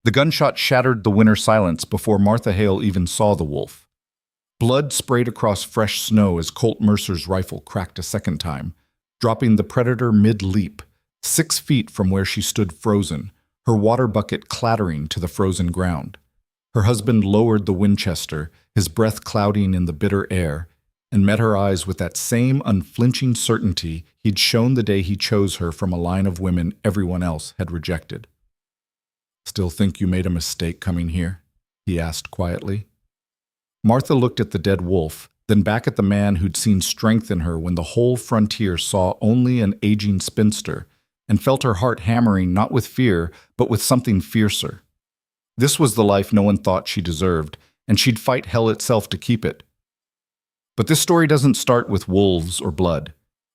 The gunshot shattered the winter silence before Martha Hale even saw the wolf. Blood sprayed across fresh snow as Colt Mercer's rifle cracked a second time, dropping the predator mid-leap, 6 feet from where she stood frozen, her water bucket clattering to the frozen ground. Her husband lowered the Winchester, his breath clouding in the bitter air, and met her eyes with that same unflinching certainty he'd shown the day he chose her from a line of women everyone else had rejected. "Still think you made a mistake coming here?" he asked quietly. Martha looked at the dead wolf, then back at the man who'd seen strength in her when the whole frontier saw only an aging spinster, and felt her heart hammering not with fear, but with something fiercer. This was the life no one thought she deserved, and she'd fight hell itself to keep it. But this story doesn't start with wolves or blood.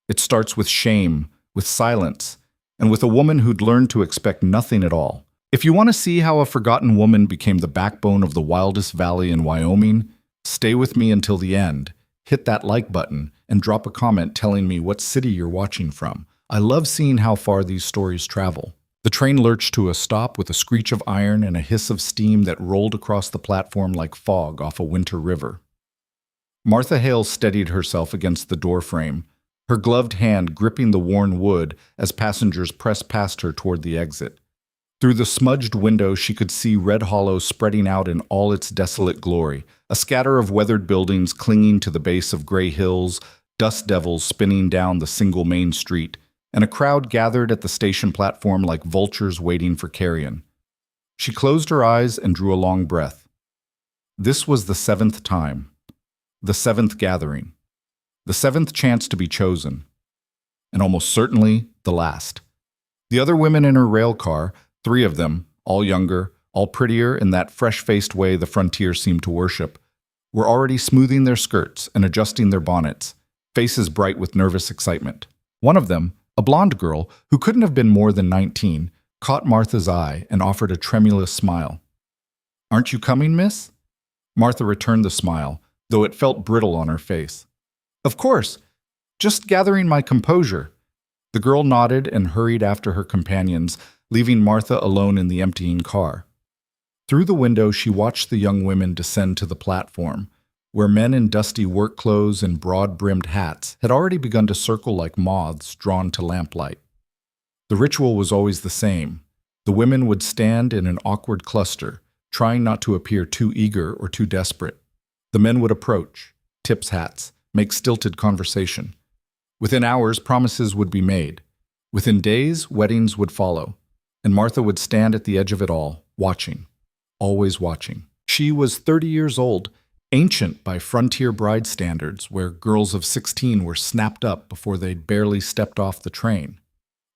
It starts with shame, with silence, and with a woman who'd learned to expect nothing at all. If you want to see how a forgotten woman became the backbone of the wildest valley in Wyoming, stay with me until the end, hit that like button, and drop a comment telling me what city you're watching from. I love seeing how far these stories travel. The train lurched to a stop with a screech of iron and a hiss of steam that rolled across the platform like fog off a winter river. Martha Hale steadied herself against the doorframe, her gloved hand gripping the worn wood as passengers pressed past her toward the exit. Through the smudged window, she could see Red Hollow spreading out in all its desolate glory, a scatter of weathered buildings clinging to the base of gray hills, dust devils spinning down the single main street, and a crowd gathered at the station platform like vultures waiting for carrion. She closed her eyes and drew a long breath. This was the 7th time. The 7th gathering, the 7th chance to be chosen, and almost certainly the last. The other women in her rail car, 3 of them, all younger, all prettier in that fresh-faced way the frontier seemed to worship, were already smoothing their skirts and adjusting their bonnets, faces bright with nervous excitement. One of them, a blonde girl who couldn't have been more than 19, caught Martha's eye and offered a tremulous smile. "Aren't you coming, miss?" Martha returned the smile, though it felt brittle on her face. "Of course. Just gathering my composure." The girl nodded and hurried after her companions, leaving Martha alone in the emptying car. Through the window, she watched the young women descend to the platform, where men in dusty work clothes and broad-brimmed hats had already begun to circle like moths drawn to lamplight. The ritual was always the same. The women would stand in an awkward cluster, trying not to appear too eager or too desperate. The men would approach, tips hats, make stilted conversation. Within hours, promises would be made. Within days, weddings would follow. And Martha would stand at the edge of it all, watching, always watching. She was 30 years old, ancient by frontier bride standards, where girls of 16 were snapped up before they'd barely stepped off the train.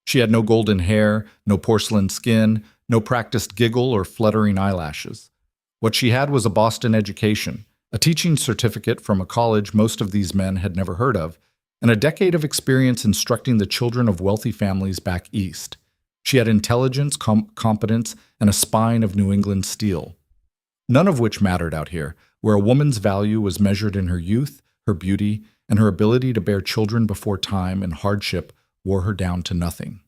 She had no golden hair, no porcelain skin, no practiced giggle or fluttering eyelashes. What she had was a Boston education, a teaching certificate from a college most of these men had never heard of, and a decade of experience instructing the children of wealthy families back east. She had intelligence, competence, and a spine of New England steel. None of which mattered out here, where a woman's value was measured in her youth, her beauty, and her ability to bear children before time and hardship wore her down to nothing.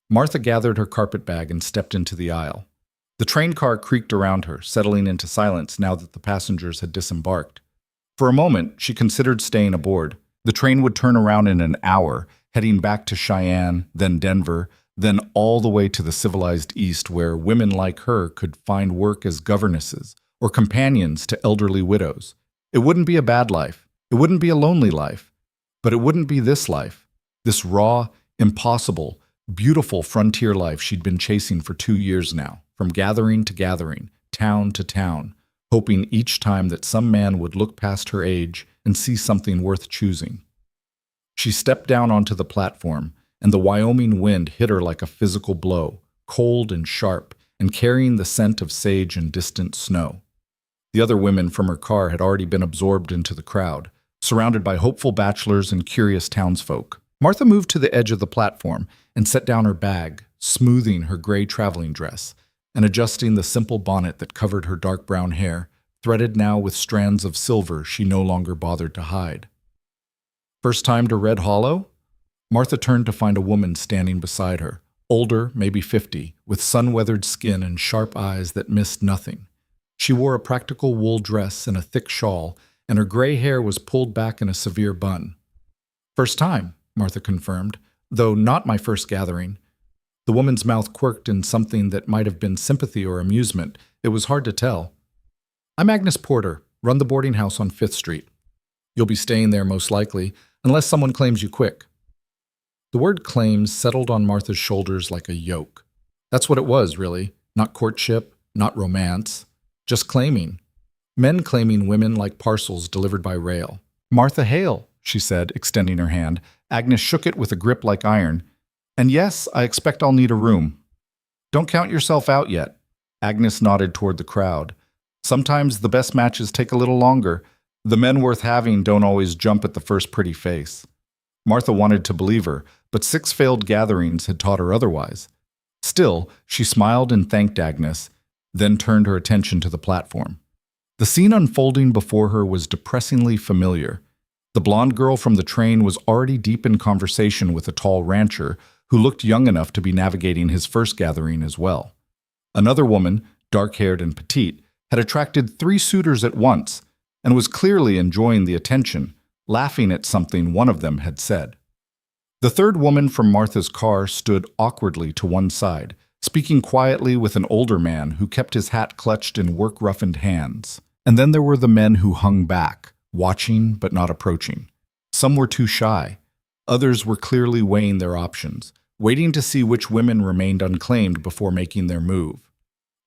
Martha gathered her carpetbag and stepped into the aisle. The train car creaked around her, settling into silence now that the passengers had disembarked. For a moment, she considered staying aboard. The train would turn around in an hour, heading back to Cheyenne, then Denver, then all the way to the civilized East, where women like her could find work as governesses or companions to elderly widows. It wouldn't be a bad life. It wouldn't be a lonely life. But it wouldn't be this life, this raw, impossible, beautiful frontier life she'd been chasing for 2 years now, from gathering to gathering, town to town, hoping each time that some man would look past her age and see something worth choosing. She stepped down onto the platform, and the Wyoming wind hit her like a physical blow, cold and sharp, and carrying the scent of sage and distant snow. The other women from her car had already been absorbed into the crowd, surrounded by hopeful bachelors and curious townsfolk. Martha moved to the edge of the platform and set down her bag, smoothing her gray traveling dress, and adjusting the simple bonnet that covered her dark brown hair, threaded now with strands of silver she no longer bothered to hide. "First time to Red Hollow?" Martha turned to find a woman standing beside her, Older, maybe 50, with sun-weathered skin and sharp eyes that missed nothing. She wore a practical wool dress and a thick shawl, and her gray hair was pulled back in a severe bun. "First time," Martha confirmed, "though not my first gathering." The woman's mouth quirked in something that might have been sympathy or amusement. It was hard to tell. "I'm Agnes Porter, run the boarding house on 5th Street. You'll be staying there most likely, unless someone claims you quick." The word claims settled on Martha's shoulders like a yoke. That's what it was, really. Not courtship, not romance. Just claiming. Men claiming women like parcels delivered by rail. "Martha Hale," she said, extending her hand. Agnes shook it with a grip like iron. "And yes, I expect I'll need a room." "Don't count yourself out yet." Agnes nodded toward the crowd. "Sometimes the best matches take a little longer. The men worth having don't always jump at the first pretty face." Martha wanted to believe her, but 6 failed gatherings had taught her otherwise. Still, she smiled and thanked Agnes, then turned her attention to the platform. The scene unfolding before her was depressingly familiar. The blonde girl from the train was already deep in conversation with a tall rancher who looked young enough to be navigating his first gathering as well. Another woman, dark-haired and petite, had attracted 3 suitors at once and was clearly enjoying the attention, laughing at something one of them had said. The third woman from Martha's car stood awkwardly to one side, speaking quietly with an older man who kept his hat clutched in work-roughened hands. And then there were the men who hung back, watching but not approaching. Some were too shy. Others were clearly weighing their options, waiting to see which women remained unclaimed before making their move.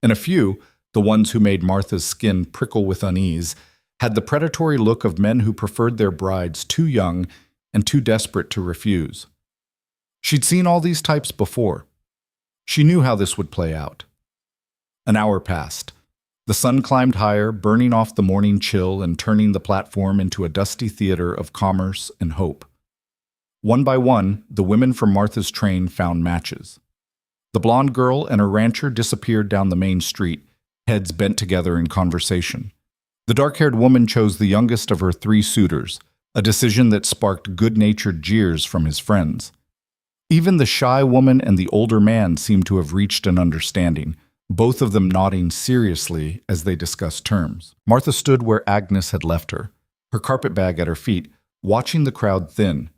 And a few, the ones who made Martha's skin prickle with unease, had the predatory look of men who preferred their brides too young and too desperate to refuse. She'd seen all these types before. She knew how this would play out. An hour passed. The sun climbed higher, burning off the morning chill and turning the platform into a dusty theater of commerce and hope. One by one, the women from Martha's train found matches. The blonde girl and her rancher disappeared down the main street, heads bent together in conversation. The dark-haired woman chose the youngest of her 3 suitors, a decision that sparked good-natured jeers from his friends. Even the shy woman and the older man seemed to have reached an understanding, both of them nodding seriously as they discussed terms. Martha stood where Agnes had left her, her carpetbag at her feet, watching the crowd thin.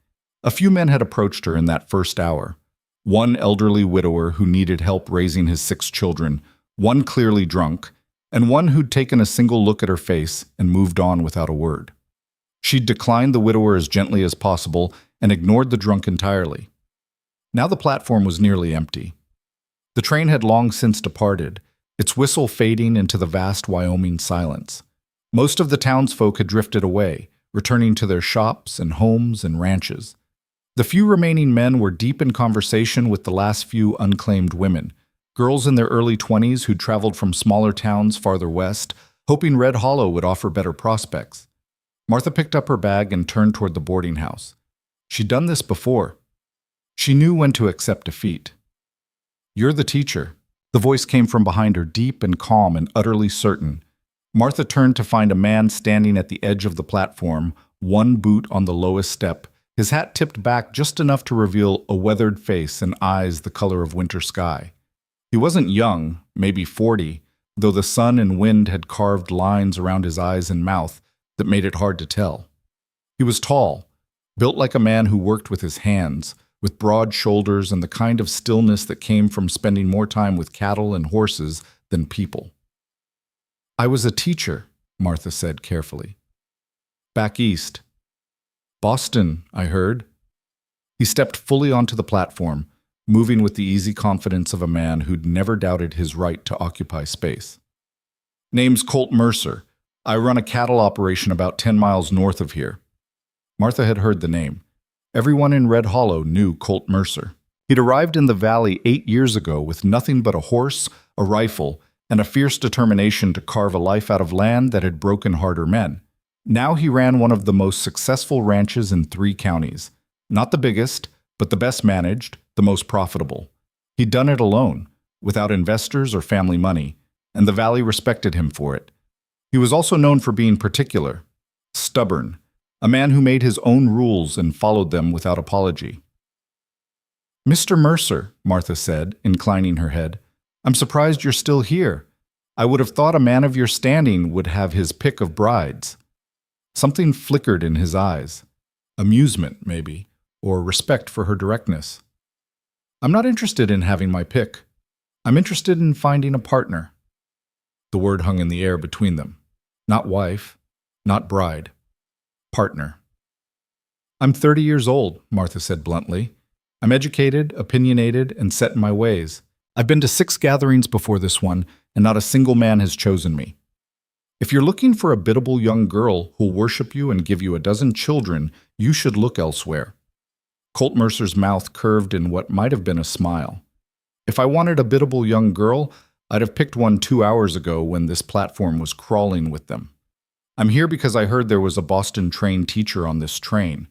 A few men had approached her in that first hour. One elderly widower who needed help raising his 6 children, one clearly drunk, and one who'd taken a single look at her face and moved on without a word. She'd declined the widower as gently as possible and ignored the drunk entirely. Now the platform was nearly empty. The train had long since departed, its whistle fading into the vast Wyoming silence. Most of the townsfolk had drifted away, returning to their shops and homes and ranches. The few remaining men were deep in conversation with the last few unclaimed women, girls in their early 20s who'd traveled from smaller towns farther west, hoping Red Hollow would offer better prospects. Martha picked up her bag and turned toward the boarding house. She'd done this before. She knew when to accept defeat. "You're the teacher." The voice came from behind her, deep and calm and utterly certain. Martha turned to find a man standing at the edge of the platform, one boot on the lowest step, his hat tipped back just enough to reveal a weathered face and eyes the color of winter sky. He wasn't young, maybe 40, though the sun and wind had carved lines around his eyes and mouth that made it hard to tell. He was tall, built like a man who worked with his hands, with broad shoulders and the kind of stillness that came from spending more time with cattle and horses than people. "I was a teacher," Martha said carefully. "Back east. Boston, I heard." He stepped fully onto the platform, moving with the easy confidence of a man who'd never doubted his right to occupy space. "Name's Colt Mercer. I run a cattle operation about 10 miles north of here." Martha had heard the name. Everyone in Red Hollow knew Colt Mercer. He'd arrived in the valley 8 years ago with nothing but a horse, a rifle, and a fierce determination to carve a life out of land that had broken harder men. Now he ran one of the most successful ranches in 3 counties. Not the biggest, but the best managed, the most profitable. He'd done it alone, without investors or family money, and the valley respected him for it. He was also known for being particular, stubborn, a man who made his own rules and followed them without apology. Mr. Mercer, Martha said, inclining her head, I'm surprised you're still here. I would have thought a man of your standing would have his pick of brides. Something flickered in his eyes. Amusement, maybe, or respect for her directness. I'm not interested in having my pick. I'm interested in finding a partner. The word hung in the air between them. Not wife, not bride. Partner. I'm 30 years old, Martha said bluntly. I'm educated, opinionated, and set in my ways. I've been to 6 gatherings before this one, and not a single man has chosen me. If you're looking for a biddable young girl who'll worship you and give you a dozen children, you should look elsewhere. Colt Mercer's mouth curved in what might have been a smile. If I wanted a biddable young girl, I'd have picked one 2 hours ago when this platform was crawling with them. I'm here because I heard there was a Boston-trained teacher on this train.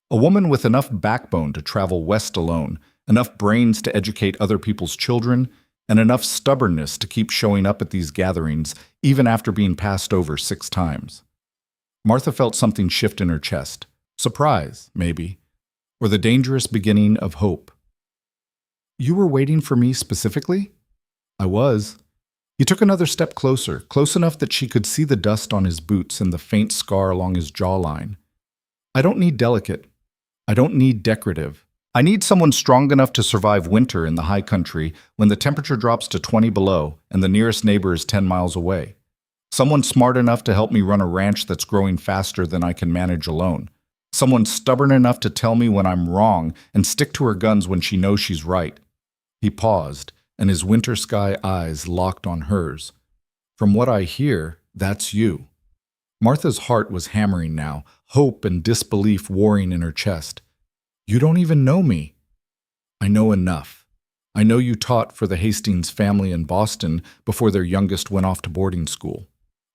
A woman with enough backbone to travel west alone, enough brains to educate other people's children, and enough stubbornness to keep showing up at these gatherings even after being passed over 6 times. Martha felt something shift in her chest. Surprise, maybe, or the dangerous beginning of hope. You were waiting for me specifically? I was. He took another step closer, close enough that she could see the dust on his boots and the faint scar along his jawline. I don't need delicate. I don't need decorative. I need someone strong enough to survive winter in the high country when the temperature drops to 20 below and the nearest neighbor is 10 miles away. Someone smart enough to help me run a ranch that's growing faster than I can manage alone. Someone stubborn enough to tell me when I'm wrong and stick to her guns when she knows she's right. He paused, and his winter sky eyes locked on hers. From what I hear, that's you. Martha's heart was hammering now, hope and disbelief warring in her chest. You don't even know me. I know enough. I know you taught for the Hastings family in Boston before their youngest went off to boarding school.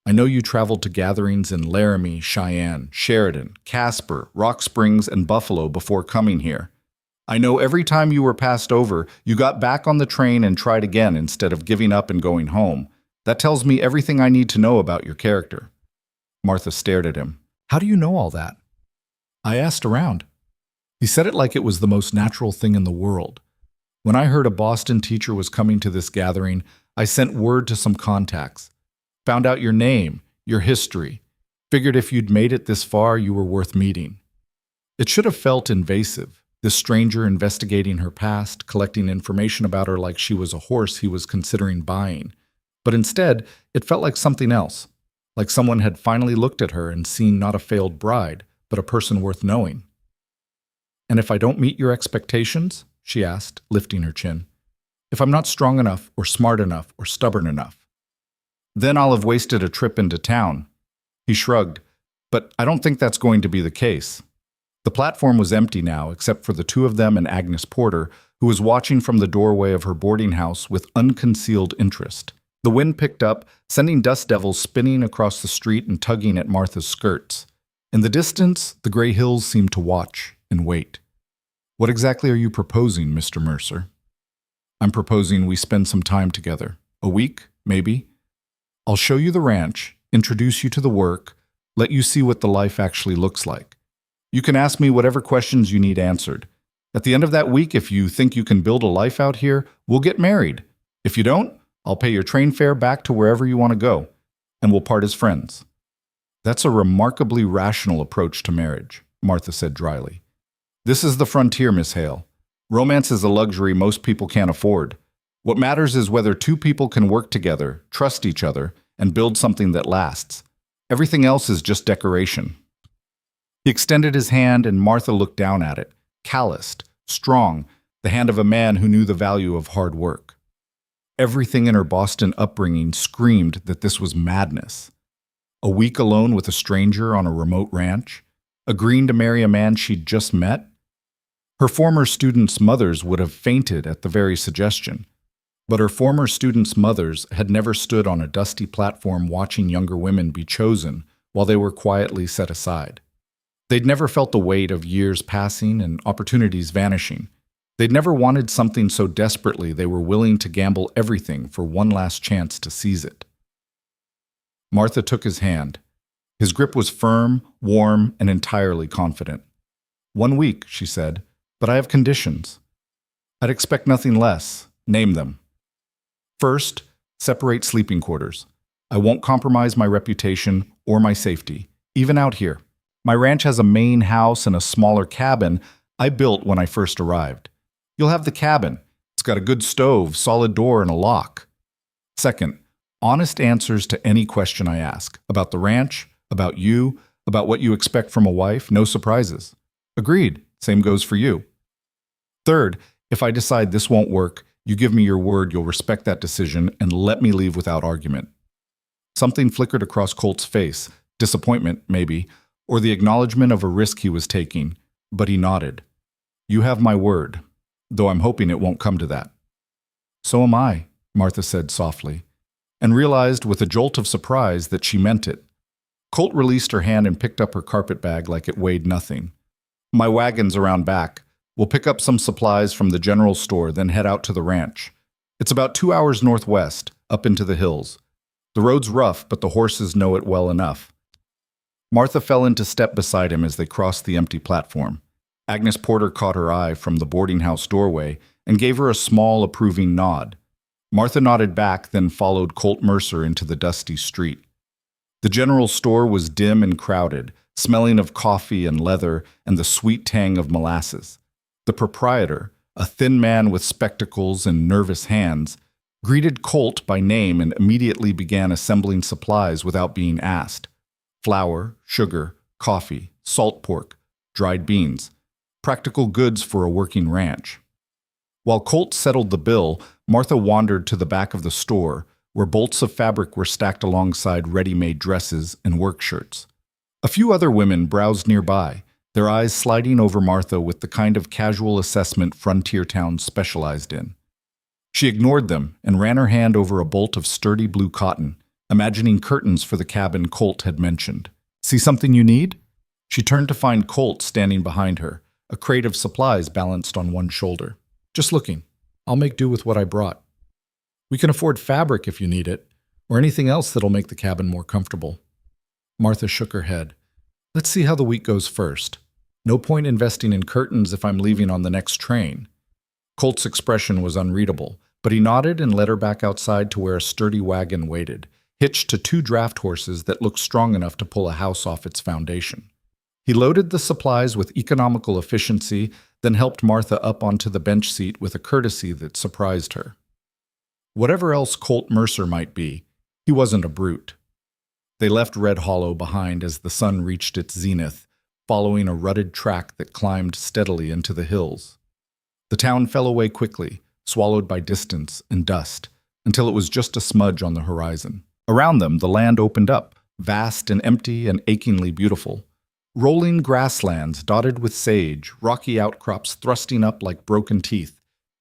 I know you traveled to gatherings in Laramie, Cheyenne, Sheridan, Casper, Rock Springs, and Buffalo before coming here. I know every time you were passed over, you got back on the train and tried again instead of giving up and going home. That tells me everything I need to know about your character. Martha stared at him. How do you know all that? I asked around. He said it like it was the most natural thing in the world. When I heard a Boston teacher was coming to this gathering, I sent word to some contacts. Found out your name, your history. Figured if you'd made it this far, you were worth meeting. It should have felt invasive. This stranger investigating her past, collecting information about her like she was a horse he was considering buying. But instead, it felt like something else. Like someone had finally looked at her and seen not a failed bride, but a person worth knowing. And if I don't meet your expectations? She asked, lifting her chin. If I'm not strong enough, or smart enough, or stubborn enough? Then I'll have wasted a trip into town. He shrugged. But I don't think that's going to be the case. The platform was empty now, except for the 2 of them and Agnes Porter, who was watching from the doorway of her boarding house with unconcealed interest. The wind picked up, sending dust devils spinning across the street and tugging at Martha's skirts. In the distance, the gray hills seemed to watch and wait. What exactly are you proposing, Mr. Mercer? I'm proposing we spend some time together. A week, maybe. I'll show you the ranch, introduce you to the work, let you see what the life actually looks like. You can ask me whatever questions you need answered. At the end of that week, if you think you can build a life out here, we'll get married. If you don't, I'll pay your train fare back to wherever you want to go, and we'll part as friends. That's a remarkably rational approach to marriage, Martha said dryly. This is the frontier, Miss Hale. Romance is a luxury most people can't afford. What matters is whether 2 people can work together, trust each other, and build something that lasts. Everything else is just decoration. He extended his hand and Martha looked down at it, calloused, strong, the hand of a man who knew the value of hard work. Everything in her Boston upbringing screamed that this was madness. A week alone with a stranger on a remote ranch, agreeing to marry a man she'd just met? Her former students' mothers would have fainted at the very suggestion. But her former students' mothers had never stood on a dusty platform watching younger women be chosen while they were quietly set aside. They'd never felt the weight of years passing and opportunities vanishing. They'd never wanted something so desperately they were willing to gamble everything for one last chance to seize it. Martha took his hand. His grip was firm, warm, and entirely confident. 1 week, she said, but I have conditions. I'd expect nothing less. Name them. First, separate sleeping quarters. I won't compromise my reputation or my safety, even out here. My ranch has a main house and a smaller cabin I built when I first arrived. You'll have the cabin. It's got a good stove, solid door, and a lock. Second, honest answers to any question I ask about the ranch, about you, about what you expect from a wife, no surprises. Agreed. Same goes for you. Third, if I decide this won't work, you give me your word you'll respect that decision and let me leave without argument. Something flickered across Colt's face, disappointment, maybe, or the acknowledgement of a risk he was taking, but he nodded. You have my word, though I'm hoping it won't come to that. So am I, Martha said softly, and realized with a jolt of surprise that she meant it. Colt released her hand and picked up her carpet bag like it weighed nothing. My wagon's around back. We'll pick up some supplies from the general store, then head out to the ranch. It's about 2 hours northwest, up into the hills. The road's rough, but the horses know it well enough. Martha fell into step beside him as they crossed the empty platform. Agnes Porter caught her eye from the boarding house doorway and gave her a small, approving nod. Martha nodded back, then followed Colt Mercer into the dusty street. The general store was dim and crowded, smelling of coffee and leather and the sweet tang of molasses. The proprietor, a thin man with spectacles and nervous hands, greeted Colt by name and immediately began assembling supplies without being asked. Flour, sugar, coffee, salt pork, dried beans, practical goods for a working ranch. While Colt settled the bill, Martha wandered to the back of the store, where bolts of fabric were stacked alongside ready-made dresses and work shirts. A few other women browsed nearby, their eyes sliding over Martha with the kind of casual assessment frontier towns specialized in. She ignored them and ran her hand over a bolt of sturdy blue cotton, imagining curtains for the cabin Colt had mentioned. See something you need? She turned to find Colt standing behind her, a crate of supplies balanced on one shoulder. Just looking. I'll make do with what I brought. We can afford fabric if you need it, or anything else that'll make the cabin more comfortable. Martha shook her head. Let's see how the week goes first. No point investing in curtains if I'm leaving on the next train. Colt's expression was unreadable, but he nodded and led her back outside to where a sturdy wagon waited, hitched to 2 draft horses that looked strong enough to pull a house off its foundation. He loaded the supplies with economical efficiency, then helped Martha up onto the bench seat with a courtesy that surprised her. Whatever else Colt Mercer might be, he wasn't a brute. They left Red Hollow behind as the sun reached its zenith, following a rutted track that climbed steadily into the hills. The town fell away quickly, swallowed by distance and dust, until it was just a smudge on the horizon. Around them, the land opened up, vast and empty and achingly beautiful. Rolling grasslands dotted with sage, rocky outcrops thrusting up like broken teeth,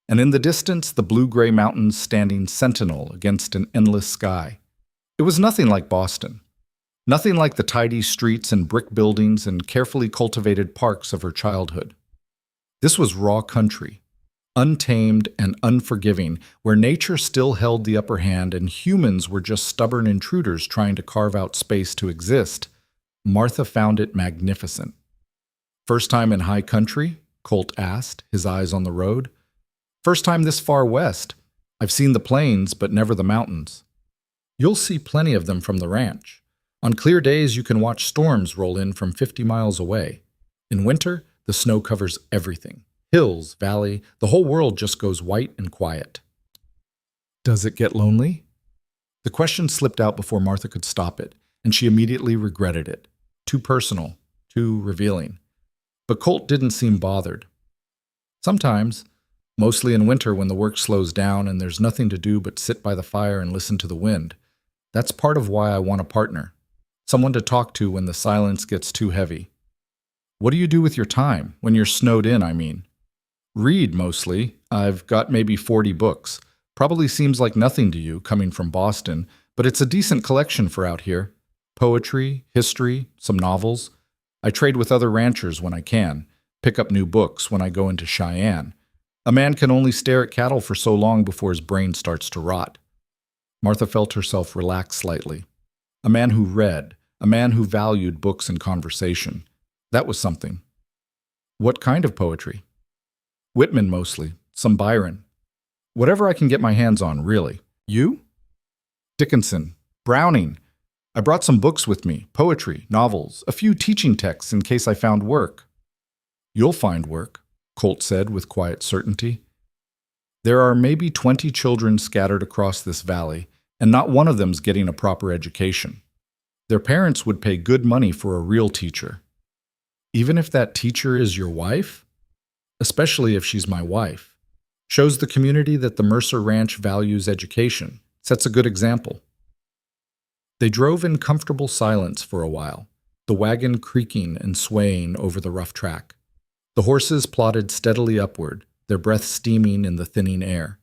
and in the distance the blue-gray mountains standing sentinel against an endless sky. It was nothing like Boston. Nothing like the tidy streets and brick buildings and carefully cultivated parks of her childhood. This was raw country, untamed and unforgiving, where nature still held the upper hand and humans were just stubborn intruders trying to carve out space to exist. Martha found it magnificent. First time in high country? Colt asked, his eyes on the road. First time this far west. I've seen the plains, but never the mountains. You'll see plenty of them from the ranch. On clear days, you can watch storms roll in from 50 miles away. In winter, the snow covers everything. Hills, valley, the whole world just goes white and quiet. Does it get lonely? The question slipped out before Martha could stop it, and she immediately regretted it. Too personal, too revealing. But Colt didn't seem bothered. Sometimes, mostly in winter when the work slows down and there's nothing to do but sit by the fire and listen to the wind. That's part of why I want a partner. Someone to talk to when the silence gets too heavy. What do you do with your time, when you're snowed in, I mean? Read, mostly. I've got maybe 40 books. Probably seems like nothing to you, coming from Boston, but it's a decent collection for out here. Poetry, history, some novels. I trade with other ranchers when I can, pick up new books when I go into Cheyenne. A man can only stare at cattle for so long before his brain starts to rot. Martha felt herself relax slightly. A man who read, a man who valued books and conversation. That was something. What kind of poetry? Whitman mostly, some Byron. Whatever I can get my hands on, really. You? Dickinson. Browning. I brought some books with me, poetry, novels, a few teaching texts in case I found work. You'll find work, Colt said with quiet certainty. There are maybe 20 children scattered across this valley, and not one of them's getting a proper education. Their parents would pay good money for a real teacher. Even if that teacher is your wife? Especially if she's my wife. Shows the community that the Mercer Ranch values education. Sets a good example. They drove in comfortable silence for a while, the wagon creaking and swaying over the rough track. The horses plodded steadily upward, their breath steaming in the thinning air.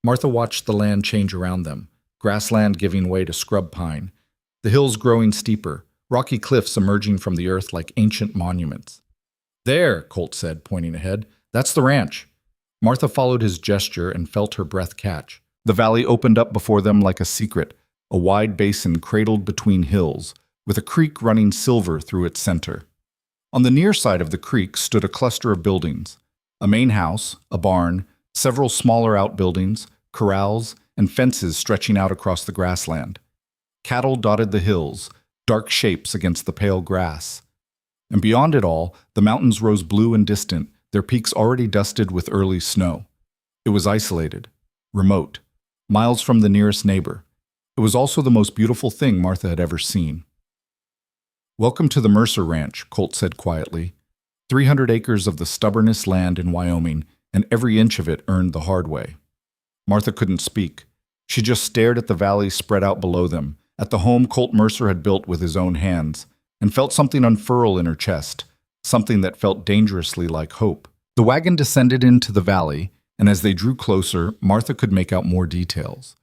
Martha watched the land change around them, grassland giving way to scrub pine, the hills growing steeper, rocky cliffs emerging from the earth like ancient monuments. There, Colt said, pointing ahead. That's the ranch. Martha followed his gesture and felt her breath catch. The valley opened up before them like a secret, a wide basin cradled between hills, with a creek running silver through its center. On the near side of the creek stood a cluster of buildings, a main house, a barn, several smaller outbuildings, corrals, and fences stretching out across the grassland. Cattle dotted the hills, dark shapes against the pale grass. And beyond it all, the mountains rose blue and distant, their peaks already dusted with early snow. It was isolated, remote, miles from the nearest neighbor. It was also the most beautiful thing Martha had ever seen. Welcome to the Mercer Ranch, Colt said quietly. 300 acres of the stubbornest land in Wyoming, and every inch of it earned the hard way. Martha couldn't speak. She just stared at the valley spread out below them, at the home Colt Mercer had built with his own hands, and felt something unfurl in her chest, something that felt dangerously like hope. The wagon descended into the valley, and as they drew closer, Martha could make out more details.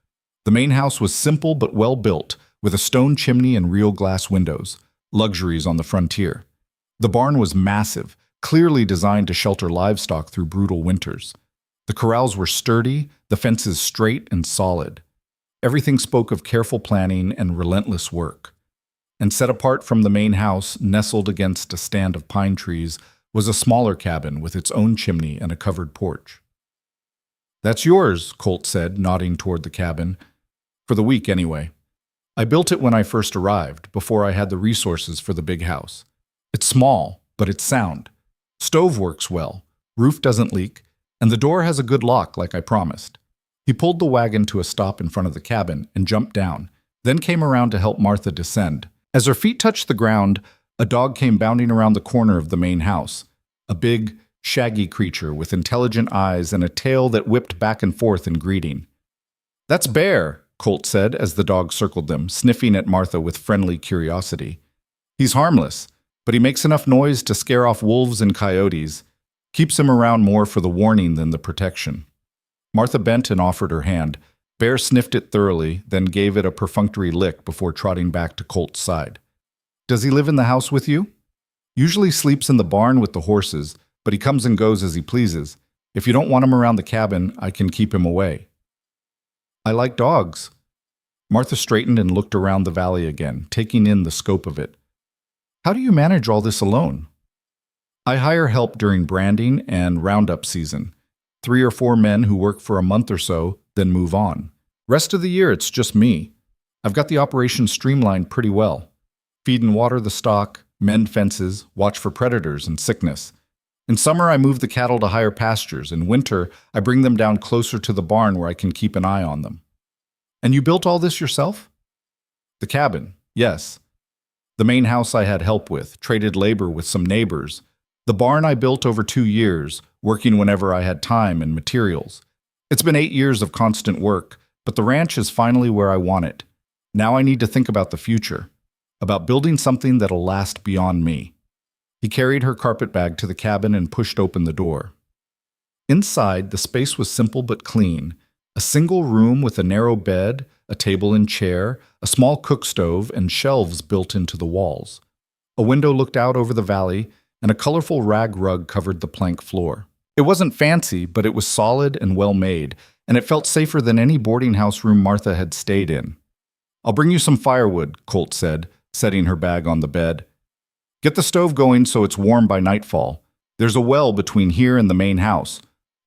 The main house was simple but well built, with a stone chimney and real glass windows, luxuries on the frontier. The barn was massive, clearly designed to shelter livestock through brutal winters. The corrals were sturdy, the fences straight and solid. Everything spoke of careful planning and relentless work. And set apart from the main house, nestled against a stand of pine trees, was a smaller cabin with its own chimney and a covered porch. That's yours, Colt said, nodding toward the cabin. For the week, anyway. I built it when I first arrived, before I had the resources for the big house. It's small, but it's sound. Stove works well, roof doesn't leak, and the door has a good lock like I promised. He pulled the wagon to a stop in front of the cabin and jumped down, then came around to help Martha descend. As her feet touched the ground, a dog came bounding around the corner of the main house, a big, shaggy creature with intelligent eyes and a tail that whipped back and forth in greeting. That's Bear, Colt said as the dog circled them, sniffing at Martha with friendly curiosity. He's harmless, but he makes enough noise to scare off wolves and coyotes. Keeps him around more for the warning than the protection. Martha bent and offered her hand. Bear sniffed it thoroughly, then gave it a perfunctory lick before trotting back to Colt's side. Does he live in the house with you? Usually sleeps in the barn with the horses, but he comes and goes as he pleases. If you don't want him around the cabin, I can keep him away. I like dogs. Martha straightened and looked around the valley again, taking in the scope of it. How do you manage all this alone? I hire help during branding and roundup season. 3 or 4 men who work for a month or so, then move on. Rest of the year, it's just me. I've got the operation streamlined pretty well. Feed and water the stock, mend fences, watch for predators and sickness. In summer, I move the cattle to higher pastures. In winter, I bring them down closer to the barn where I can keep an eye on them. And you built all this yourself? The cabin, yes. The main house I had help with, traded labor with some neighbors. The barn I built over 2 years, working whenever I had time and materials. It's been 8 years of constant work, but the ranch is finally where I want it. Now I need to think about the future, about building something that'll last beyond me. He carried her carpet bag to the cabin and pushed open the door. Inside, the space was simple but clean. A single room with a narrow bed, a table and chair, a small cook stove, and shelves built into the walls. A window looked out over the valley, and a colorful rag rug covered the plank floor. It wasn't fancy, but it was solid and well made, and it felt safer than any boarding house room Martha had stayed in. I'll bring you some firewood, Colt said, setting her bag on the bed. Get the stove going so it's warm by nightfall. There's a well between here and the main house.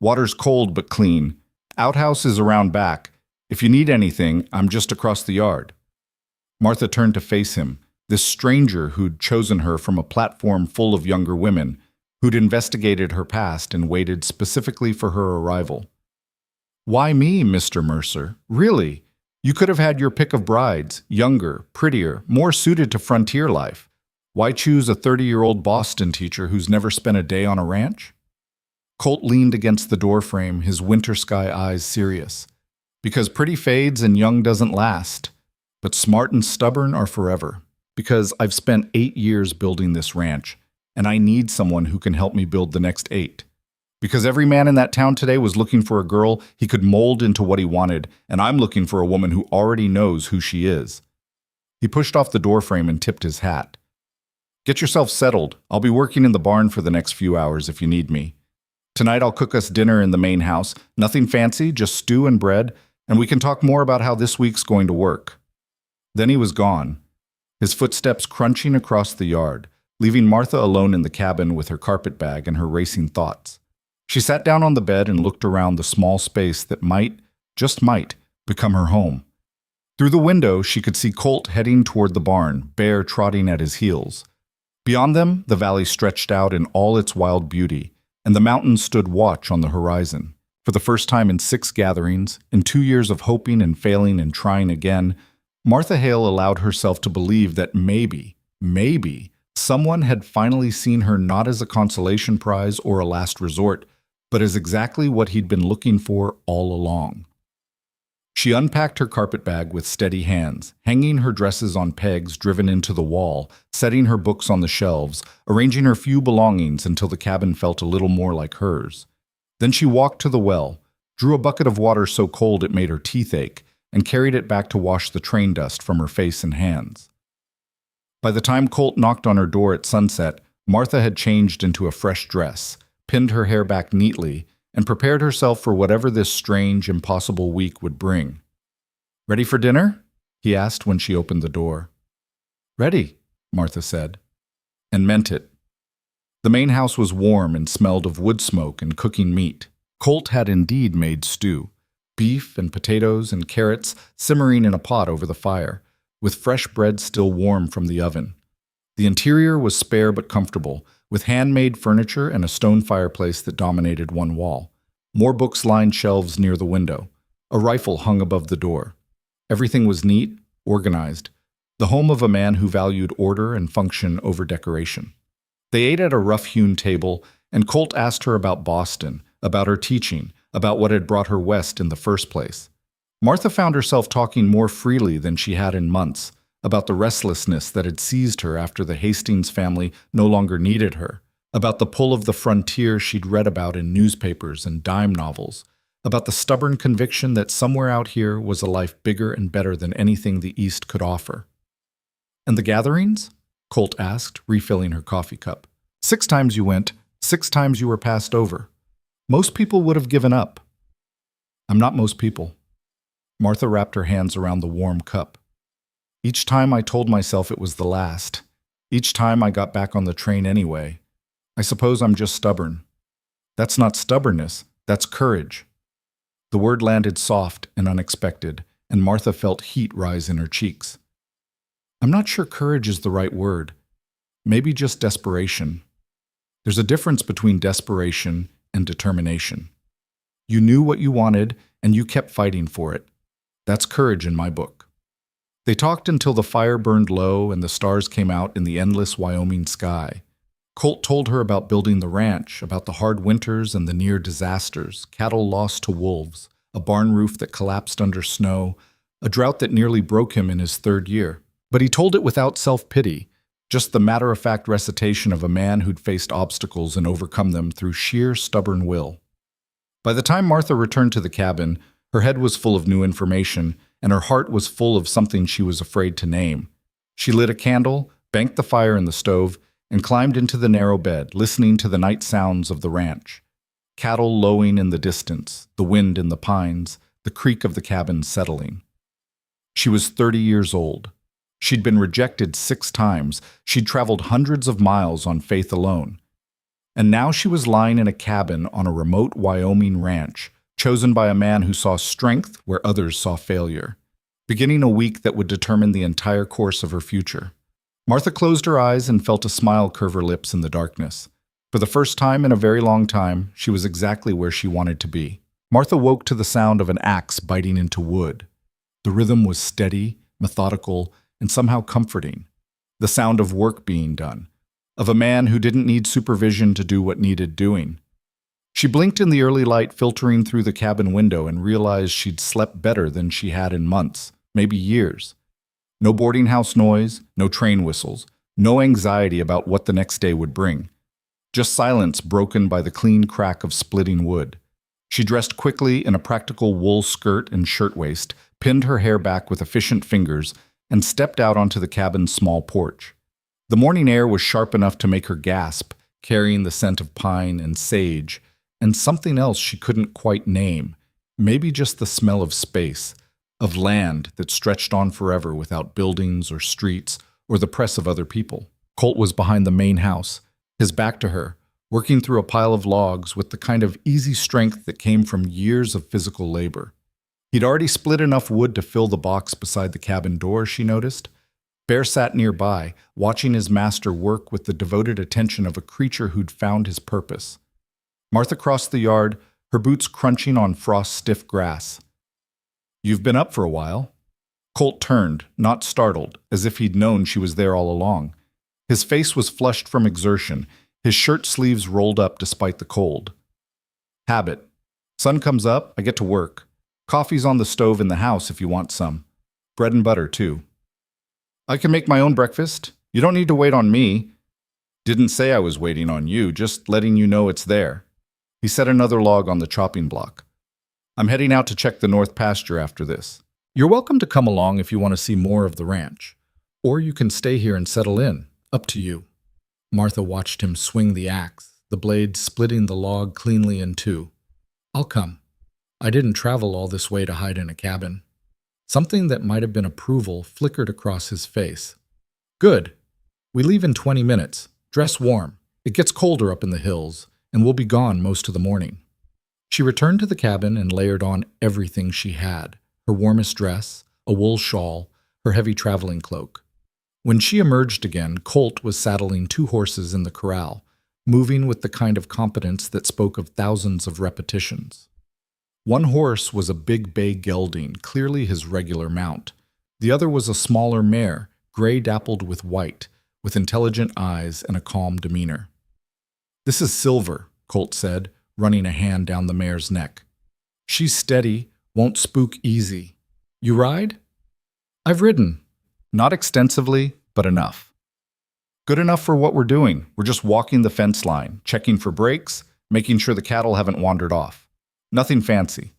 Water's cold but clean. Outhouse is around back. If you need anything, I'm just across the yard." Martha turned to face him, this stranger who'd chosen her from a platform full of younger women, who'd investigated her past and waited specifically for her arrival. "Why me, Mr. Mercer? Really? You could have had your pick of brides, younger, prettier, more suited to frontier life. Why choose a 30-year-old Boston teacher who's never spent a day on a ranch?" Colt leaned against the doorframe, his winter sky eyes serious. "Because pretty fades and young doesn't last, but smart and stubborn are forever. Because I've spent 8 years building this ranch, and I need someone who can help me build the next 8. Because every man in that town today was looking for a girl he could mold into what he wanted, and I'm looking for a woman who already knows who she is." He pushed off the doorframe and tipped his hat. "Get yourself settled. I'll be working in the barn for the next few hours if you need me. Tonight I'll cook us dinner in the main house. Nothing fancy, just stew and bread, and we can talk more about how this week's going to work." Then he was gone, his footsteps crunching across the yard, leaving Martha alone in the cabin with her carpet bag and her racing thoughts. She sat down on the bed and looked around the small space that might, just might, become her home. Through the window, she could see Colt heading toward the barn, Bear trotting at his heels. Beyond them, the valley stretched out in all its wild beauty, and the mountains stood watch on the horizon. For the first time in 6 gatherings, in 2 years of hoping and failing and trying again, Martha Hale allowed herself to believe that maybe, someone had finally seen her not as a consolation prize or a last resort, but as exactly what he'd been looking for all along. She unpacked her carpetbag with steady hands, hanging her dresses on pegs driven into the wall, setting her books on the shelves, arranging her few belongings until the cabin felt a little more like hers. Then she walked to the well, drew a bucket of water so cold it made her teeth ache, and carried it back to wash the train dust from her face and hands. By the time Colt knocked on her door at sunset, Martha had changed into a fresh dress, pinned her hair back neatly, and prepared herself for whatever this strange, impossible week would bring. "Ready for dinner?" he asked when she opened the door. "Ready," Martha said, and meant it. The main house was warm and smelled of wood smoke and cooking meat. Colt had indeed made stew, beef and potatoes and carrots simmering in a pot over the fire, with fresh bread still warm from the oven. The interior was spare but comfortable, with handmade furniture and a stone fireplace that dominated one wall. More books lined shelves near the window. A rifle hung above the door. Everything was neat, organized, the home of a man who valued order and function over decoration. They ate at a rough-hewn table, and Colt asked her about Boston, about her teaching, about what had brought her west in the first place. Martha found herself talking more freely than she had in months, about the restlessness that had seized her after the Hastings family no longer needed her, about the pull of the frontier she'd read about in newspapers and dime novels, about the stubborn conviction that somewhere out here was a life bigger and better than anything the East could offer. "And the gatherings?" Colt asked, refilling her coffee cup. "6 times you went, 6 times you were passed over. Most people would have given up." "I'm not most people." Martha wrapped her hands around the warm cup. "Each time I told myself it was the last. Each time I got back on the train anyway. I suppose I'm just stubborn." "That's not stubbornness, that's courage." The word landed soft and unexpected, and Martha felt heat rise in her cheeks. "I'm not sure courage is the right word. Maybe just desperation. There's a difference between desperation and determination. You knew what you wanted, and you kept fighting for it. That's courage in my book." They talked until the fire burned low and the stars came out in the endless Wyoming sky. Colt told her about building the ranch, about the hard winters and the near disasters, cattle lost to wolves, a barn roof that collapsed under snow, a drought that nearly broke him in his 3rd year. But he told it without self-pity, just the matter-of-fact recitation of a man who'd faced obstacles and overcome them through sheer stubborn will. By the time Martha returned to the cabin, her head was full of new information, and her heart was full of something she was afraid to name. She lit a candle, banked the fire in the stove, and climbed into the narrow bed, listening to the night sounds of the ranch. Cattle lowing in the distance, the wind in the pines, the creak of the cabin settling. She was 30 years old. She'd been rejected 6 times. She'd traveled hundreds of miles on faith alone. And now she was lying in a cabin on a remote Wyoming ranch, chosen by a man who saw strength where others saw failure, beginning a week that would determine the entire course of her future. Martha closed her eyes and felt a smile curve her lips in the darkness. For the first time in a very long time, she was exactly where she wanted to be. Martha woke to the sound of an axe biting into wood. The rhythm was steady, methodical, and somehow comforting. The sound of work being done, of a man who didn't need supervision to do what needed doing. She blinked in the early light filtering through the cabin window and realized she'd slept better than she had in months, maybe years. No boarding house noise, no train whistles, no anxiety about what the next day would bring. Just silence broken by the clean crack of splitting wood. She dressed quickly in a practical wool skirt and shirtwaist, pinned her hair back with efficient fingers, and stepped out onto the cabin's small porch. The morning air was sharp enough to make her gasp, carrying the scent of pine and sage, and something else she couldn't quite name, maybe just the smell of space, of land that stretched on forever without buildings or streets or the press of other people. Colt was behind the main house, his back to her, working through a pile of logs with the kind of easy strength that came from years of physical labor. He'd already split enough wood to fill the box beside the cabin door, she noticed. Bear sat nearby, watching his master work with the devoted attention of a creature who'd found his purpose. Martha crossed the yard, her boots crunching on frost-stiff grass. "You've been up for a while." Colt turned, not startled, as if he'd known she was there all along. His face was flushed from exertion, his shirt sleeves rolled up despite the cold. "Habit. Sun comes up, I get to work. Coffee's on the stove in the house if you want some. Bread and butter, too." "I can make my own breakfast. You don't need to wait on me." "Didn't say I was waiting on you, just letting you know it's there." He set another log on the chopping block. "I'm heading out to check the north pasture after this. You're welcome to come along if you want to see more of the ranch. Or you can stay here and settle in. Up to you." Martha watched him swing the axe, the blade splitting the log cleanly in two. "I'll come. I didn't travel all this way to hide in a cabin." Something that might have been approval flickered across his face. "Good. We leave in 20 minutes. Dress warm. It gets colder up in the hills, and we'll be gone most of the morning." She returned to the cabin and layered on everything she had, her warmest dress, a wool shawl, her heavy traveling cloak. When she emerged again, Colt was saddling 2 horses in the corral, moving with the kind of competence that spoke of thousands of repetitions. One horse was a big bay gelding, clearly his regular mount. The other was a smaller mare, gray dappled with white, with intelligent eyes and a calm demeanor. "This is Silver," Colt said, running a hand down the mare's neck. "She's steady, won't spook easy. You ride?" "I've ridden. Not extensively, but enough." "Good enough for what we're doing. We're just walking the fence line, checking for breaks, making sure the cattle haven't wandered off. Nothing fancy."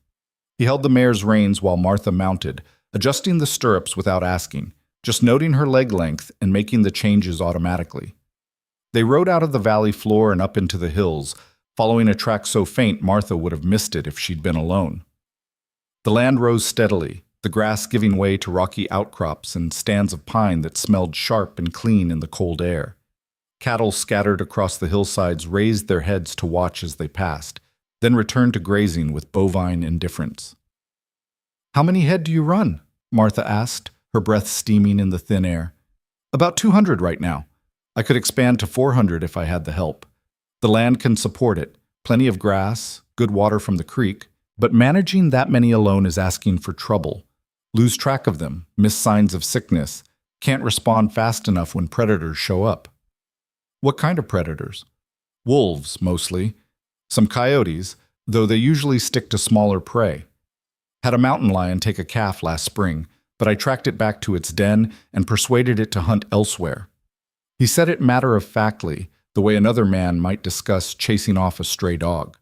He held the mare's reins while Martha mounted, adjusting the stirrups without asking, just noting her leg length and making the changes automatically. They rode out of the valley floor and up into the hills, following a track so faint Martha would have missed it if she'd been alone. The land rose steadily, the grass giving way to rocky outcrops and stands of pine that smelled sharp and clean in the cold air. Cattle scattered across the hillsides raised their heads to watch as they passed, then returned to grazing with bovine indifference. "How many head do you run?" Martha asked, her breath steaming in the thin air. "About 200 right now. I could expand to 400 if I had the help. The land can support it, plenty of grass, good water from the creek, but managing that many alone is asking for trouble. Lose track of them, miss signs of sickness, can't respond fast enough when predators show up." "What kind of predators?" "Wolves, mostly. Some coyotes, though they usually stick to smaller prey. Had a mountain lion take a calf last spring, but I tracked it back to its den and persuaded it to hunt elsewhere." He said it matter-of-factly, the way another man might discuss chasing off a stray dog.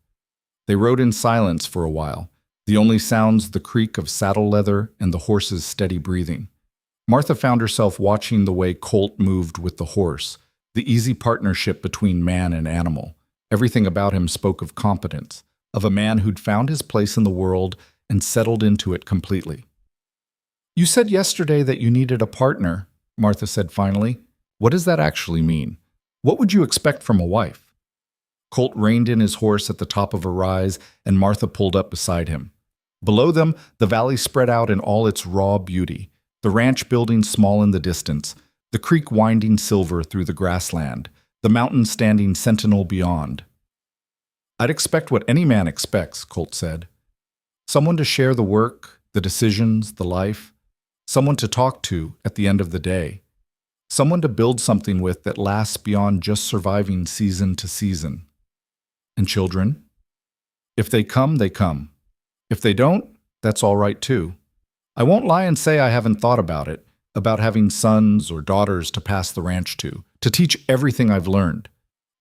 They rode in silence for a while, the only sounds the creak of saddle leather and the horse's steady breathing. Martha found herself watching the way Colt moved with the horse, the easy partnership between man and animal. Everything about him spoke of competence, of a man who'd found his place in the world and settled into it completely. "You said yesterday that you needed a partner," Martha said finally. "What does that actually mean? What would you expect from a wife?" Colt reined in his horse at the top of a rise, and Martha pulled up beside him. Below them, the valley spread out in all its raw beauty, the ranch buildings small in the distance, the creek winding silver through the grassland, the mountain standing sentinel beyond. "I'd expect what any man expects," Colt said. "Someone to share the work, the decisions, the life. Someone to talk to at the end of the day. Someone to build something with that lasts beyond just surviving season to season. And children? If they come, they come. If they don't, that's all right too. I won't lie and say I haven't thought about it, about having sons or daughters to pass the ranch to teach everything I've learned.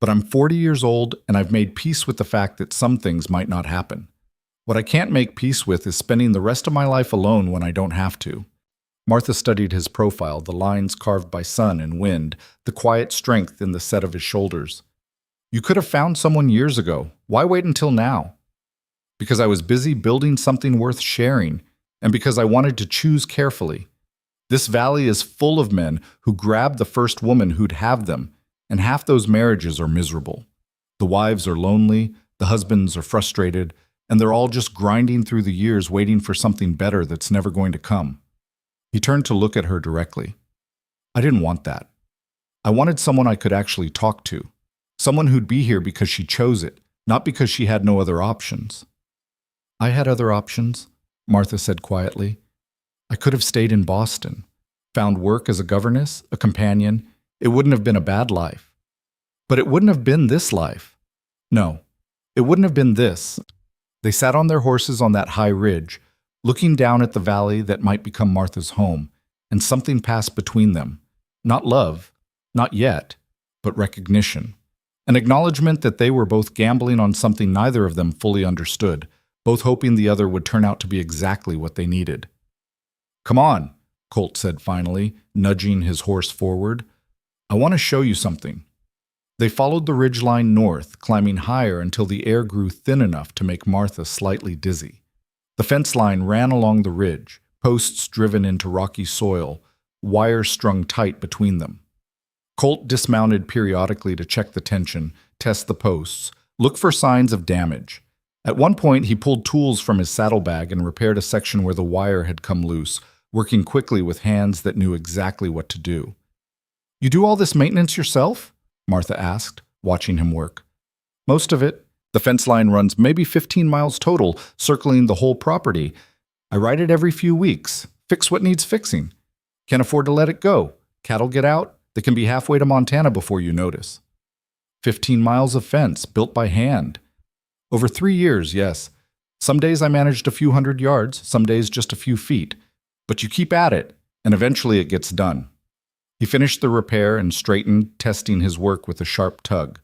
But I'm 40 years old, and I've made peace with the fact that some things might not happen. What I can't make peace with is spending the rest of my life alone when I don't have to." Martha studied his profile, the lines carved by sun and wind, the quiet strength in the set of his shoulders. "You could have found someone years ago. Why wait until now?" "Because I was busy building something worth sharing, and because I wanted to choose carefully. This valley is full of men who grab the first woman who'd have them, and half those marriages are miserable. The wives are lonely, the husbands are frustrated, and they're all just grinding through the years waiting for something better that's never going to come." He turned to look at her directly. "I didn't want that. I wanted someone I could actually talk to, someone who'd be here because she chose it, not because she had no other options." "I had other options," Martha said quietly. "I could have stayed in Boston, found work as a governess, a companion. It wouldn't have been a bad life. But it wouldn't have been this life. No, it wouldn't have been this." They sat on their horses on that high ridge, looking down at the valley that might become Martha's home, and something passed between them. Not love, not yet, but recognition. An acknowledgement that they were both gambling on something neither of them fully understood, both hoping the other would turn out to be exactly what they needed. "Come on," Colt said finally, nudging his horse forward. "I want to show you something." They followed the ridgeline north, climbing higher until the air grew thin enough to make Martha slightly dizzy. The fence line ran along the ridge, posts driven into rocky soil, wires strung tight between them. Colt dismounted periodically to check the tension, test the posts, look for signs of damage. At one point, he pulled tools from his saddlebag and repaired a section where the wire had come loose, working quickly with hands that knew exactly what to do. "You do all this maintenance yourself?" Martha asked, watching him work. "Most of it. The fence line runs maybe 15 miles total, circling the whole property. I ride it every few weeks, fix what needs fixing. Can't afford to let it go. Cattle get out, they can be halfway to Montana before you notice. 15 miles of fence, built by hand. Over 3 years, yes. Some days I managed a few hundred yards, some days just a few feet. But you keep at it, and eventually it gets done." He finished the repair and straightened, testing his work with a sharp tug.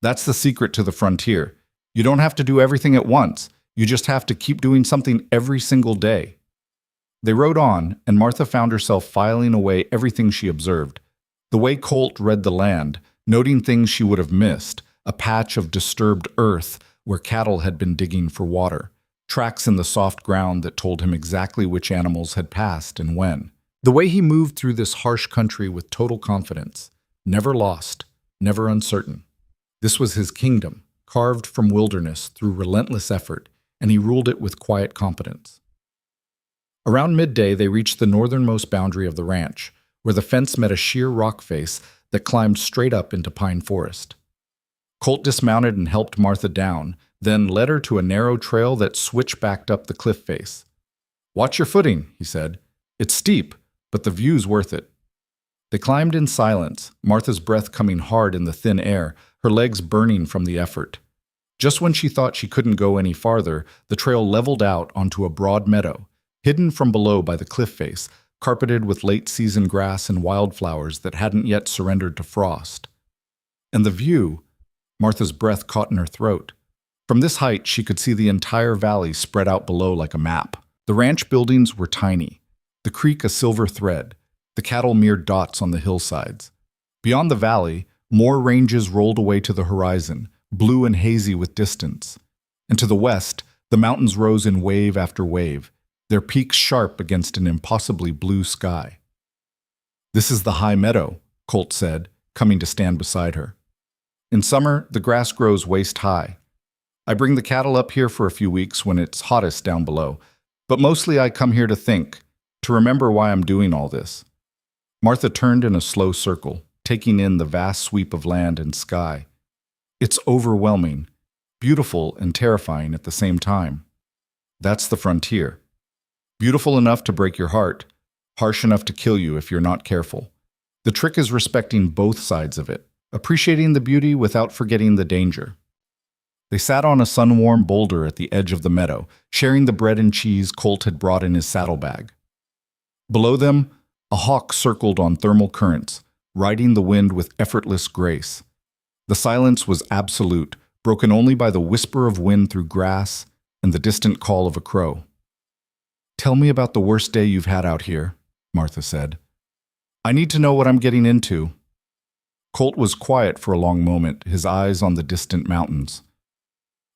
"That's the secret to the frontier. You don't have to do everything at once. You just have to keep doing something every single day." They rode on, and Martha found herself filing away everything she observed. The way Colt read the land, noting things she would have missed, a patch of disturbed earth where cattle had been digging for water, tracks in the soft ground that told him exactly which animals had passed and when. The way he moved through this harsh country with total confidence, never lost, never uncertain. This was his kingdom, carved from wilderness through relentless effort, and he ruled it with quiet competence. Around midday, they reached the northernmost boundary of the ranch, where the fence met a sheer rock face that climbed straight up into pine forest. Colt dismounted and helped Martha down, then led her to a narrow trail that switchbacked up the cliff face. "Watch your footing," he said. "It's steep, but the view's worth it." They climbed in silence, Martha's breath coming hard in the thin air, her legs burning from the effort. Just when she thought she couldn't go any farther, the trail leveled out onto a broad meadow, hidden from below by the cliff face, carpeted with late-season grass and wildflowers that hadn't yet surrendered to frost. And the view, Martha's breath caught in her throat. From this height, she could see the entire valley spread out below like a map. The ranch buildings were tiny, the creek a silver thread, the cattle mere dots on the hillsides. Beyond the valley, more ranges rolled away to the horizon, blue and hazy with distance. And to the west, the mountains rose in wave after wave, their peaks sharp against an impossibly blue sky. "This is the high meadow," Colt said, coming to stand beside her. In summer, the grass grows waist high. I bring the cattle up here for a few weeks when it's hottest down below, but mostly I come here to think, to remember why I'm doing all this. Martha turned in a slow circle, taking in the vast sweep of land and sky. It's overwhelming, beautiful and terrifying at the same time. That's the frontier. Beautiful enough to break your heart, harsh enough to kill you if you're not careful. The trick is respecting both sides of it, appreciating the beauty without forgetting the danger. They sat on a sun-warm boulder at the edge of the meadow, sharing the bread and cheese Colt had brought in his saddlebag. Below them, a hawk circled on thermal currents, riding the wind with effortless grace. The silence was absolute, broken only by the whisper of wind through grass and the distant call of a crow. "Tell me about the worst day you've had out here," Martha said. "I need to know what I'm getting into." Colt was quiet for a long moment, his eyes on the distant mountains.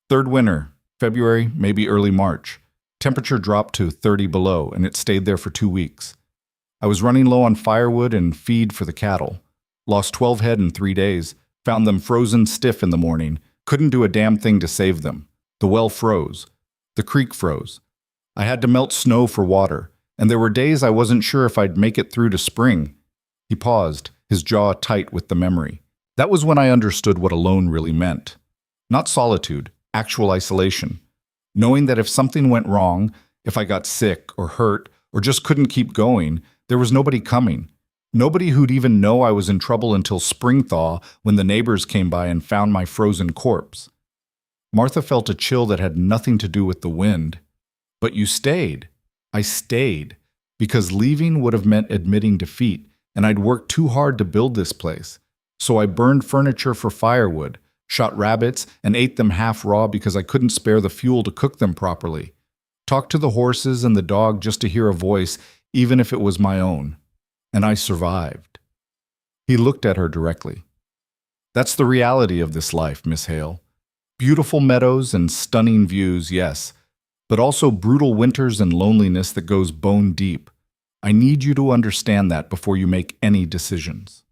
Third winter, February, maybe early March. Temperature dropped to 30 below, and it stayed there for 2 weeks. I was running low on firewood and feed for the cattle. Lost 12 head in 3 days, found them frozen stiff in the morning, couldn't do a damn thing to save them. The well froze. The creek froze. I had to melt snow for water, and there were days I wasn't sure if I'd make it through to spring. He paused, his jaw tight with the memory. That was when I understood what alone really meant. Not solitude, actual isolation. Knowing that if something went wrong, if I got sick or hurt or just couldn't keep going, there was nobody coming. Nobody who'd even know I was in trouble until spring thaw when the neighbors came by and found my frozen corpse. Martha felt a chill that had nothing to do with the wind. "But you stayed." I stayed, because leaving would have meant admitting defeat, and I'd worked too hard to build this place. So I burned furniture for firewood, shot rabbits, and ate them half raw because I couldn't spare the fuel to cook them properly. Talked to the horses and the dog just to hear a voice, even if it was my own. And I survived. He looked at her directly. "That's the reality of this life, Miss Hale. Beautiful meadows and stunning views, yes, but also brutal winters and loneliness that goes bone deep. I need you to understand that before you make any decisions."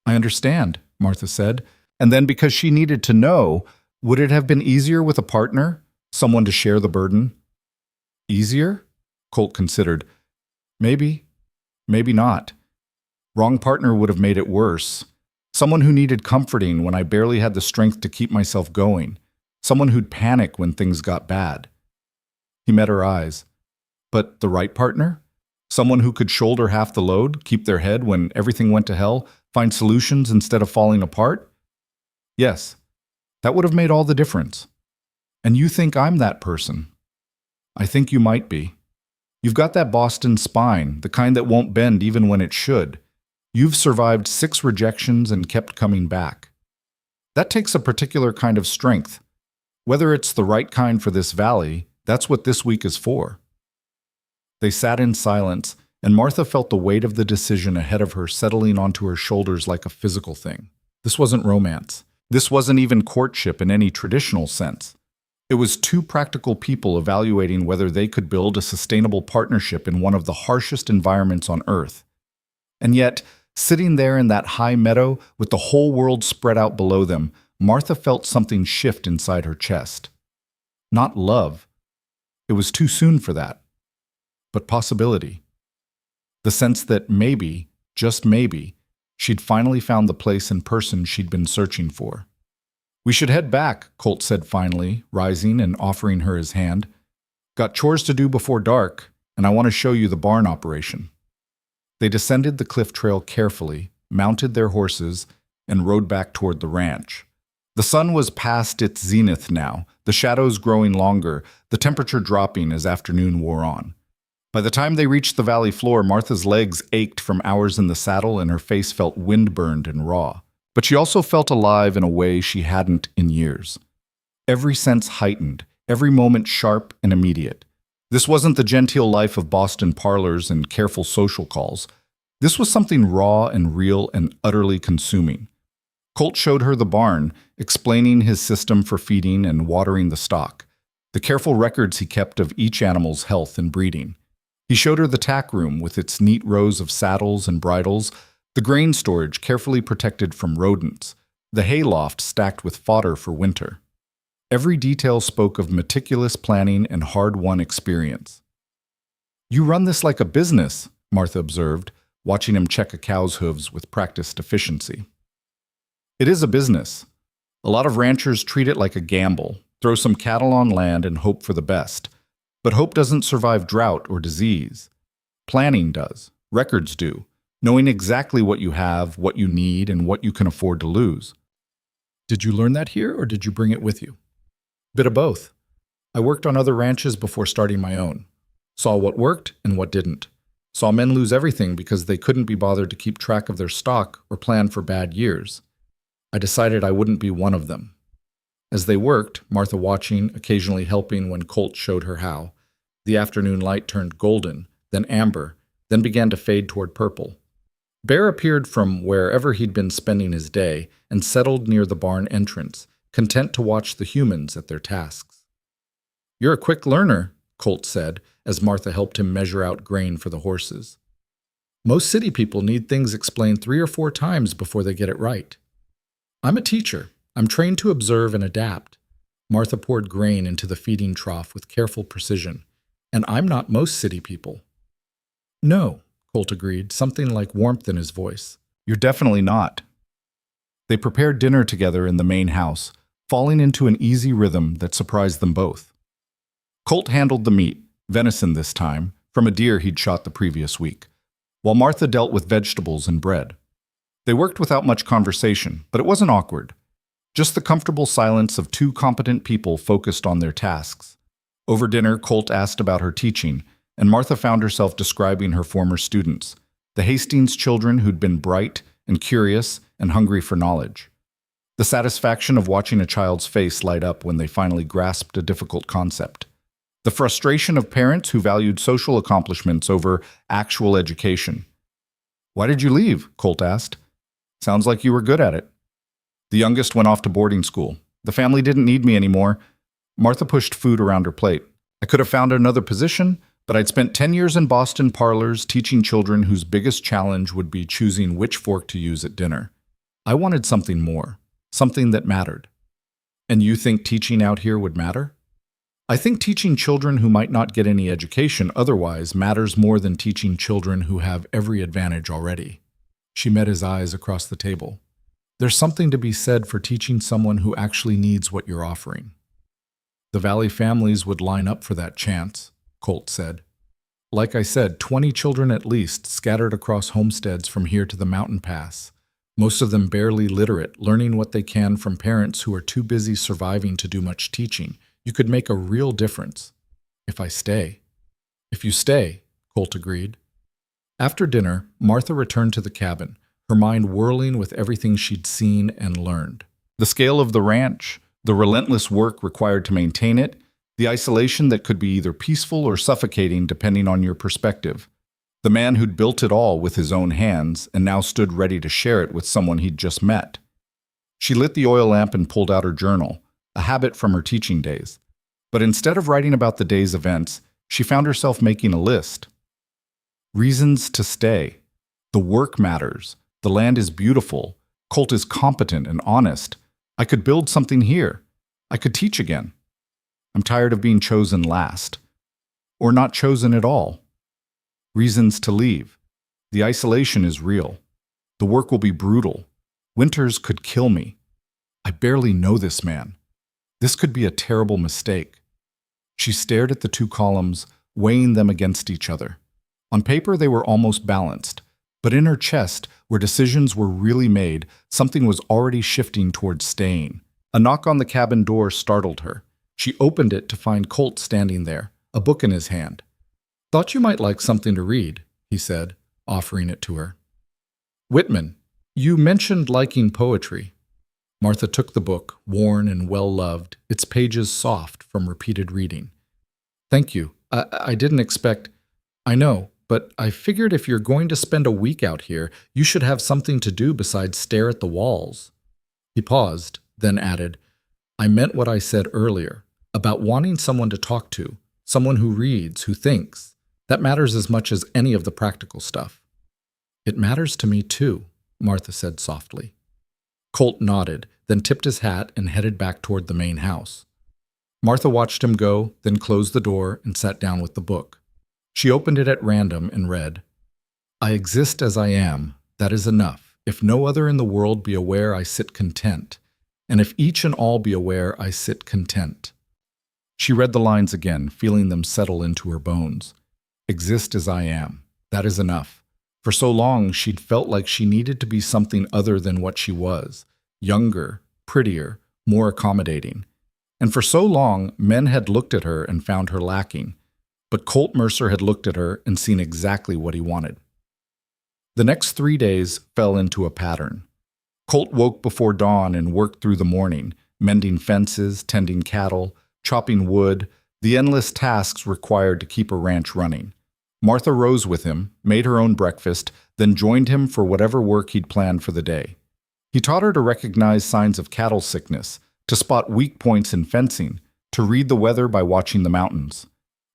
"I understand," Martha said, and then because she needed to know, would it have been easier with a partner, someone to share the burden? Easier? Colt considered. Maybe, maybe not. Wrong partner would have made it worse. Someone who needed comforting when I barely had the strength to keep myself going. Someone who'd panic when things got bad. He met her eyes. But the right partner? Someone who could shoulder half the load, keep their head when everything went to hell, find solutions instead of falling apart? Yes, that would have made all the difference. And you think I'm that person? I think you might be. You've got that Boston spine, the kind that won't bend even when it should. You've survived 6 rejections and kept coming back. That takes a particular kind of strength. Whether it's the right kind for this valley, that's what this week is for. They sat in silence, and Martha felt the weight of the decision ahead of her settling onto her shoulders like a physical thing. This wasn't romance. This wasn't even courtship in any traditional sense. It was 2 practical people evaluating whether they could build a sustainable partnership in one of the harshest environments on Earth. And yet, sitting there in that high meadow with the whole world spread out below them, Martha felt something shift inside her chest. Not love. It was too soon for that. But possibility. The sense that maybe, just maybe, she'd finally found the place and person she'd been searching for. "We should head back," Colt said finally, rising and offering her his hand. "Got chores to do before dark, and I want to show you the barn operation." They descended the cliff trail carefully, mounted their horses, and rode back toward the ranch. The sun was past its zenith now, the shadows growing longer, the temperature dropping as afternoon wore on. By the time they reached the valley floor, Martha's legs ached from hours in the saddle and her face felt wind-burned and raw. But she also felt alive in a way she hadn't in years. Every sense heightened, every moment sharp and immediate. This wasn't the genteel life of Boston parlors and careful social calls. This was something raw and real and utterly consuming. Colt showed her the barn, explaining his system for feeding and watering the stock, the careful records he kept of each animal's health and breeding. He showed her the tack room with its neat rows of saddles and bridles, the grain storage carefully protected from rodents, the hayloft stacked with fodder for winter. Every detail spoke of meticulous planning and hard-won experience. "You run this like a business," Martha observed, watching him check a cow's hooves with practiced efficiency. "It is a business. A lot of ranchers treat it like a gamble, throw some cattle on land and hope for the best. But hope doesn't survive drought or disease. Planning does. Records do. Knowing exactly what you have, what you need, and what you can afford to lose." "Did you learn that here, or did you bring it with you?" "Bit of both. I worked on other ranches before starting my own. Saw what worked and what didn't. Saw men lose everything because they couldn't be bothered to keep track of their stock or plan for bad years. I decided I wouldn't be one of them." As they worked, Martha watching, occasionally helping when Colt showed her how, the afternoon light turned golden, then amber, then began to fade toward purple. Bear appeared from wherever he'd been spending his day and settled near the barn entrance, content to watch the humans at their tasks. "You're a quick learner," Colt said, as Martha helped him measure out grain for the horses. "Most city people need things explained 3 or 4 times before they get it right. I'm a teacher. I'm trained to observe and adapt." Martha poured grain into the feeding trough with careful precision. "And I'm not most city people." "No," Colt agreed, something like warmth in his voice. "You're definitely not." They prepared dinner together in the main house, falling into an easy rhythm that surprised them both. Colt handled the meat, venison this time, from a deer he'd shot the previous week, while Martha dealt with vegetables and bread. They worked without much conversation, but it wasn't awkward. Just the comfortable silence of 2 competent people focused on their tasks. Over dinner, Colt asked about her teaching, and Martha found herself describing her former students, the Hastings children who'd been bright and curious and hungry for knowledge. The satisfaction of watching a child's face light up when they finally grasped a difficult concept. The frustration of parents who valued social accomplishments over actual education. "Why did you leave?" Colt asked. "Sounds like you were good at it." "The youngest went off to boarding school. The family didn't need me anymore." Martha pushed food around her plate. "I could have found another position, but I'd spent 10 years in Boston parlors teaching children whose biggest challenge would be choosing which fork to use at dinner. I wanted something more, something that mattered." "And you think teaching out here would matter?" "I think teaching children who might not get any education otherwise matters more than teaching children who have every advantage already." She met his eyes across the table. "There's something to be said for teaching someone who actually needs what you're offering." "The Valley families would line up for that chance," Colt said. "Like I said, 20 children at least, scattered across homesteads from here to the mountain pass. Most of them barely literate, learning what they can from parents who are too busy surviving to do much teaching. You could make a real difference. If I stay." "If you stay," Colt agreed. After dinner, Martha returned to the cabin, her mind whirling with everything she'd seen and learned. The scale of the ranch, the relentless work required to maintain it, the isolation that could be either peaceful or suffocating depending on your perspective. The man who'd built it all with his own hands and now stood ready to share it with someone he'd just met. She lit the oil lamp and pulled out her journal, a habit from her teaching days. But instead of writing about the day's events, she found herself making a list. Reasons to stay. The work matters. The land is beautiful. Colt is competent and honest. I could build something here. I could teach again. I'm tired of being chosen last. Or not chosen at all. Reasons to leave. The isolation is real. The work will be brutal. Winters could kill me. I barely know this man. This could be a terrible mistake. She stared at the 2 columns, weighing them against each other. On paper, they were almost balanced, but in her chest, where decisions were really made, something was already shifting towards staying. A knock on the cabin door startled her. She opened it to find Colt standing there, a book in his hand. "Thought you might like something to read," he said, offering it to her. "Whitman, you mentioned liking poetry." Martha took the book, worn and well-loved, its pages soft from repeated reading. "Thank you. I didn't expect—" "I know, but I figured if you're going to spend a week out here, you should have something to do besides stare at the walls." He paused, then added, "I meant what I said earlier, about wanting someone to talk to, someone who reads, who thinks. That matters as much as any of the practical stuff." "It matters to me too," Martha said softly. Colt nodded, then tipped his hat and headed back toward the main house. Martha watched him go, then closed the door and sat down with the book. She opened it at random and read, "I exist as I am, that is enough. If no other in the world be aware, I sit content. And if each and all be aware, I sit content." She read the lines again, feeling them settle into her bones. Exist as I am, that is enough. For so long, she'd felt like she needed to be something other than what she was. Younger, prettier, more accommodating. And for so long, men had looked at her and found her lacking. But Colt Mercer had looked at her and seen exactly what he wanted. The next 3 days fell into a pattern. Colt woke before dawn and worked through the morning, mending fences, tending cattle, chopping wood, the endless tasks required to keep a ranch running. Martha rose with him, made her own breakfast, then joined him for whatever work he'd planned for the day. He taught her to recognize signs of cattle sickness, to spot weak points in fencing, to read the weather by watching the mountains.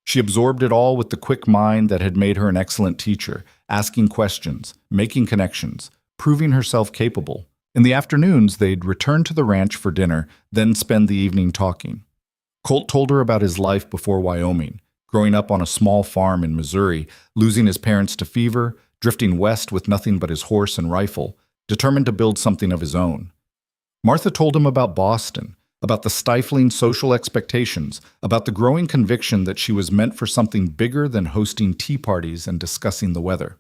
She absorbed it all with the quick mind that had made her an excellent teacher, asking questions, making connections, proving herself capable. In the afternoons, they'd return to the ranch for dinner, then spend the evening talking. Colt told her about his life before Wyoming, growing up on a small farm in Missouri, losing his parents to fever, drifting west with nothing but his horse and rifle, determined to build something of his own. Martha told him about Boston, about the stifling social expectations, about the growing conviction that she was meant for something bigger than hosting tea parties and discussing the weather.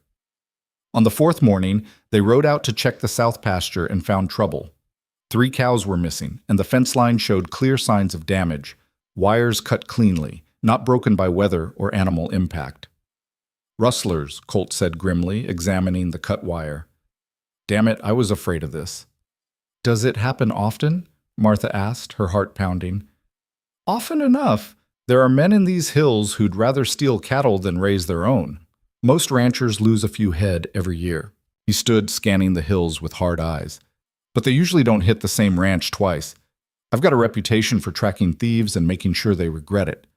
On the fourth morning, they rode out to check the south pasture and found trouble. 3 cows were missing, and the fence line showed clear signs of damage, wires cut cleanly, not broken by weather or animal impact. "Rustlers," Colt said grimly, examining the cut wire. "Damn it, I was afraid of this." "Does it happen often?" Martha asked, her heart pounding. "Often enough. There are men in these hills who'd rather steal cattle than raise their own. Most ranchers lose a few head every year." He stood scanning the hills with hard eyes. "But they usually don't hit the same ranch twice. I've got a reputation for tracking thieves and making sure they regret it."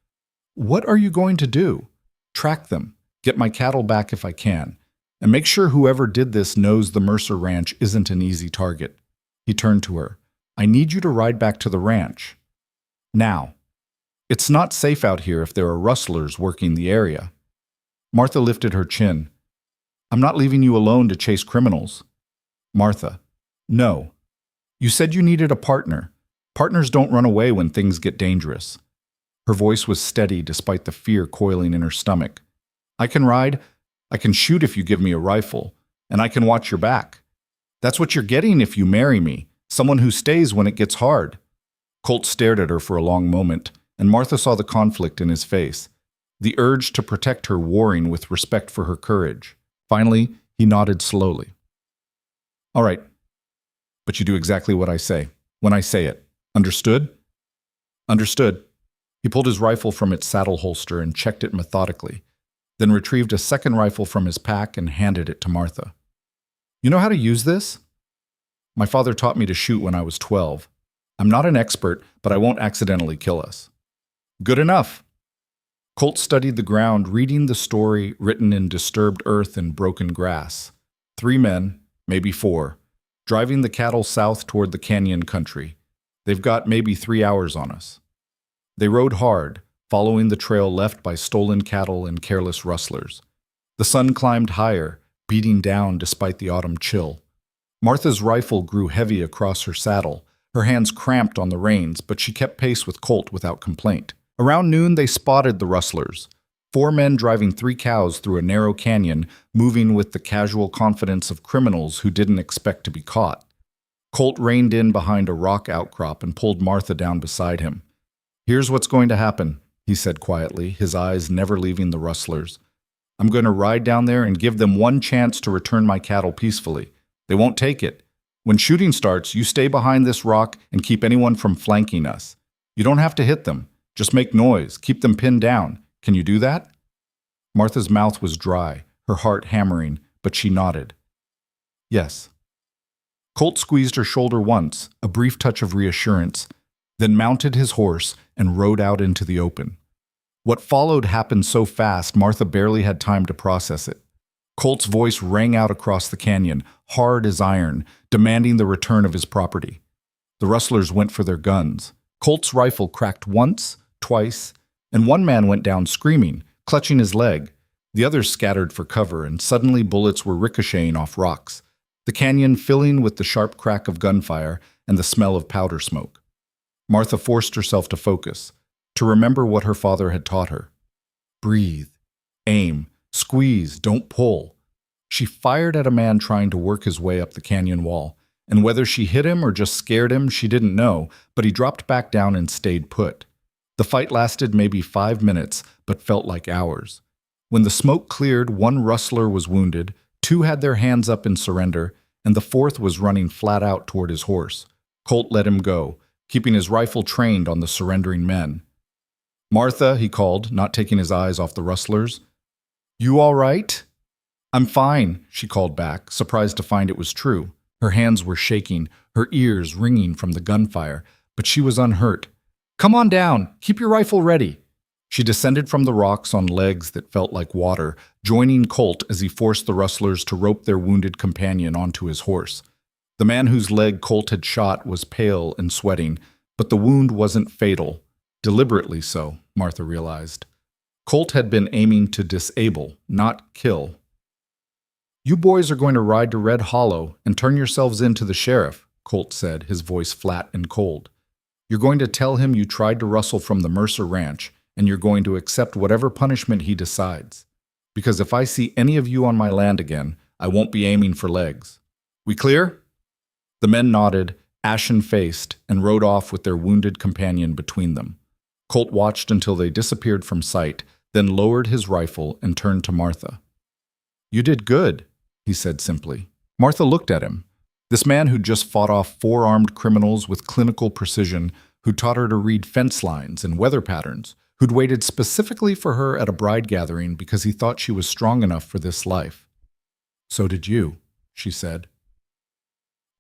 "What are you going to do?" "Track them, get my cattle back if I can, and make sure whoever did this knows the Mercer Ranch isn't an easy target." He turned to her. "I need you to ride back to the ranch. Now. It's not safe out here if there are rustlers working the area." Martha lifted her chin. "I'm not leaving you alone to chase criminals." "Martha, no. You said you needed a partner. Partners don't run away when things get dangerous." Her voice was steady despite the fear coiling in her stomach. "I can ride, I can shoot if you give me a rifle, and I can watch your back. That's what you're getting if you marry me, someone who stays when it gets hard." Colt stared at her for a long moment, and Martha saw the conflict in his face, the urge to protect her warring with respect for her courage. Finally, he nodded slowly. "All right, but you do exactly what I say, when I say it. Understood?" "Understood." He pulled his rifle from its saddle holster and checked it methodically, then retrieved a second rifle from his pack and handed it to Martha. "You know how to use this?" "My father taught me to shoot when I was 12. I'm not an expert, but I won't accidentally kill us." "Good enough." Colt studied the ground, reading the story written in disturbed earth and broken grass. 3 men, maybe 4, driving the cattle south toward the canyon country. They've got maybe 3 hours on us. They rode hard, following the trail left by stolen cattle and careless rustlers. The sun climbed higher, beating down despite the autumn chill. Martha's rifle grew heavy across her saddle. Her hands cramped on the reins, but she kept pace with Colt without complaint. Around noon, they spotted the rustlers. 4 men driving 3 cows through a narrow canyon, moving with the casual confidence of criminals who didn't expect to be caught. Colt reined in behind a rock outcrop and pulled Martha down beside him. "Here's what's going to happen," he said quietly, his eyes never leaving the rustlers. "I'm going to ride down there and give them one chance to return my cattle peacefully. They won't take it. When shooting starts, you stay behind this rock and keep anyone from flanking us. You don't have to hit them. Just make noise. Keep them pinned down. Can you do that?" Martha's mouth was dry, her heart hammering, but she nodded. "Yes." Colt squeezed her shoulder once, a brief touch of reassurance, then mounted his horse and rode out into the open. What followed happened so fast Martha barely had time to process it. Colt's voice rang out across the canyon, hard as iron, demanding the return of his property. The rustlers went for their guns. Colt's rifle cracked once, twice, and one man went down screaming, clutching his leg. The others scattered for cover, and suddenly bullets were ricocheting off rocks, the canyon filling with the sharp crack of gunfire and the smell of powder smoke. Martha forced herself to focus, to remember what her father had taught her. Breathe, aim, squeeze, don't pull. She fired at a man trying to work his way up the canyon wall, and whether she hit him or just scared him, she didn't know, but he dropped back down and stayed put. The fight lasted maybe 5 minutes, but felt like hours. When the smoke cleared, one rustler was wounded, 2 had their hands up in surrender, and the 4th was running flat out toward his horse. Colt let him go, keeping his rifle trained on the surrendering men. "Martha," he called, not taking his eyes off the rustlers. "You all right?" "I'm fine," she called back, surprised to find it was true. Her hands were shaking, her ears ringing from the gunfire, but she was unhurt. "Come on down. Keep your rifle ready." She descended from the rocks on legs that felt like water, joining Colt as he forced the rustlers to rope their wounded companion onto his horse. The man whose leg Colt had shot was pale and sweating, but the wound wasn't fatal. Deliberately so, Martha realized. Colt had been aiming to disable, not kill. "You boys are going to ride to Red Hollow and turn yourselves in to the sheriff," Colt said, his voice flat and cold. "You're going to tell him you tried to rustle from the Mercer Ranch, and you're going to accept whatever punishment he decides. Because if I see any of you on my land again, I won't be aiming for legs. We clear?" The men nodded, ashen-faced, and rode off with their wounded companion between them. Colt watched until they disappeared from sight, then lowered his rifle and turned to Martha. "You did good," he said simply. Martha looked at him. This man who'd just fought off 4 armed criminals with clinical precision, who taught her to read fence lines and weather patterns, who'd waited specifically for her at a bride gathering because he thought she was strong enough for this life. "So did you," she said.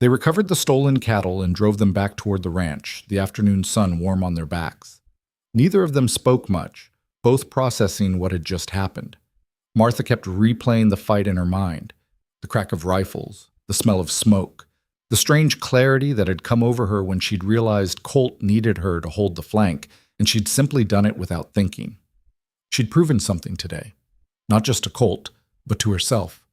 They recovered the stolen cattle and drove them back toward the ranch, the afternoon sun warm on their backs. Neither of them spoke much, both processing what had just happened. Martha kept replaying the fight in her mind, the crack of rifles, the smell of smoke, the strange clarity that had come over her when she'd realized Colt needed her to hold the flank, and she'd simply done it without thinking. She'd proven something today, not just to Colt, but to herself.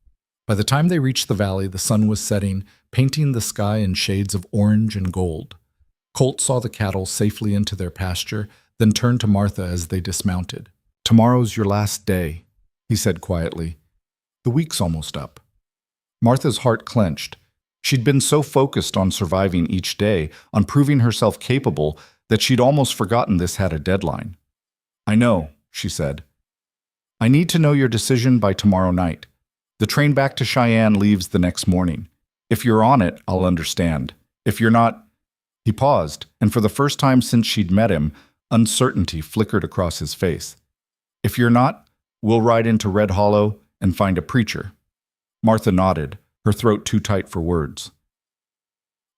By the time they reached the valley, the sun was setting, painting the sky in shades of orange and gold. Colt saw the cattle safely into their pasture, then turned to Martha as they dismounted. "Tomorrow's your last day," he said quietly. "The week's almost up." Martha's heart clenched. She'd been so focused on surviving each day, on proving herself capable, that she'd almost forgotten this had a deadline. "I know," she said. "I need to know your decision by tomorrow night. The train back to Cheyenne leaves the next morning. If you're on it, I'll understand. If you're not—" He paused, and for the first time since she'd met him, uncertainty flickered across his face. "If you're not, we'll ride into Red Hollow and find a preacher." Martha nodded, her throat too tight for words.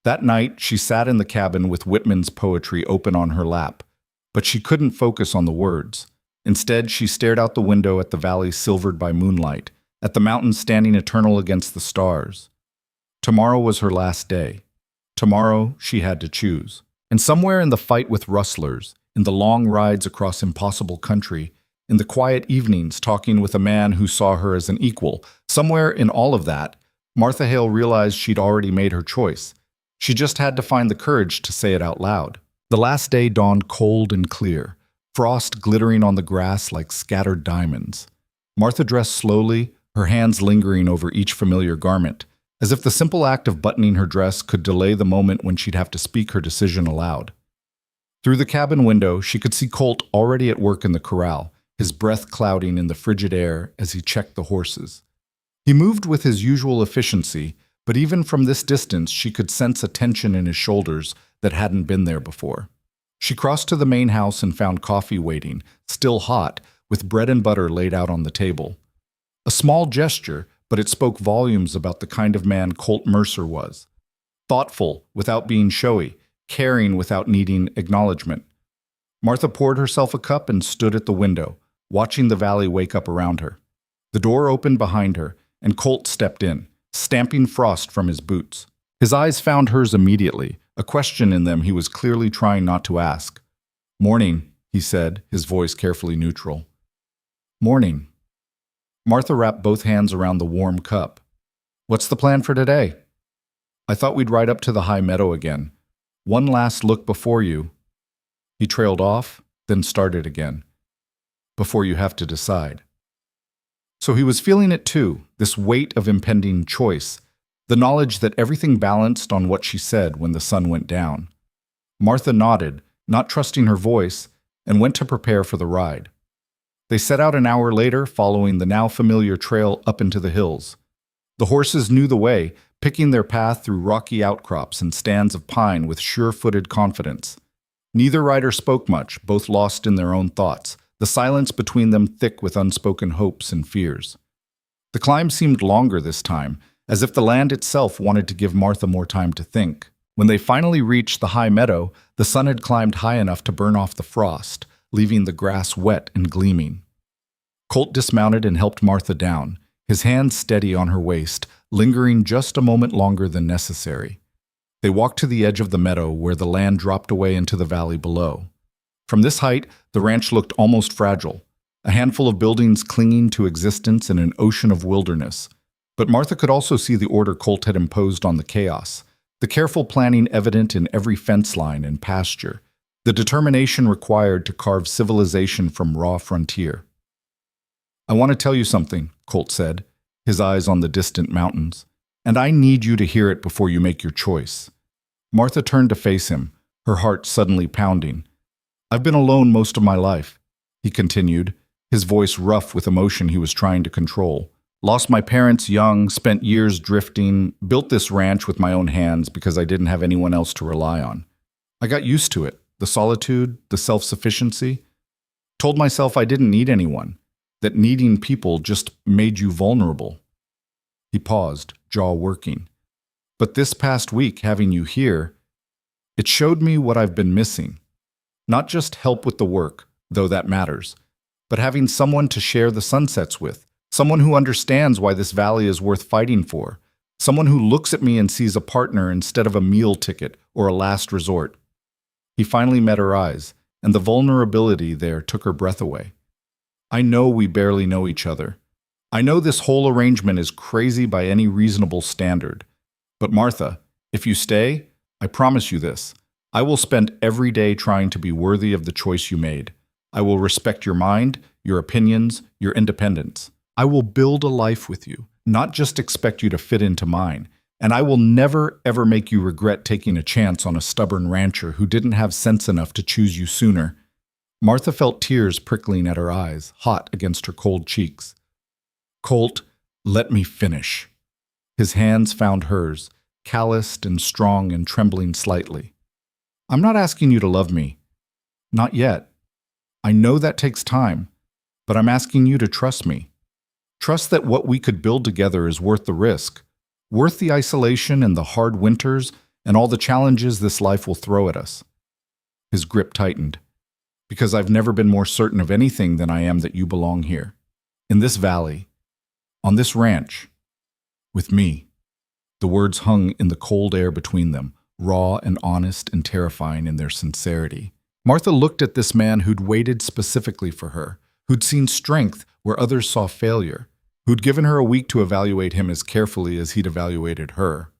That night, she sat in the cabin with Whitman's poetry open on her lap, but she couldn't focus on the words. Instead, she stared out the window at the valley silvered by moonlight, at the mountains standing eternal against the stars. Tomorrow was her last day. Tomorrow, she had to choose. And somewhere in the fight with rustlers, in the long rides across impossible country, in the quiet evenings talking with a man who saw her as an equal, somewhere in all of that, Martha Hale realized she'd already made her choice. She just had to find the courage to say it out loud. The last day dawned cold and clear, frost glittering on the grass like scattered diamonds. Martha dressed slowly, her hands lingering over each familiar garment, as if the simple act of buttoning her dress could delay the moment when she'd have to speak her decision aloud. Through the cabin window, she could see Colt already at work in the corral, his breath clouding in the frigid air as he checked the horses. He moved with his usual efficiency, but even from this distance she could sense a tension in his shoulders that hadn't been there before. She crossed to the main house and found coffee waiting, still hot, with bread and butter laid out on the table. A small gesture, but it spoke volumes about the kind of man Colt Mercer was. Thoughtful without being showy, caring without needing acknowledgement. Martha poured herself a cup and stood at the window, watching the valley wake up around her. The door opened behind her, and Colt stepped in, stamping frost from his boots. His eyes found hers immediately, a question in them he was clearly trying not to ask. "Morning," he said, his voice carefully neutral. "Morning." Martha wrapped both hands around the warm cup. "What's the plan for today?" "I thought we'd ride up to the high meadow again. One last look before you." He trailed off, then started again. "Before you have to decide." So he was feeling it too, this weight of impending choice, the knowledge that everything balanced on what she said when the sun went down. Martha nodded, not trusting her voice, and went to prepare for the ride. They set out an hour later, following the now familiar trail up into the hills. The horses knew the way, picking their path through rocky outcrops and stands of pine with sure-footed confidence. Neither rider spoke much, both lost in their own thoughts, the silence between them thick with unspoken hopes and fears. The climb seemed longer this time, as if the land itself wanted to give Martha more time to think. When they finally reached the high meadow, the sun had climbed high enough to burn off the frost, leaving the grass wet and gleaming. Colt dismounted and helped Martha down, his hand steady on her waist, lingering just a moment longer than necessary. They walked to the edge of the meadow where the land dropped away into the valley below. From this height, the ranch looked almost fragile, a handful of buildings clinging to existence in an ocean of wilderness. But Martha could also see the order Colt had imposed on the chaos, the careful planning evident in every fence line and pasture, the determination required to carve civilization from raw frontier. "I want to tell you something," Colt said, his eyes on the distant mountains, "and I need you to hear it before you make your choice." Martha turned to face him, her heart suddenly pounding. "I've been alone most of my life," he continued, his voice rough with emotion he was trying to control. "Lost my parents young, spent years drifting, built this ranch with my own hands because I didn't have anyone else to rely on. I got used to it, the solitude, the self-sufficiency. Told myself I didn't need anyone, that needing people just made you vulnerable." He paused, jaw working. "But this past week, having you here, it showed me what I've been missing. Not just help with the work, though that matters, but having someone to share the sunsets with, someone who understands why this valley is worth fighting for, someone who looks at me and sees a partner instead of a meal ticket or a last resort." He finally met her eyes, and the vulnerability there took her breath away. "I know we barely know each other. I know this whole arrangement is crazy by any reasonable standard. But Martha, if you stay, I promise you this. I will spend every day trying to be worthy of the choice you made. I will respect your mind, your opinions, your independence. I will build a life with you, not just expect you to fit into mine. And I will never, ever make you regret taking a chance on a stubborn rancher who didn't have sense enough to choose you sooner." Martha felt tears prickling at her eyes, hot against her cold cheeks. "Colt, let me finish." His hands found hers, calloused and strong and trembling slightly. "I'm not asking you to love me. Not yet. I know that takes time, but I'm asking you to trust me. Trust that what we could build together is worth the risk, worth the isolation and the hard winters and all the challenges this life will throw at us." His grip tightened. "Because I've never been more certain of anything than I am that you belong here, in this valley, on this ranch, with me." The words hung in the cold air between them, raw and honest and terrifying in their sincerity. Martha looked at this man who'd waited specifically for her, who'd seen strength where others saw failure, who'd given her a week to evaluate him as carefully as he'd evaluated her.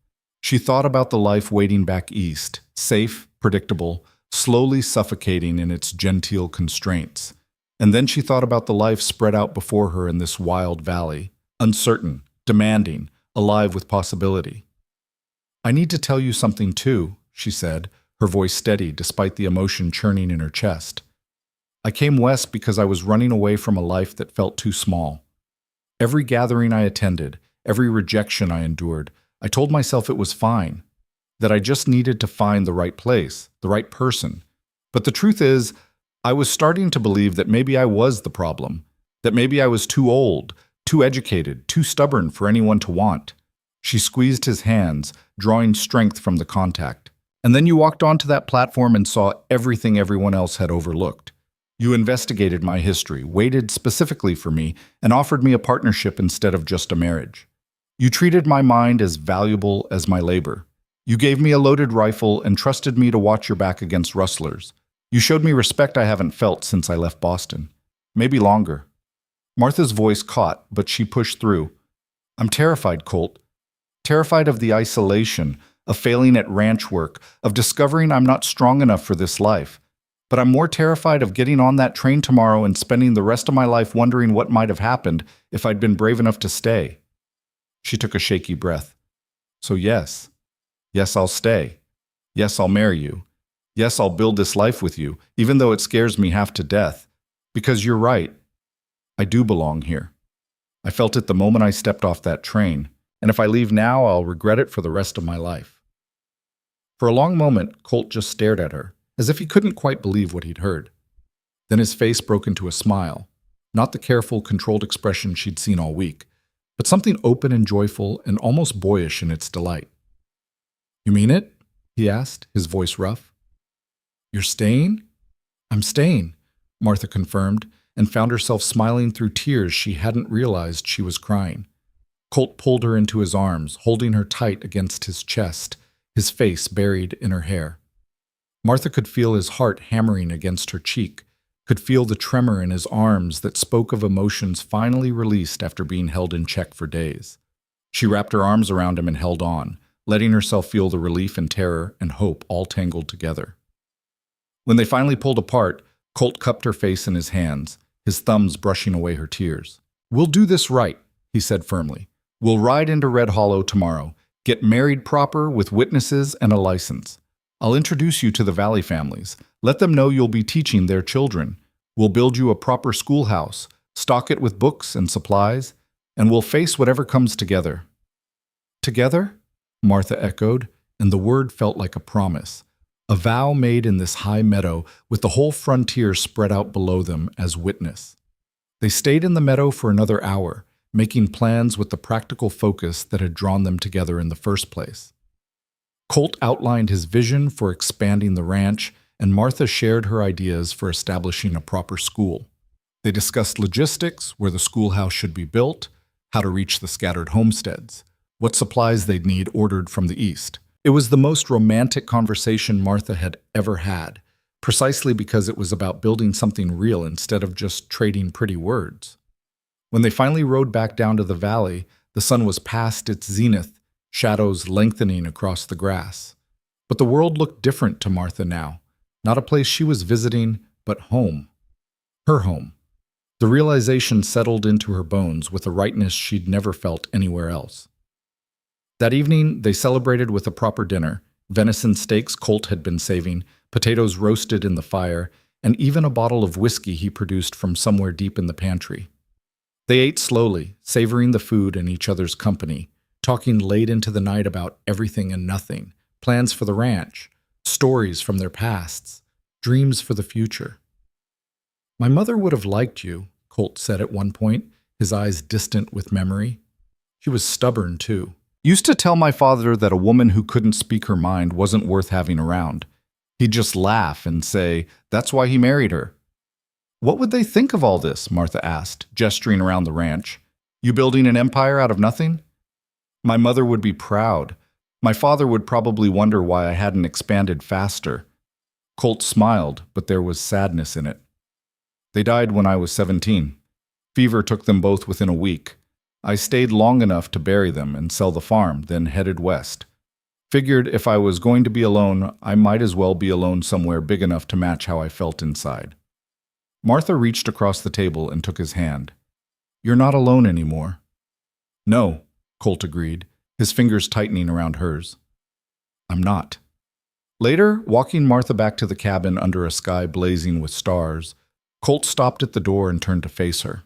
She thought about the life waiting back east, safe, predictable, slowly suffocating in its genteel constraints. And then she thought about the life spread out before her in this wild valley, uncertain, demanding, alive with possibility. "I need to tell you something too," she said, her voice steady despite the emotion churning in her chest. "I came west because I was running away from a life that felt too small. Every gathering I attended, every rejection I endured, I told myself it was fine, that I just needed to find the right place, the right person. But the truth is, I was starting to believe that maybe I was the problem, that maybe I was too old, too educated, too stubborn for anyone to want." She squeezed his hands, drawing strength from the contact. "And then you walked onto that platform and saw everything everyone else had overlooked. You investigated my history, waited specifically for me, and offered me a partnership instead of just a marriage. You treated my mind as valuable as my labor. You gave me a loaded rifle and trusted me to watch your back against rustlers. You showed me respect I haven't felt since I left Boston. Maybe longer. Martha's voice caught, but she pushed through. I'm terrified, Colt. Terrified of the isolation, of failing at ranch work, of discovering I'm not strong enough for this life. But I'm more terrified of getting on that train tomorrow and spending the rest of my life wondering what might have happened if I'd been brave enough to stay. She took a shaky breath. So yes. Yes, I'll stay. Yes, I'll marry you. Yes, I'll build this life with you, even though it scares me half to death. Because you're right. I do belong here. I felt it the moment I stepped off that train, and if I leave now, I'll regret it for the rest of my life. For a long moment, Colt just stared at her, as if he couldn't quite believe what he'd heard. Then his face broke into a smile, not the careful, controlled expression she'd seen all week, but something open and joyful and almost boyish in its delight. You mean it? He asked, his voice rough. You're staying? I'm staying, Martha confirmed, and found herself smiling through tears she hadn't realized she was crying. Colt pulled her into his arms, holding her tight against his chest, his face buried in her hair. Martha could feel his heart hammering against her cheek, could feel the tremor in his arms that spoke of emotions finally released after being held in check for days. She wrapped her arms around him and held on, letting herself feel the relief and terror and hope all tangled together. When they finally pulled apart, Colt cupped her face in his hands, his thumbs brushing away her tears. We'll do this right, he said firmly. We'll ride into Red Hollow tomorrow, get married proper with witnesses and a license. I'll introduce you to the Valley families. Let them know you'll be teaching their children. We'll build you a proper schoolhouse, stock it with books and supplies, and we'll face whatever comes together. Together? Martha echoed, and the word felt like a promise. A vow made in this high meadow with the whole frontier spread out below them as witness. They stayed in the meadow for another hour, making plans with the practical focus that had drawn them together in the first place. Colt outlined his vision for expanding the ranch, and Martha shared her ideas for establishing a proper school. They discussed logistics, where the schoolhouse should be built, how to reach the scattered homesteads, what supplies they'd need ordered from the east. It was the most romantic conversation Martha had ever had, precisely because it was about building something real instead of just trading pretty words. When they finally rode back down to the valley, the sun was past its zenith, shadows lengthening across the grass. But the world looked different to Martha now, not a place she was visiting, but home. Her home. The realization settled into her bones with a rightness she'd never felt anywhere else. That evening, they celebrated with a proper dinner, venison steaks Colt had been saving, potatoes roasted in the fire, and even a bottle of whiskey he produced from somewhere deep in the pantry. They ate slowly, savoring the food and each other's company, talking late into the night about everything and nothing, plans for the ranch, stories from their pasts, dreams for the future. My mother would have liked you, Colt said at one point, his eyes distant with memory. She was stubborn, too. Used to tell my father that a woman who couldn't speak her mind wasn't worth having around. He'd just laugh and say, that's why he married her. What would they think of all this? Martha asked, gesturing around the ranch. You building an empire out of nothing? My mother would be proud. My father would probably wonder why I hadn't expanded faster. Colt smiled, but there was sadness in it. They died when I was 17. Fever took them both within a week. I stayed long enough to bury them and sell the farm, then headed west. Figured if I was going to be alone, I might as well be alone somewhere big enough to match how I felt inside. Martha reached across the table and took his hand. You're not alone anymore. No, Colt agreed, his fingers tightening around hers. I'm not. Later, walking Martha back to the cabin under a sky blazing with stars, Colt stopped at the door and turned to face her.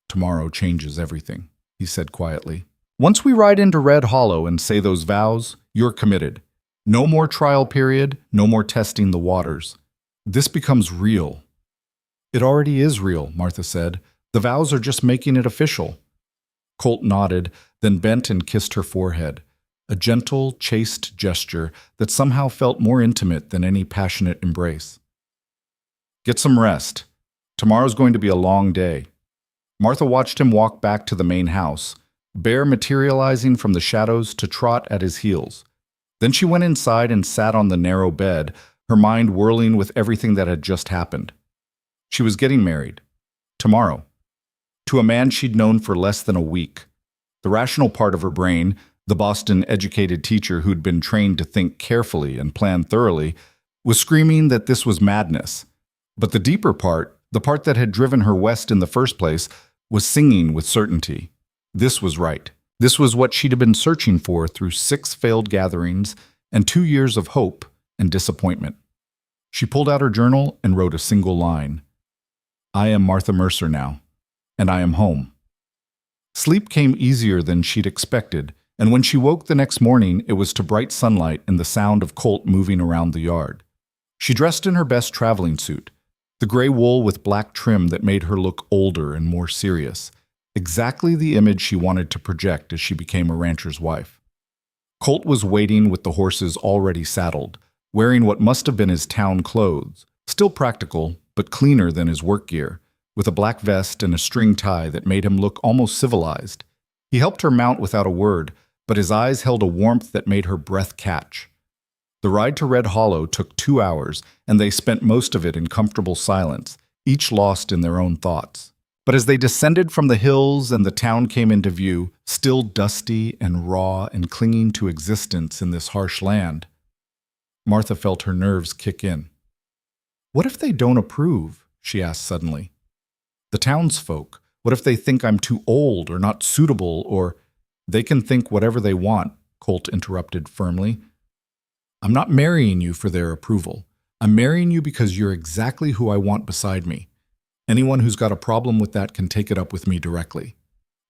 Tomorrow changes everything, he said quietly. Once we ride into Red Hollow and say those vows, you're committed. No more trial period, no more testing the waters. This becomes real. It already is real, Martha said. The vows are just making it official. Colt nodded, then bent and kissed her forehead, a gentle, chaste gesture that somehow felt more intimate than any passionate embrace. Get some rest. Tomorrow's going to be a long day. Martha watched him walk back to the main house, Bear materializing from the shadows to trot at his heels. Then she went inside and sat on the narrow bed, her mind whirling with everything that had just happened. She was getting married. Tomorrow. To a man she'd known for less than a week. The rational part of her brain, the Boston-educated teacher who'd been trained to think carefully and plan thoroughly, was screaming that this was madness. But the deeper part, the part that had driven her west in the first place, was singing with certainty. This was right. This was what she'd been searching for through 6 failed gatherings and 2 years of hope and disappointment. She pulled out her journal and wrote a single line. I am Martha Mercer now, and I am home. Sleep came easier than she'd expected, and when she woke the next morning, it was to bright sunlight and the sound of Colt moving around the yard. She dressed in her best traveling suit, the gray wool with black trim that made her look older and more serious, exactly the image she wanted to project as she became a rancher's wife. Colt was waiting with the horses already saddled, wearing what must have been his town clothes, still practical, but cleaner than his work gear, with a black vest and a string tie that made him look almost civilized. He helped her mount without a word, but his eyes held a warmth that made her breath catch. The ride to Red Hollow took 2 hours, and they spent most of it in comfortable silence, each lost in their own thoughts. But as they descended from the hills and the town came into view, still dusty and raw and clinging to existence in this harsh land, Martha felt her nerves kick in. What if they don't approve? She asked suddenly. The townsfolk, what if they think I'm too old or not suitable or... They can think whatever they want, Colt interrupted firmly. I'm not marrying you for their approval. I'm marrying you because you're exactly who I want beside me. Anyone who's got a problem with that can take it up with me directly.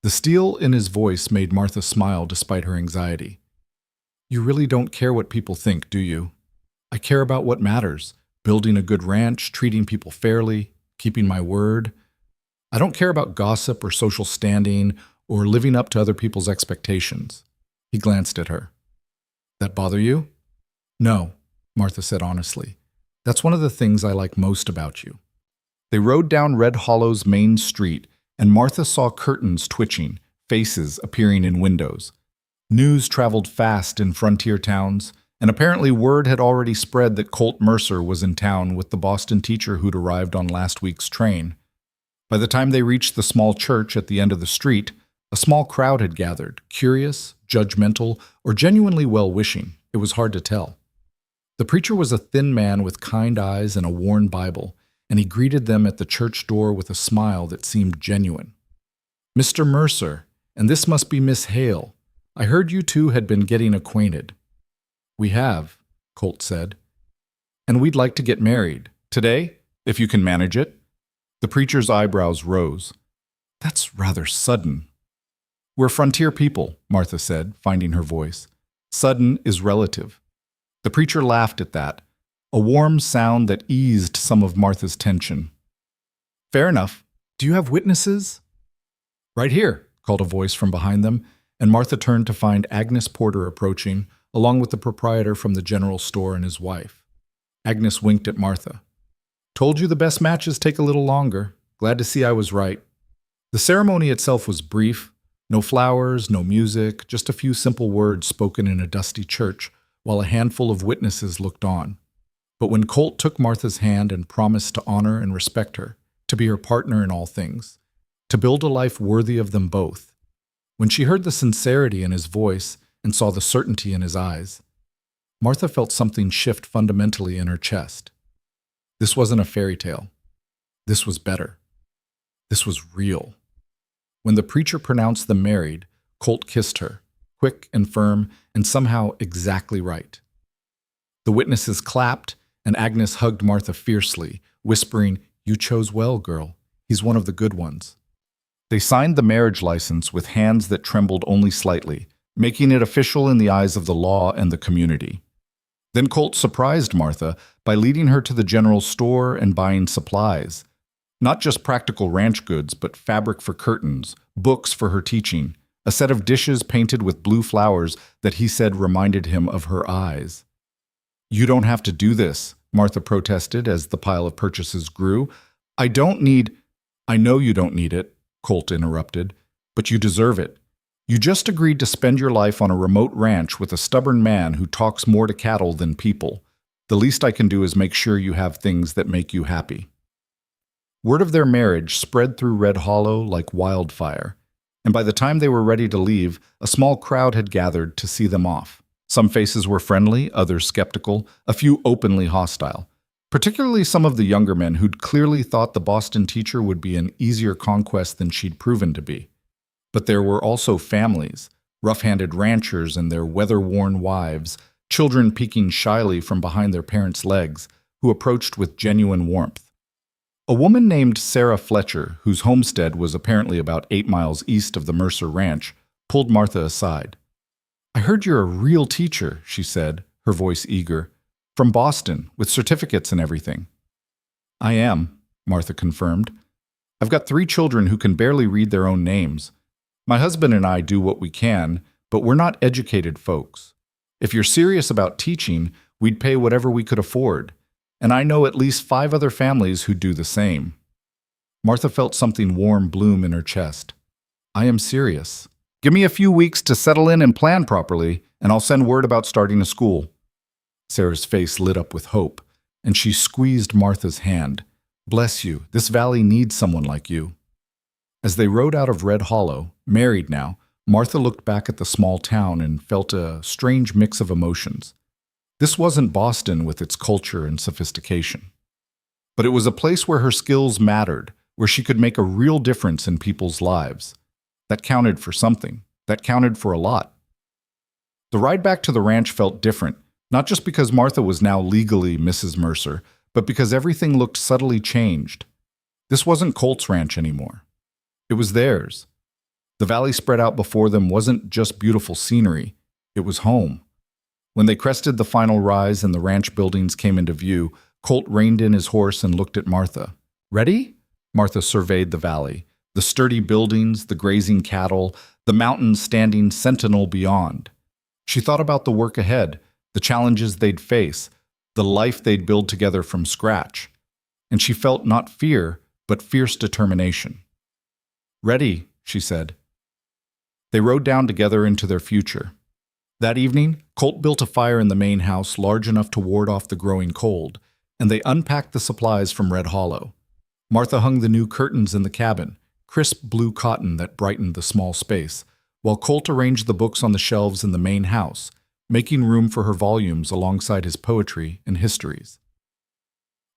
The steel in his voice made Martha smile despite her anxiety. You really don't care what people think, do you? I care about what matters. Building a good ranch, treating people fairly, keeping my word. I don't care about gossip or social standing or living up to other people's expectations. He glanced at her. That bother you? No, Martha said honestly. That's one of the things I like most about you. They rode down Red Hollow's main street, and Martha saw curtains twitching, faces appearing in windows. News traveled fast in frontier towns, and apparently word had already spread that Colt Mercer was in town with the Boston teacher who'd arrived on last week's train. By the time they reached the small church at the end of the street, a small crowd had gathered, curious, judgmental, or genuinely well-wishing. It was hard to tell. The preacher was a thin man with kind eyes and a worn Bible, and he greeted them at the church door with a smile that seemed genuine. Mr. Mercer, and this must be Miss Hale. I heard you two had been getting acquainted. We have, Colt said. And we'd like to get married. Today, if you can manage it. The preacher's eyebrows rose. That's rather sudden. We're frontier people, Martha said, finding her voice. Sudden is relative. The preacher laughed at that, a warm sound that eased some of Martha's tension. Fair enough. Do you have witnesses? Right here, called a voice from behind them, and Martha turned to find Agnes Porter approaching, along with the proprietor from the general store and his wife. Agnes winked at Martha. Told you the best matches take a little longer. Glad to see I was right. The ceremony itself was brief. No flowers, no music, just a few simple words spoken in a dusty church, while a handful of witnesses looked on. But when Colt took Martha's hand and promised to honor and respect her, to be her partner in all things, to build a life worthy of them both, when she heard the sincerity in his voice and saw the certainty in his eyes, Martha felt something shift fundamentally in her chest. This wasn't a fairy tale. This was better. This was real. When the preacher pronounced them married, Colt kissed her, quick and firm, and somehow exactly right. The witnesses clapped, and Agnes hugged Martha fiercely, whispering, You chose well, girl. He's one of the good ones. They signed the marriage license with hands that trembled only slightly, making it official in the eyes of the law and the community. Then Colt surprised Martha by leading her to the general store and buying supplies. Not just practical ranch goods, but fabric for curtains, books for her teaching, a set of dishes painted with blue flowers that he said reminded him of her eyes. You don't have to do this, Martha protested as the pile of purchases grew. I know you don't need it, Colt interrupted, but you deserve it. You just agreed to spend your life on a remote ranch with a stubborn man who talks more to cattle than people. The least I can do is make sure you have things that make you happy. Word of their marriage spread through Red Hollow like wildfire, and by the time they were ready to leave, a small crowd had gathered to see them off. Some faces were friendly, others skeptical, a few openly hostile. Particularly some of the younger men who'd clearly thought the Boston teacher would be an easier conquest than she'd proven to be. But there were also families, rough-handed ranchers and their weather-worn wives, children peeking shyly from behind their parents' legs, who approached with genuine warmth. A woman named Sarah Fletcher, whose homestead was apparently about 8 miles east of the Mercer Ranch, pulled Martha aside. "I heard you're a real teacher," she said, her voice eager. "From Boston, with certificates and everything." "I am," Martha confirmed. "I've got 3 children who can barely read their own names. My husband and I do what we can, but we're not educated folks. If you're serious about teaching, we'd pay whatever we could afford. And I know at least 5 other families who do the same." Martha felt something warm bloom in her chest. "I am serious. Give me a few weeks to settle in and plan properly, and I'll send word about starting a school." Sarah's face lit up with hope, and she squeezed Martha's hand. "Bless you, this valley needs someone like you." As they rode out of Red Hollow, married now, Martha looked back at the small town and felt a strange mix of emotions. This wasn't Boston with its culture and sophistication. But it was a place where her skills mattered, where she could make a real difference in people's lives. That counted for something. That counted for a lot. The ride back to the ranch felt different, not just because Martha was now legally Mrs. Mercer, but because everything looked subtly changed. This wasn't Colt's ranch anymore. It was theirs. The valley spread out before them wasn't just beautiful scenery, it was home. When they crested the final rise and the ranch buildings came into view, Colt reined in his horse and looked at Martha. "Ready?" Martha surveyed the valley, the sturdy buildings, the grazing cattle, the mountains standing sentinel beyond. She thought about the work ahead, the challenges they'd face, the life they'd build together from scratch. And she felt not fear, but fierce determination. "Ready," she said. They rode down together into their future. That evening, Colt built a fire in the main house large enough to ward off the growing cold, and they unpacked the supplies from Red Hollow. Martha hung the new curtains in the cabin, crisp blue cotton that brightened the small space, while Colt arranged the books on the shelves in the main house, making room for her volumes alongside his poetry and histories.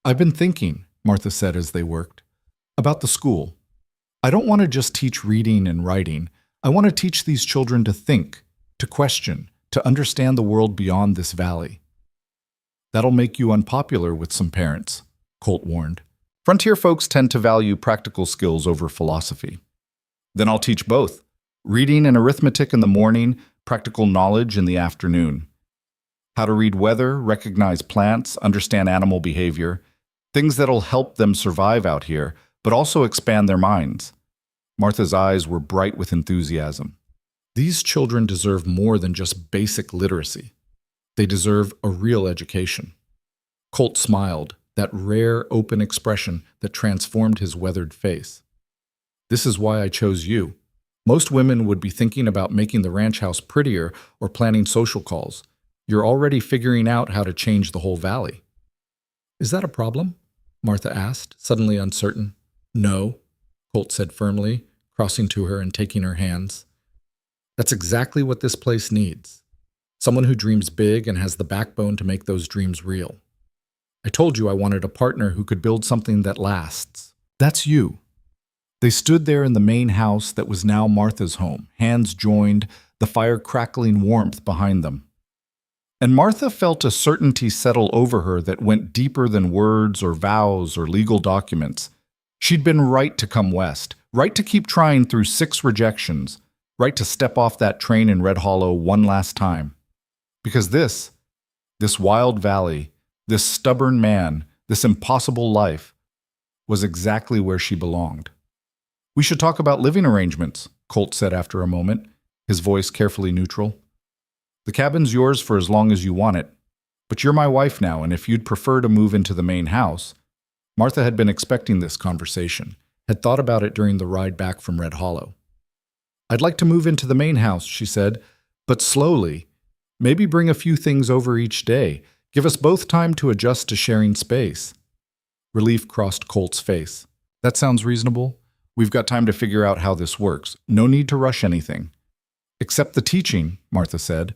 "I've been thinking," Martha said as they worked, "about the school. I don't want to just teach reading and writing. I want to teach these children to think, to question, to understand the world beyond this valley." "That'll make you unpopular with some parents," Colt warned. "Frontier folks tend to value practical skills over philosophy." "Then I'll teach both. Reading and arithmetic in the morning, practical knowledge in the afternoon. How to read weather, recognize plants, understand animal behavior, things that'll help them survive out here, but also expand their minds." Martha's eyes were bright with enthusiasm. These children deserve more than just basic literacy. They deserve a real education. Colt smiled, that rare, open expression that transformed his weathered face. "This is why I chose you. Most women would be thinking about making the ranch house prettier or planning social calls. You're already figuring out how to change the whole valley." "Is that a problem?" Martha asked, suddenly uncertain. "No," Colt said firmly, crossing to her and taking her hands. "That's exactly what this place needs. Someone who dreams big and has the backbone to make those dreams real. I told you I wanted a partner who could build something that lasts. That's you." They stood there in the main house that was now Martha's home, hands joined, the fire crackling warmth behind them. And Martha felt a certainty settle over her that went deeper than words or vows or legal documents. She'd been right to come west, right to keep trying through 6 rejections, right to step off that train in Red Hollow one last time. Because this wild valley, this stubborn man, this impossible life, was exactly where she belonged. "We should talk about living arrangements," Colt said after a moment, his voice carefully neutral. "The cabin's yours for as long as you want it, But you're my wife now, and if you'd prefer to move into the main house. Martha had been expecting this conversation, had thought about it during the ride back from Red Hollow. I'd like to move into the main house, she said, but slowly. Maybe bring a few things over each day. Give us both time to adjust to sharing space. Relief crossed Colt's face. That sounds reasonable. We've got time to figure out how this works. No need to rush anything. Except the teaching, Martha said.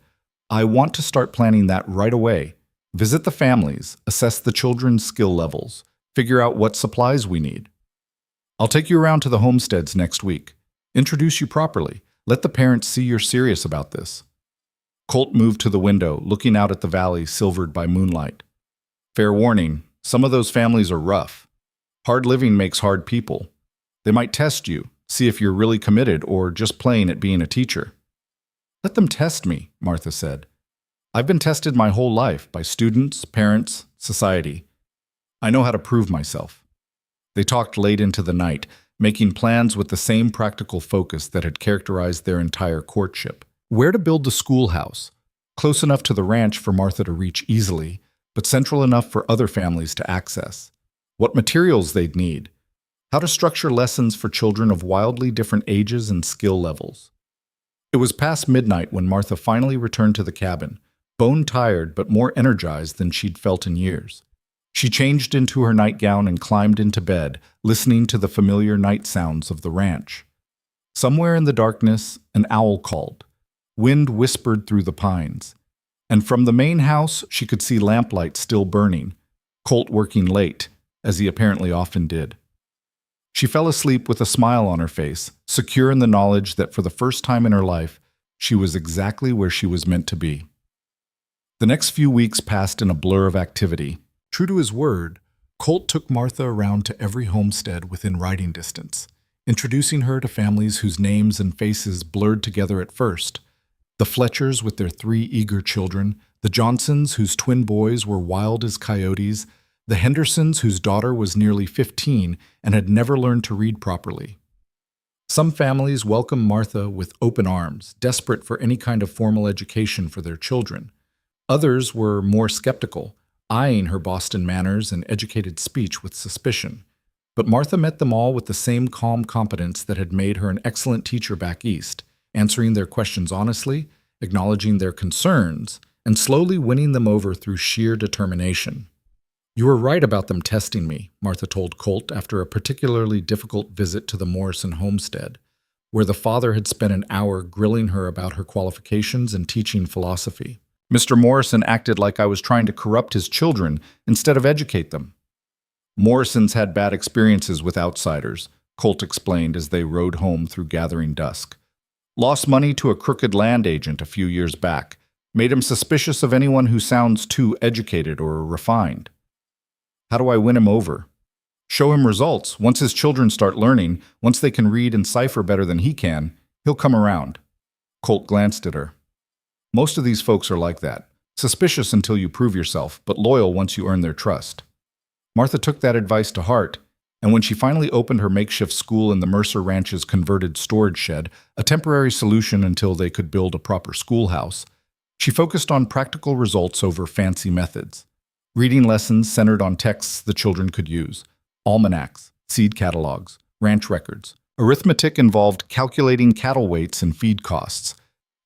I want to start planning that right away. Visit the families, assess the children's skill levels, figure out what supplies we need. I'll take you around to the homesteads next week. Introduce you properly. Let the parents see you're serious about this. Colt moved to the window, looking out at the valley silvered by moonlight. Fair warning, some of those families are rough. Hard living makes hard people. They might test you, see if you're really committed or just playing at being a teacher. Let them test me, Martha said. I've been tested my whole life by students, parents, society. I know how to prove myself. They talked late into the night, making plans with the same practical focus that had characterized their entire courtship. Where to build the schoolhouse, close enough to the ranch for Martha to reach easily, but central enough for other families to access. What materials they'd need. How to structure lessons for children of wildly different ages and skill levels. It was past midnight when Martha finally returned to the cabin, bone-tired but more energized than she'd felt in years. She changed into her nightgown and climbed into bed, listening to the familiar night sounds of the ranch. Somewhere in the darkness, an owl called. Wind whispered through the pines. And from the main house, she could see lamplight still burning, Colt working late, as he apparently often did. She fell asleep with a smile on her face, secure in the knowledge that for the first time in her life, she was exactly where she was meant to be. The next few weeks passed in a blur of activity. True to his word, Colt took Martha around to every homestead within riding distance, introducing her to families whose names and faces blurred together at first. The Fletchers with their 3 eager children, the Johnsons whose twin boys were wild as coyotes, the Hendersons whose daughter was nearly 15 and had never learned to read properly. Some families welcomed Martha with open arms, desperate for any kind of formal education for their children. Others were more skeptical, eyeing her Boston manners and educated speech with suspicion. But Martha met them all with the same calm competence that had made her an excellent teacher back east, answering their questions honestly, acknowledging their concerns, and slowly winning them over through sheer determination. You were right about them testing me, Martha told Colt after a particularly difficult visit to the Morrison homestead, where the father had spent an hour grilling her about her qualifications and teaching philosophy. Mr. Morrison acted like I was trying to corrupt his children instead of educate them. Morrison's had bad experiences with outsiders, Colt explained as they rode home through gathering dusk. Lost money to a crooked land agent a few years back, made him suspicious of anyone who sounds too educated or refined. How do I win him over? Show him results. Once his children start learning, once they can read and cipher better than he can, he'll come around. Colt glanced at her. Most of these folks are like that, suspicious until you prove yourself, but loyal once you earn their trust. Martha took that advice to heart, and when she finally opened her makeshift school in the Mercer Ranch's converted storage shed, a temporary solution until they could build a proper schoolhouse, she focused on practical results over fancy methods. Reading lessons centered on texts the children could use, almanacs, seed catalogs, ranch records. Arithmetic involved calculating cattle weights and feed costs.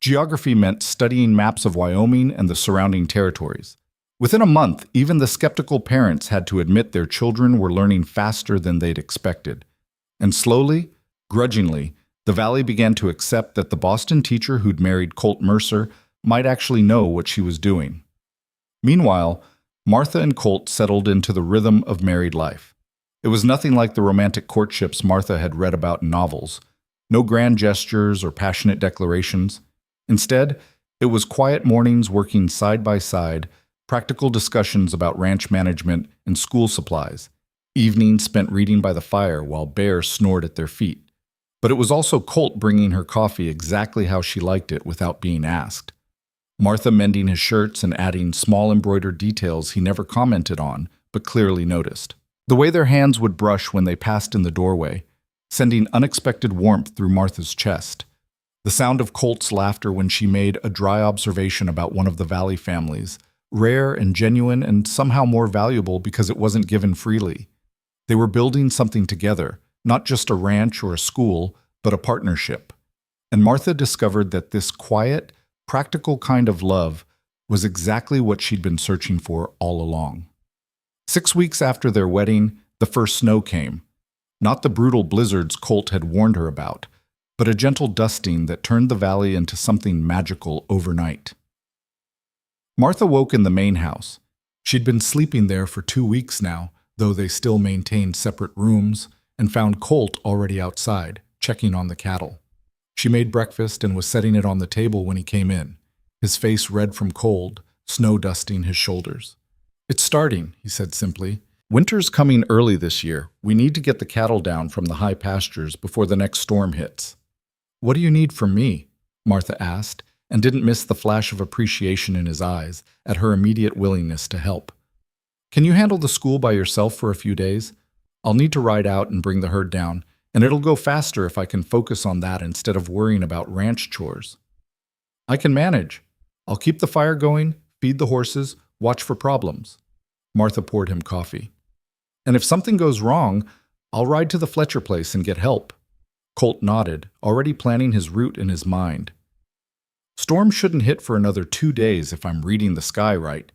Geography meant studying maps of Wyoming and the surrounding territories. Within a month, even the skeptical parents had to admit their children were learning faster than they'd expected. And slowly, grudgingly, the valley began to accept that the Boston teacher who'd married Colt Mercer might actually know what she was doing. Meanwhile, Martha and Colt settled into the rhythm of married life. It was nothing like the romantic courtships Martha had read about in novels. No grand gestures or passionate declarations. Instead, it was quiet mornings working side by side, practical discussions about ranch management and school supplies, evenings spent reading by the fire while bears snored at their feet. But it was also Colt bringing her coffee exactly how she liked it without being asked. Martha mending his shirts and adding small embroidered details he never commented on, but clearly noticed. The way their hands would brush when they passed in the doorway, sending unexpected warmth through Martha's chest. The sound of Colt's laughter when she made a dry observation about one of the Valley families, rare and genuine and somehow more valuable because it wasn't given freely. They were building something together, not just a ranch or a school, but a partnership. And Martha discovered that this quiet, practical kind of love was exactly what she'd been searching for all along. 6 weeks after their wedding, the first snow came. Not the brutal blizzards Colt had warned her about, but a gentle dusting that turned the valley into something magical overnight. Martha woke in the main house. She'd been sleeping there for 2 weeks now, though they still maintained separate rooms, and found Colt already outside, checking on the cattle. She made breakfast and was setting it on the table when he came in, his face red from cold, snow dusting his shoulders. "It's starting," he said simply. "Winter's coming early this year. We need to get the cattle down from the high pastures before the next storm hits." "What do you need from me?" Martha asked, and didn't miss the flash of appreciation in his eyes at her immediate willingness to help. "Can you handle the school by yourself for a few days? I'll need to ride out and bring the herd down, and it'll go faster if I can focus on that instead of worrying about ranch chores." "I can manage. I'll keep the fire going, feed the horses, watch for problems." Martha poured him coffee. "And if something goes wrong, I'll ride to the Fletcher place and get help." Colt nodded, already planning his route in his mind. "Storm shouldn't hit for another 2 days if I'm reading the sky right.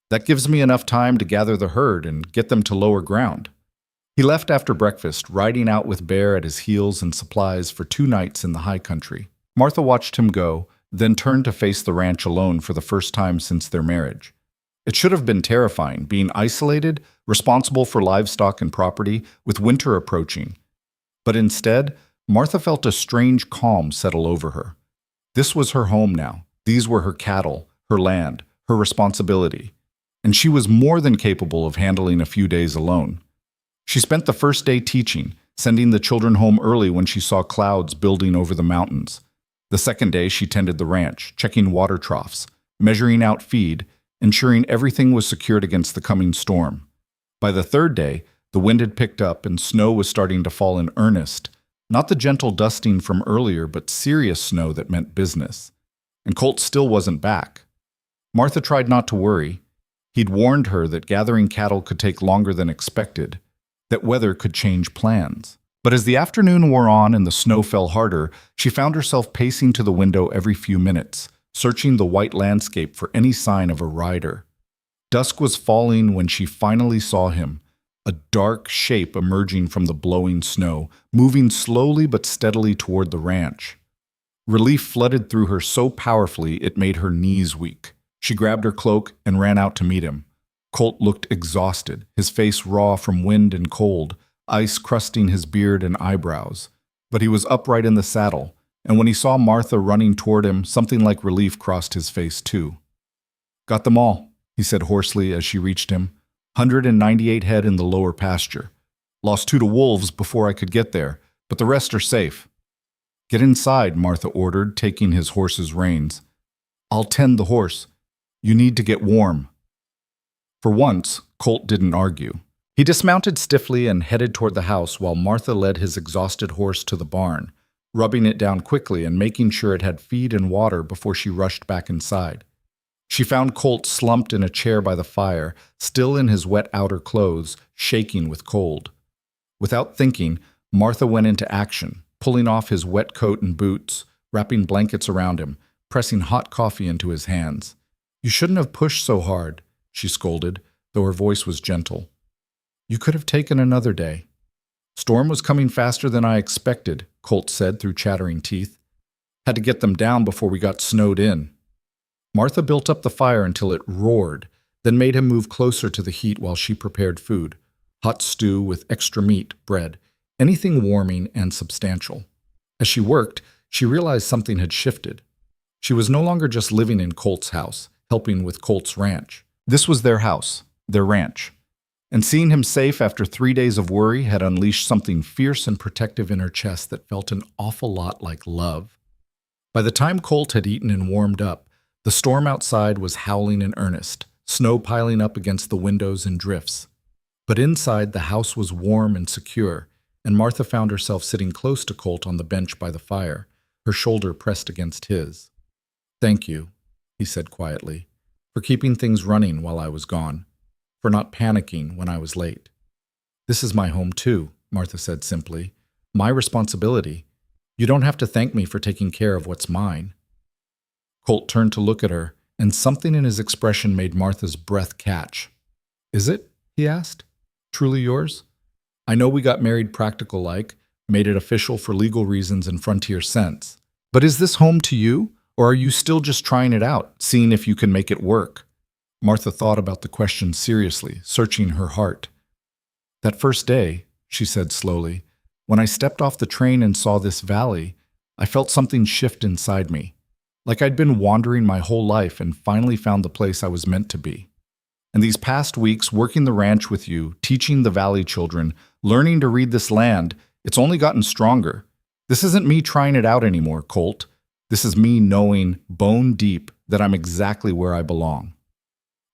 That gives me enough time to gather the herd and get them to lower ground." He left after breakfast, riding out with Bear at his heels and supplies for 2 nights in the high country. Martha watched him go, then turned to face the ranch alone for the first time since their marriage. It should have been terrifying, being isolated, responsible for livestock and property, with winter approaching. But instead, Martha felt a strange calm settle over her. This was her home now. These were her cattle, her land, her responsibility. And she was more than capable of handling a few days alone. She spent the first day teaching, sending the children home early when she saw clouds building over the mountains. The second day, she tended the ranch, checking water troughs, measuring out feed, ensuring everything was secured against the coming storm. By the third day, the wind had picked up and snow was starting to fall in earnest, not the gentle dusting from earlier, but serious snow that meant business. And Colt still wasn't back. Martha tried not to worry. He'd warned her that gathering cattle could take longer than expected, that weather could change plans. But as the afternoon wore on and the snow fell harder, she found herself pacing to the window every few minutes, searching the white landscape for any sign of a rider. Dusk was falling when she finally saw him, a dark shape emerging from the blowing snow, moving slowly but steadily toward the ranch. Relief flooded through her so powerfully it made her knees weak. She grabbed her cloak and ran out to meet him. Colt looked exhausted, his face raw from wind and cold, ice crusting his beard and eyebrows. But he was upright in the saddle, and when he saw Martha running toward him, something like relief crossed his face too. "Got them all," he said hoarsely as she reached him. 198 head in the lower pasture. Lost 2 to wolves before I could get there, but the rest are safe." "Get inside," Martha ordered, taking his horse's reins. "I'll tend the horse. You need to get warm." For once, Colt didn't argue. He dismounted stiffly and headed toward the house while Martha led his exhausted horse to the barn, rubbing it down quickly and making sure it had feed and water before she rushed back inside. She found Colt slumped in a chair by the fire, still in his wet outer clothes, shaking with cold. Without thinking, Martha went into action, pulling off his wet coat and boots, wrapping blankets around him, pressing hot coffee into his hands. "You shouldn't have pushed so hard," she scolded, though her voice was gentle. "You could have taken another day." "Storm was coming faster than I expected," Colt said through chattering teeth. "Had to get them down before we got snowed in." Martha built up the fire until it roared, then made him move closer to the heat while she prepared food. Hot stew with extra meat, bread, anything warming and substantial. As she worked, she realized something had shifted. She was no longer just living in Colt's house, helping with Colt's ranch. This was their house, their ranch. And seeing him safe after 3 days of worry had unleashed something fierce and protective in her chest that felt an awful lot like love. By the time Colt had eaten and warmed up, the storm outside was howling in earnest, snow piling up against the windows in drifts. But inside, the house was warm and secure, and Martha found herself sitting close to Colt on the bench by the fire, her shoulder pressed against his. "Thank you," he said quietly, for keeping things running while I was gone, for not panicking when I was late. This is my home too, Martha said simply. My responsibility. You don't have to thank me for taking care of what's mine. Colt turned to look at her, and something in his expression made Martha's breath catch. Is it? He asked. Truly yours? I know we got married practical-like, made it official for legal reasons and frontier sense. But is this home to you, or are you still just trying it out, seeing if you can make it work? Martha thought about the question seriously, searching her heart. That first day, she said slowly, when I stepped off the train and saw this valley, I felt something shift inside me, like I'd been wandering my whole life and finally found the place I was meant to be. And these past weeks, working the ranch with you, teaching the valley children, learning to read this land, it's only gotten stronger. This isn't me trying it out anymore, Colt. This is me knowing, bone deep, that I'm exactly where I belong.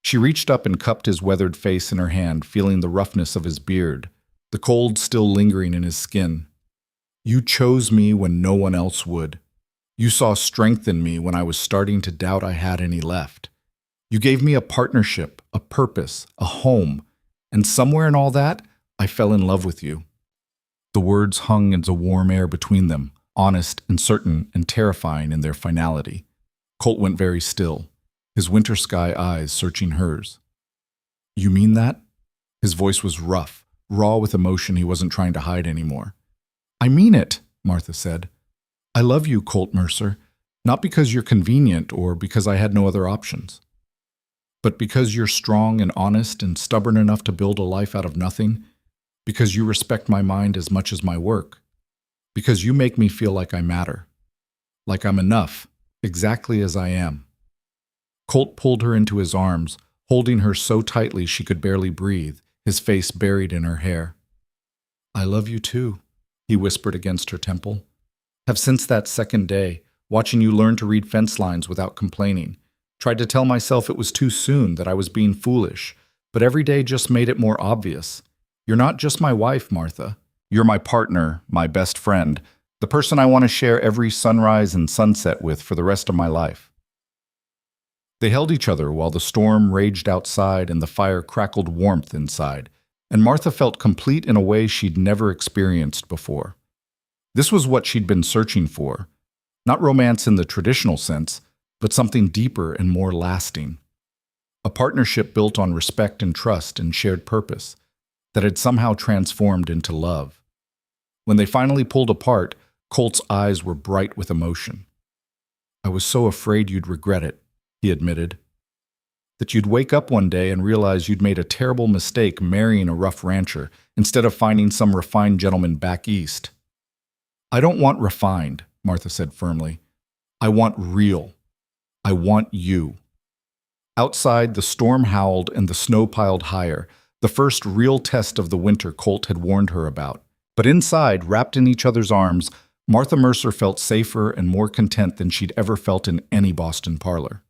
She reached up and cupped his weathered face in her hand, feeling the roughness of his beard, the cold still lingering in his skin. You chose me when no one else would. You saw strength in me when I was starting to doubt I had any left. You gave me a partnership, a purpose, a home, and somewhere in all that, I fell in love with you. The words hung as a warm air between them, honest and certain and terrifying in their finality. Colt went very still, his winter sky eyes searching hers. You mean that? His voice was rough, raw with emotion he wasn't trying to hide anymore. I mean it, Martha said. I love you, Colt Mercer, not because you're convenient or because I had no other options, but because you're strong and honest and stubborn enough to build a life out of nothing, because you respect my mind as much as my work, because you make me feel like I matter, like I'm enough, exactly as I am. Colt pulled her into his arms, holding her so tightly she could barely breathe, his face buried in her hair. I love you too, he whispered against her temple. Have since that second day, watching you learn to read fence lines without complaining, tried to tell myself it was too soon, that I was being foolish, but every day just made it more obvious. You're not just my wife, Martha. You're my partner, my best friend, the person I want to share every sunrise and sunset with for the rest of my life. They held each other while the storm raged outside and the fire crackled warmth inside, and Martha felt complete in a way she'd never experienced before. This was what she'd been searching for, not romance in the traditional sense, but something deeper and more lasting. A partnership built on respect and trust and shared purpose that had somehow transformed into love. When they finally pulled apart, Colt's eyes were bright with emotion. I was so afraid you'd regret it, he admitted. That you'd wake up one day and realize you'd made a terrible mistake marrying a rough rancher instead of finding some refined gentleman back east. I don't want refined, Martha said firmly. I want real. I want you. Outside, the storm howled and the snow piled higher, the first real test of the winter Colt had warned her about. But inside, wrapped in each other's arms, Martha Mercer felt safer and more content than she'd ever felt in any Boston parlor.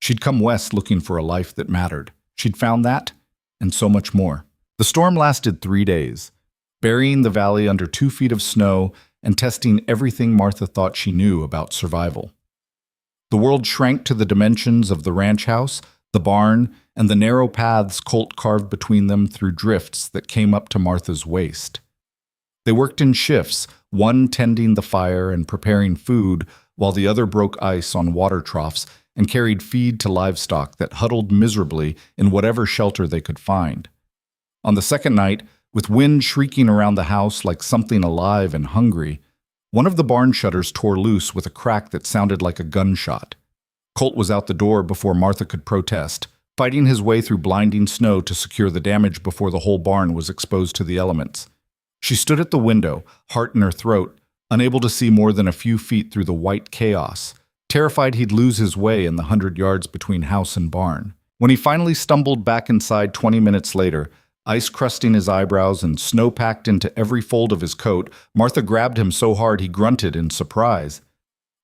She'd come west looking for a life that mattered. She'd found that, and so much more. The storm lasted 3 days, burying the valley under 2 feet of snow and testing everything Martha thought she knew about survival. The world shrank to the dimensions of the ranch house, the barn, and the narrow paths Colt carved between them through drifts that came up to Martha's waist. They worked in shifts, one tending the fire and preparing food, while the other broke ice on water troughs and carried feed to livestock that huddled miserably in whatever shelter they could find. On the second night, with wind shrieking around the house like something alive and hungry, one of the barn shutters tore loose with a crack that sounded like a gunshot. Colt was out the door before Martha could protest, fighting his way through blinding snow to secure the damage before the whole barn was exposed to the elements. She stood at the window, heart in her throat, unable to see more than a few feet through the white chaos, terrified he'd lose his way in the 100 yards between house and barn. When he finally stumbled back inside 20 minutes later, ice crusting his eyebrows and snow packed into every fold of his coat, Martha grabbed him so hard he grunted in surprise.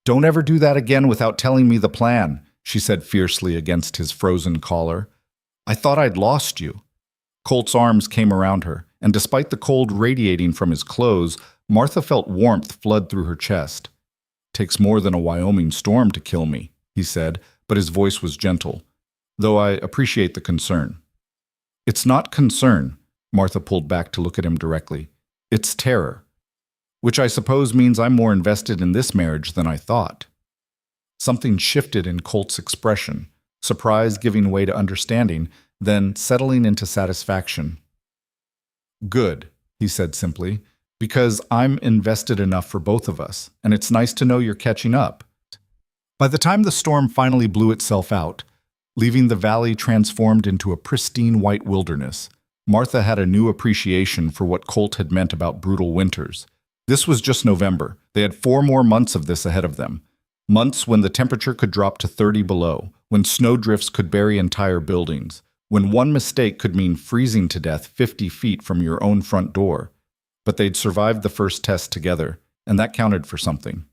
"Don't ever do that again without telling me the plan," she said fiercely against his frozen collar. "I thought I'd lost you." Colt's arms came around her, and despite the cold radiating from his clothes, Martha felt warmth flood through her chest. "Takes more than a Wyoming storm to kill me," he said, but his voice was gentle. though I appreciate the concern. It's not concern, Martha pulled back to look at him directly. It's terror, which I suppose means I'm more invested in this marriage than I thought. Something shifted in Colt's expression, surprise giving way to understanding, then settling into satisfaction. Good, he said simply, because I'm invested enough for both of us, and it's nice to know you're catching up. By the time the storm finally blew itself out, leaving the valley transformed into a pristine white wilderness, Martha had a new appreciation for what Colt had meant about brutal winters. This was just November. They had 4 more months of this ahead of them. Months when the temperature could drop to 30 below, when snowdrifts could bury entire buildings, when one mistake could mean freezing to death 50 feet from your own front door. But they'd survived the first test together, and that counted for something.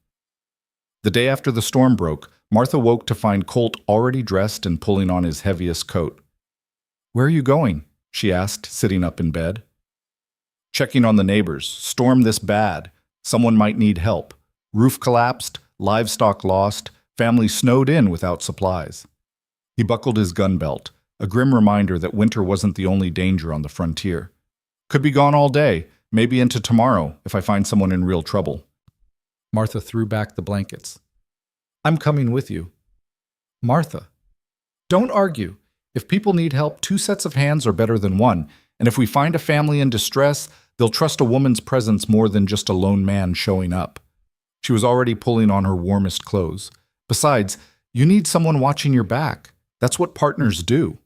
The day after the storm broke, Martha woke to find Colt already dressed and pulling on his heaviest coat. "Where are you going?" she asked, sitting up in bed. "Checking on the neighbors. Storm this bad. Someone might need help. Roof collapsed, livestock lost, family snowed in without supplies." He buckled his gun belt, a grim reminder that winter wasn't the only danger on the frontier. "Could be gone all day, maybe into tomorrow if I find someone in real trouble." Martha threw back the blankets. "I'm coming with you." "Martha, don't argue. If people need help, 2 sets of hands are better than 1, and if we find a family in distress, they'll trust a woman's presence more than just a lone man showing up." She was already pulling on her warmest clothes. "Besides, you need someone watching your back. That's what partners do."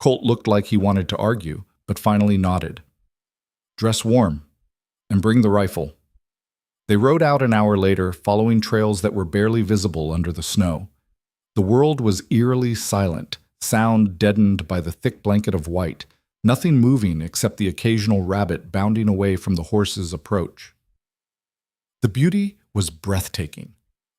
Colt looked like he wanted to argue, but finally nodded. "Dress warm, and bring the rifle." They rode out an hour later, following trails that were barely visible under the snow. The world was eerily silent, sound deadened by the thick blanket of white, nothing moving except the occasional rabbit bounding away from the horse's approach. The beauty was breathtaking.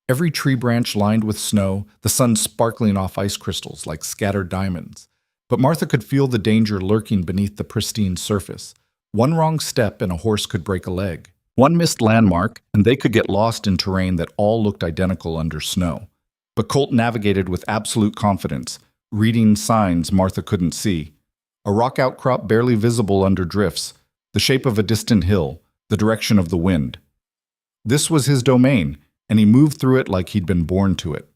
Every tree branch lined with snow, the sun sparkling off ice crystals like scattered diamonds. But Martha could feel the danger lurking beneath the pristine surface. One wrong step and a horse could break a leg. One missed landmark, and they could get lost in terrain that all looked identical under snow. But Colt navigated with absolute confidence, reading signs Martha couldn't see. A rock outcrop barely visible under drifts, the shape of a distant hill, the direction of the wind. This was his domain, and he moved through it like he'd been born to it.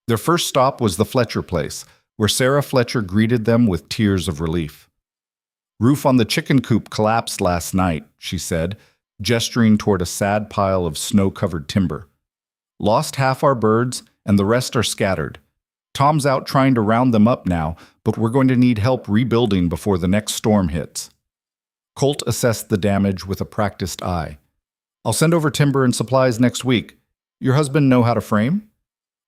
Their first stop was the Fletcher place, where Sarah Fletcher greeted them with tears of relief. "Roof on the chicken coop collapsed last night," she said, gesturing toward a sad pile of snow-covered timber. "Lost half our birds, and the rest are scattered. Tom's out trying to round them up now, but we're going to need help rebuilding before the next storm hits." Colt assessed the damage with a practiced eye. "I'll send over timber and supplies next week. Your husband know how to frame?"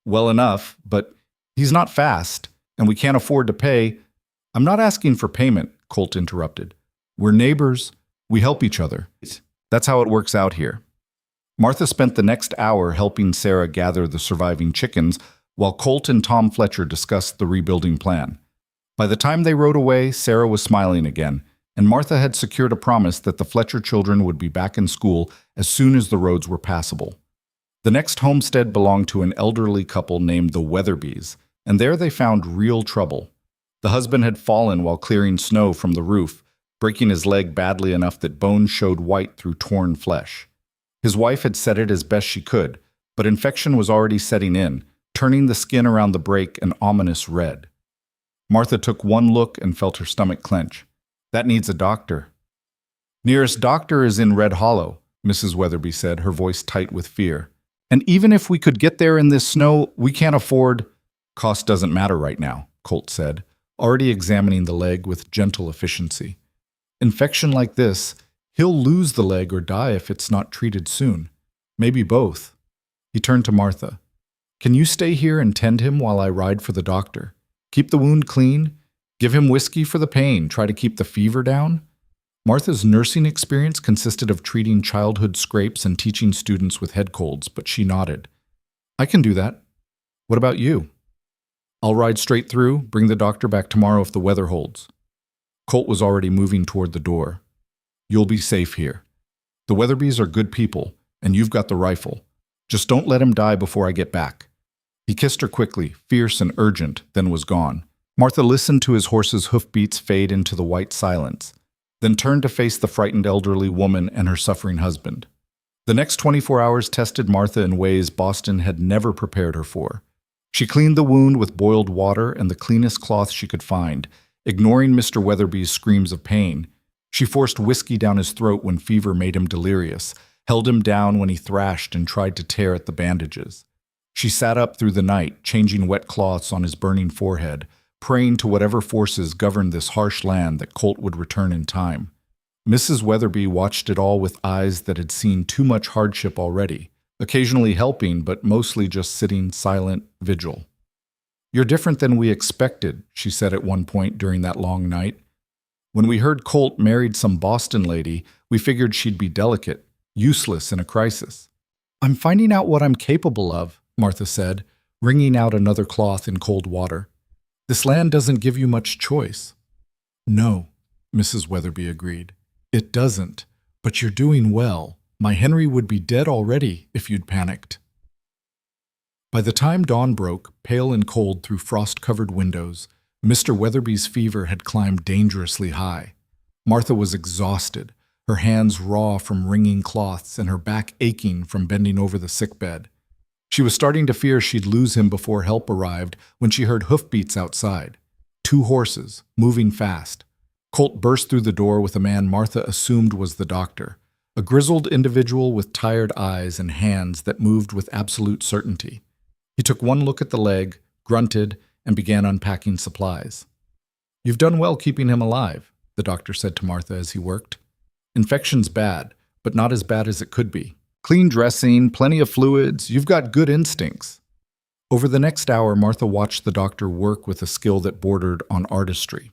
"Well enough, but he's not fast, and we can't afford to pay." "I'm not asking for payment," Colt interrupted. "We're neighbors. We help each other. That's how it works out here." Martha spent the next hour helping Sarah gather the surviving chickens, while Colt and Tom Fletcher discussed the rebuilding plan. By the time they rode away, Sarah was smiling again, and Martha had secured a promise that the Fletcher children would be back in school as soon as the roads were passable. The next homestead belonged to an elderly couple named the Weatherbys, and there they found real trouble. The husband had fallen while clearing snow from the roof, breaking his leg badly enough that bones showed white through torn flesh. His wife had set it as best she could, but infection was already setting in, turning the skin around the break an ominous red. Martha took one look and felt her stomach clench. "That needs a doctor." "Nearest doctor is in Red Hollow," Mrs. Weatherby said, her voice tight with fear. "And even if we could get there in this snow, we can't afford—" "Cost doesn't matter right now," Colt said, already examining the leg with gentle efficiency. "Infection like this, he'll lose the leg or die if it's not treated soon. Maybe both." He turned to Martha. "Can you stay here and tend him while I ride for the doctor? Keep the wound clean. Give him whiskey for the pain. Try to keep the fever down." Martha's nursing experience consisted of treating childhood scrapes and teaching students with head colds, but she nodded. "I can do that. What about you?" "I'll ride straight through, bring the doctor back tomorrow if the weather holds." Colt was already moving toward the door. "You'll be safe here. The Weatherbys are good people, and you've got the rifle. Just don't let him die before I get back." He kissed her quickly, fierce and urgent, then was gone. Martha listened to his horse's hoofbeats fade into the white silence, then turned to face the frightened elderly woman and her suffering husband. The next 24 hours tested Martha in ways Boston had never prepared her for. She cleaned the wound with boiled water and the cleanest cloth she could find, ignoring Mr. Weatherby's screams of pain. She forced whiskey down his throat when fever made him delirious, held him down when he thrashed and tried to tear at the bandages. She sat up through the night, changing wet cloths on his burning forehead, praying to whatever forces governed this harsh land that Colt would return in time. Mrs. Weatherby watched it all with eyes that had seen too much hardship already, occasionally helping but mostly just sitting silent vigil. "You're different than we expected," she said at one point during that long night. "When we heard Colt married some Boston lady, we figured she'd be delicate, useless in a crisis." "I'm finding out what I'm capable of," Martha said, wringing out another cloth in cold water. "This land doesn't give you much choice." "No," Mrs. Weatherby agreed. "It doesn't, but you're doing well. My Henry would be dead already if you'd panicked." By the time dawn broke, pale and cold through frost-covered windows, Mr. Weatherby's fever had climbed dangerously high. Martha was exhausted, her hands raw from wringing cloths and her back aching from bending over the sickbed. She was starting to fear she'd lose him before help arrived when she heard hoofbeats outside. 2 horses, moving fast. Colt burst through the door with a man Martha assumed was the doctor, a grizzled individual with tired eyes and hands that moved with absolute certainty. He took one look at the leg, grunted, and began unpacking supplies. "You've done well keeping him alive," the doctor said to Martha as he worked. "Infection's bad, but not as bad as it could be. Clean dressing, plenty of fluids, you've got good instincts." Over the next hour, Martha watched the doctor work with a skill that bordered on artistry.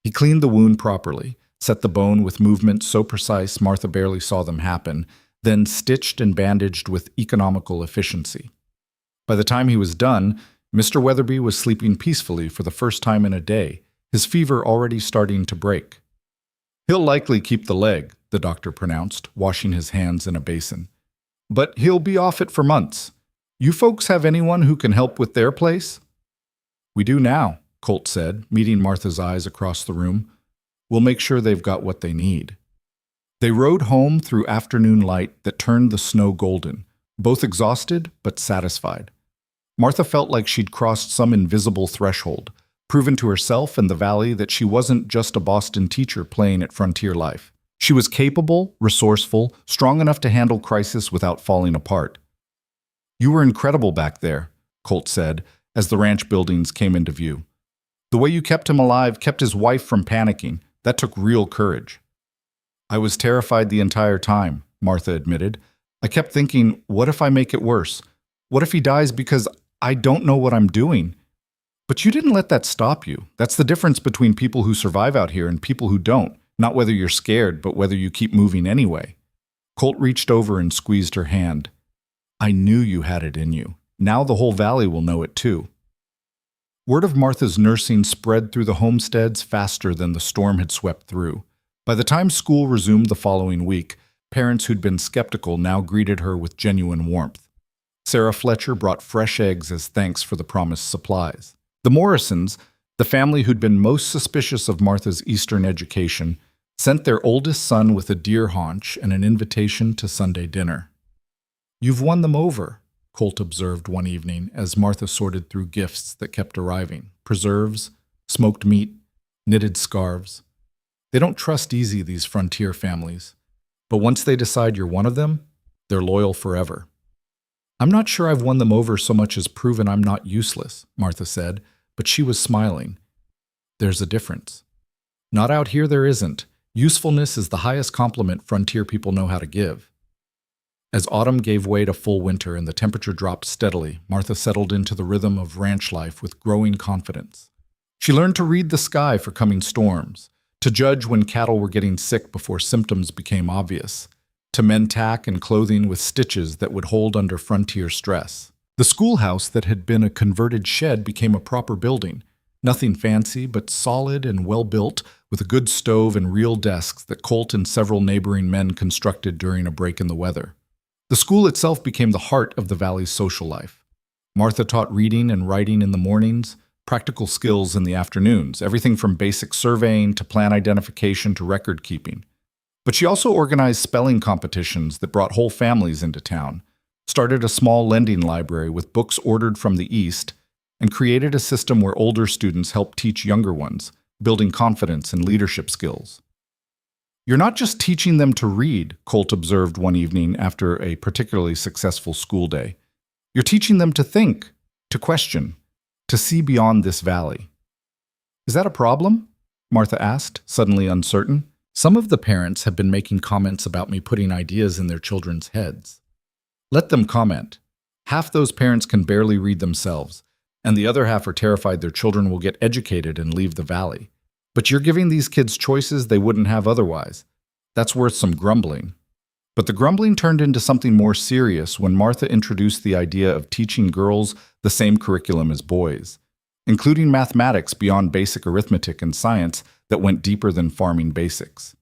He cleaned the wound properly, set the bone with movements so precise Martha barely saw them happen, then stitched and bandaged with economical efficiency. By the time he was done, Mr. Weatherby was sleeping peacefully for the first time in a day, his fever already starting to break. "He'll likely keep the leg," the doctor pronounced, washing his hands in a basin. "But he'll be off it for months. You folks have anyone who can help with their place?" "We do now," Colt said, meeting Martha's eyes across the room. "We'll make sure they've got what they need." They rode home through afternoon light that turned the snow golden, both exhausted but satisfied. Martha felt like she'd crossed some invisible threshold, proven to herself and the valley that she wasn't just a Boston teacher playing at frontier life. She was capable, resourceful, strong enough to handle crisis without falling apart. "You were incredible back there," Colt said, as the ranch buildings came into view. "The way you kept him alive kept his wife from panicking. That took real courage." "I was terrified the entire time," Martha admitted. "I kept thinking, what if I make it worse? What if he dies because I don't know what I'm doing?" "But you didn't let that stop you. That's the difference between people who survive out here and people who don't. Not whether you're scared, but whether you keep moving anyway." Colt reached over and squeezed her hand. "I knew you had it in you. Now the whole valley will know it too." Word of Martha's nursing spread through the homesteads faster than the storm had swept through. By the time school resumed the following week, parents who'd been skeptical now greeted her with genuine warmth. Sarah Fletcher brought fresh eggs as thanks for the promised supplies. The Morrisons, the family who'd been most suspicious of Martha's Eastern education, sent their oldest son with a deer haunch and an invitation to Sunday dinner. "You've won them over," Colt observed one evening as Martha sorted through gifts that kept arriving. Preserves, smoked meat, knitted scarves. "They don't trust easy, these frontier families. But once they decide you're one of them, they're loyal forever." "I'm not sure I've won them over so much as proven I'm not useless," Martha said, but she was smiling. "There's a difference. Not out here there isn't. Usefulness is the highest compliment frontier people know how to give." As autumn gave way to full winter and the temperature dropped steadily, Martha settled into the rhythm of ranch life with growing confidence. She learned to read the sky for coming storms, to judge when cattle were getting sick before symptoms became obvious, to mend tack and clothing with stitches that would hold under frontier stress. The schoolhouse that had been a converted shed became a proper building, nothing fancy but solid and well-built, with a good stove and real desks that Colt and several neighboring men constructed during a break in the weather. The school itself became the heart of the valley's social life. Martha taught reading and writing in the mornings, practical skills in the afternoons, everything from basic surveying to plan identification to record keeping. But she also organized spelling competitions that brought whole families into town, started a small lending library with books ordered from the East, and created a system where older students helped teach younger ones, building confidence and leadership skills. "You're not just teaching them to read," Colt observed one evening after a particularly successful school day. "You're teaching them to think, to question, to see beyond this valley." "Is that a problem?" Martha asked, suddenly uncertain. "Some of the parents have been making comments about me putting ideas in their children's heads." "Let them comment. Half those parents can barely read themselves, and the other half are terrified their children will get educated and leave the valley. But you're giving these kids choices they wouldn't have otherwise. That's worth some grumbling." But the grumbling turned into something more serious when Martha introduced the idea of teaching girls the same curriculum as boys, including mathematics beyond basic arithmetic and science that went deeper than farming basics.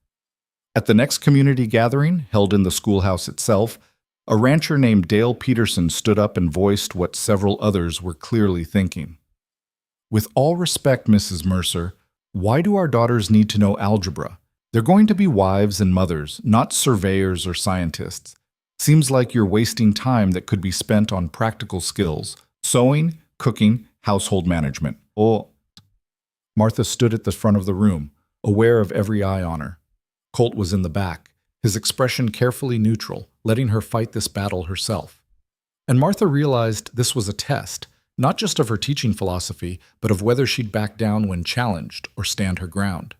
At the next community gathering, held in the schoolhouse itself, a rancher named Dale Peterson stood up and voiced what several others were clearly thinking. "With all respect, Mrs. Mercer, why do our daughters need to know algebra? They're going to be wives and mothers, not surveyors or scientists. Seems like you're wasting time that could be spent on practical skills, sewing, cooking, household management." "Oh." Martha stood at the front of the room, aware of every eye on her. Colt was in the back, his expression carefully neutral, letting her fight this battle herself. And Martha realized this was a test, not just of her teaching philosophy, but of whether she'd back down when challenged or stand her ground.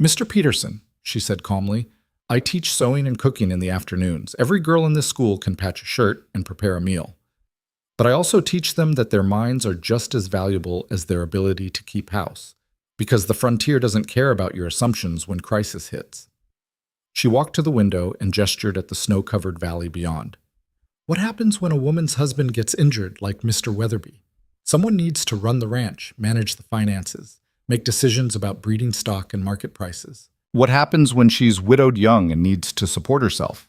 "Mr. Peterson," she said calmly, "I teach sewing and cooking in the afternoons. Every girl in this school can patch a shirt and prepare a meal. But I also teach them that their minds are just as valuable as their ability to keep house, because the frontier doesn't care about your assumptions when crisis hits." She walked to the window and gestured at the snow-covered valley beyond. "What happens when a woman's husband gets injured, like Mr. Weatherby? Someone needs to run the ranch, manage the finances, make decisions about breeding stock and market prices. What happens when she's widowed young and needs to support herself?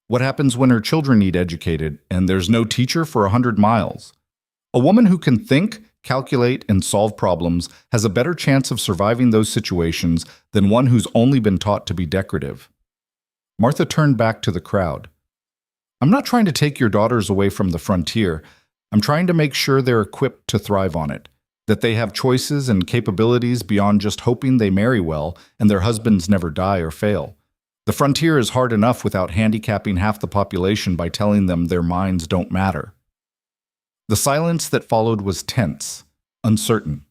What happens when her children need educated and there's no teacher for 100 miles? A woman who can think, calculate, and solve problems has a better chance of surviving those situations than one who's only been taught to be decorative." Martha turned back to the crowd. "I'm not trying to take your daughters away from the frontier. I'm trying to make sure they're equipped to thrive on it, that they have choices and capabilities beyond just hoping they marry well and their husbands never die or fail. The frontier is hard enough without handicapping half the population by telling them their minds don't matter." The silence that followed was tense, uncertain.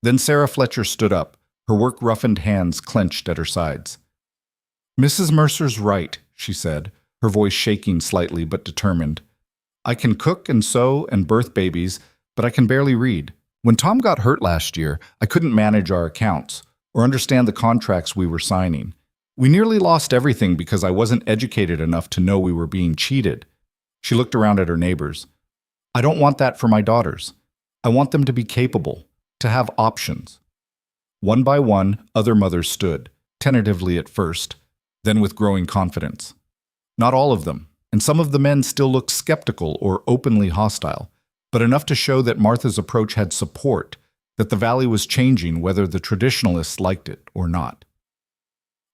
Then Sarah Fletcher stood up, her work-roughened hands clenched at her sides. "Mrs. Mercer's right," she said, her voice shaking slightly but determined. "I can cook and sew and birth babies, but I can barely read. When Tom got hurt last year, I couldn't manage our accounts or understand the contracts we were signing. We nearly lost everything because I wasn't educated enough to know we were being cheated." She looked around at her neighbors. "I don't want that for my daughters. I want them to be capable, to have options." One by one, other mothers stood, tentatively at first, then with growing confidence. Not all of them, and some of the men still looked skeptical or openly hostile, but enough to show that Martha's approach had support, that the valley was changing whether the traditionalists liked it or not.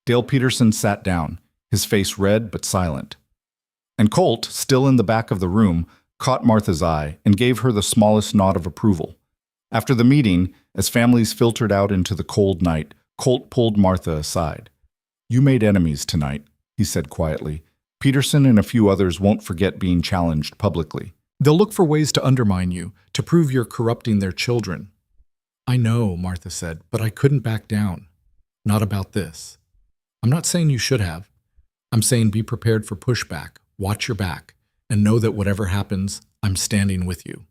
Dale Peterson sat down, his face red but silent. And Colt, still in the back of the room, caught Martha's eye and gave her the smallest nod of approval. After the meeting, as families filtered out into the cold night, Colt pulled Martha aside. "You made enemies tonight," he said quietly. "Peterson and a few others won't forget being challenged publicly. They'll look for ways to undermine you, to prove you're corrupting their children." "I know," Martha said, "but I couldn't back down. Not about this. I'm not saying you should have. I'm saying be prepared for pushback, watch your back, and know that whatever happens, I'm standing with you."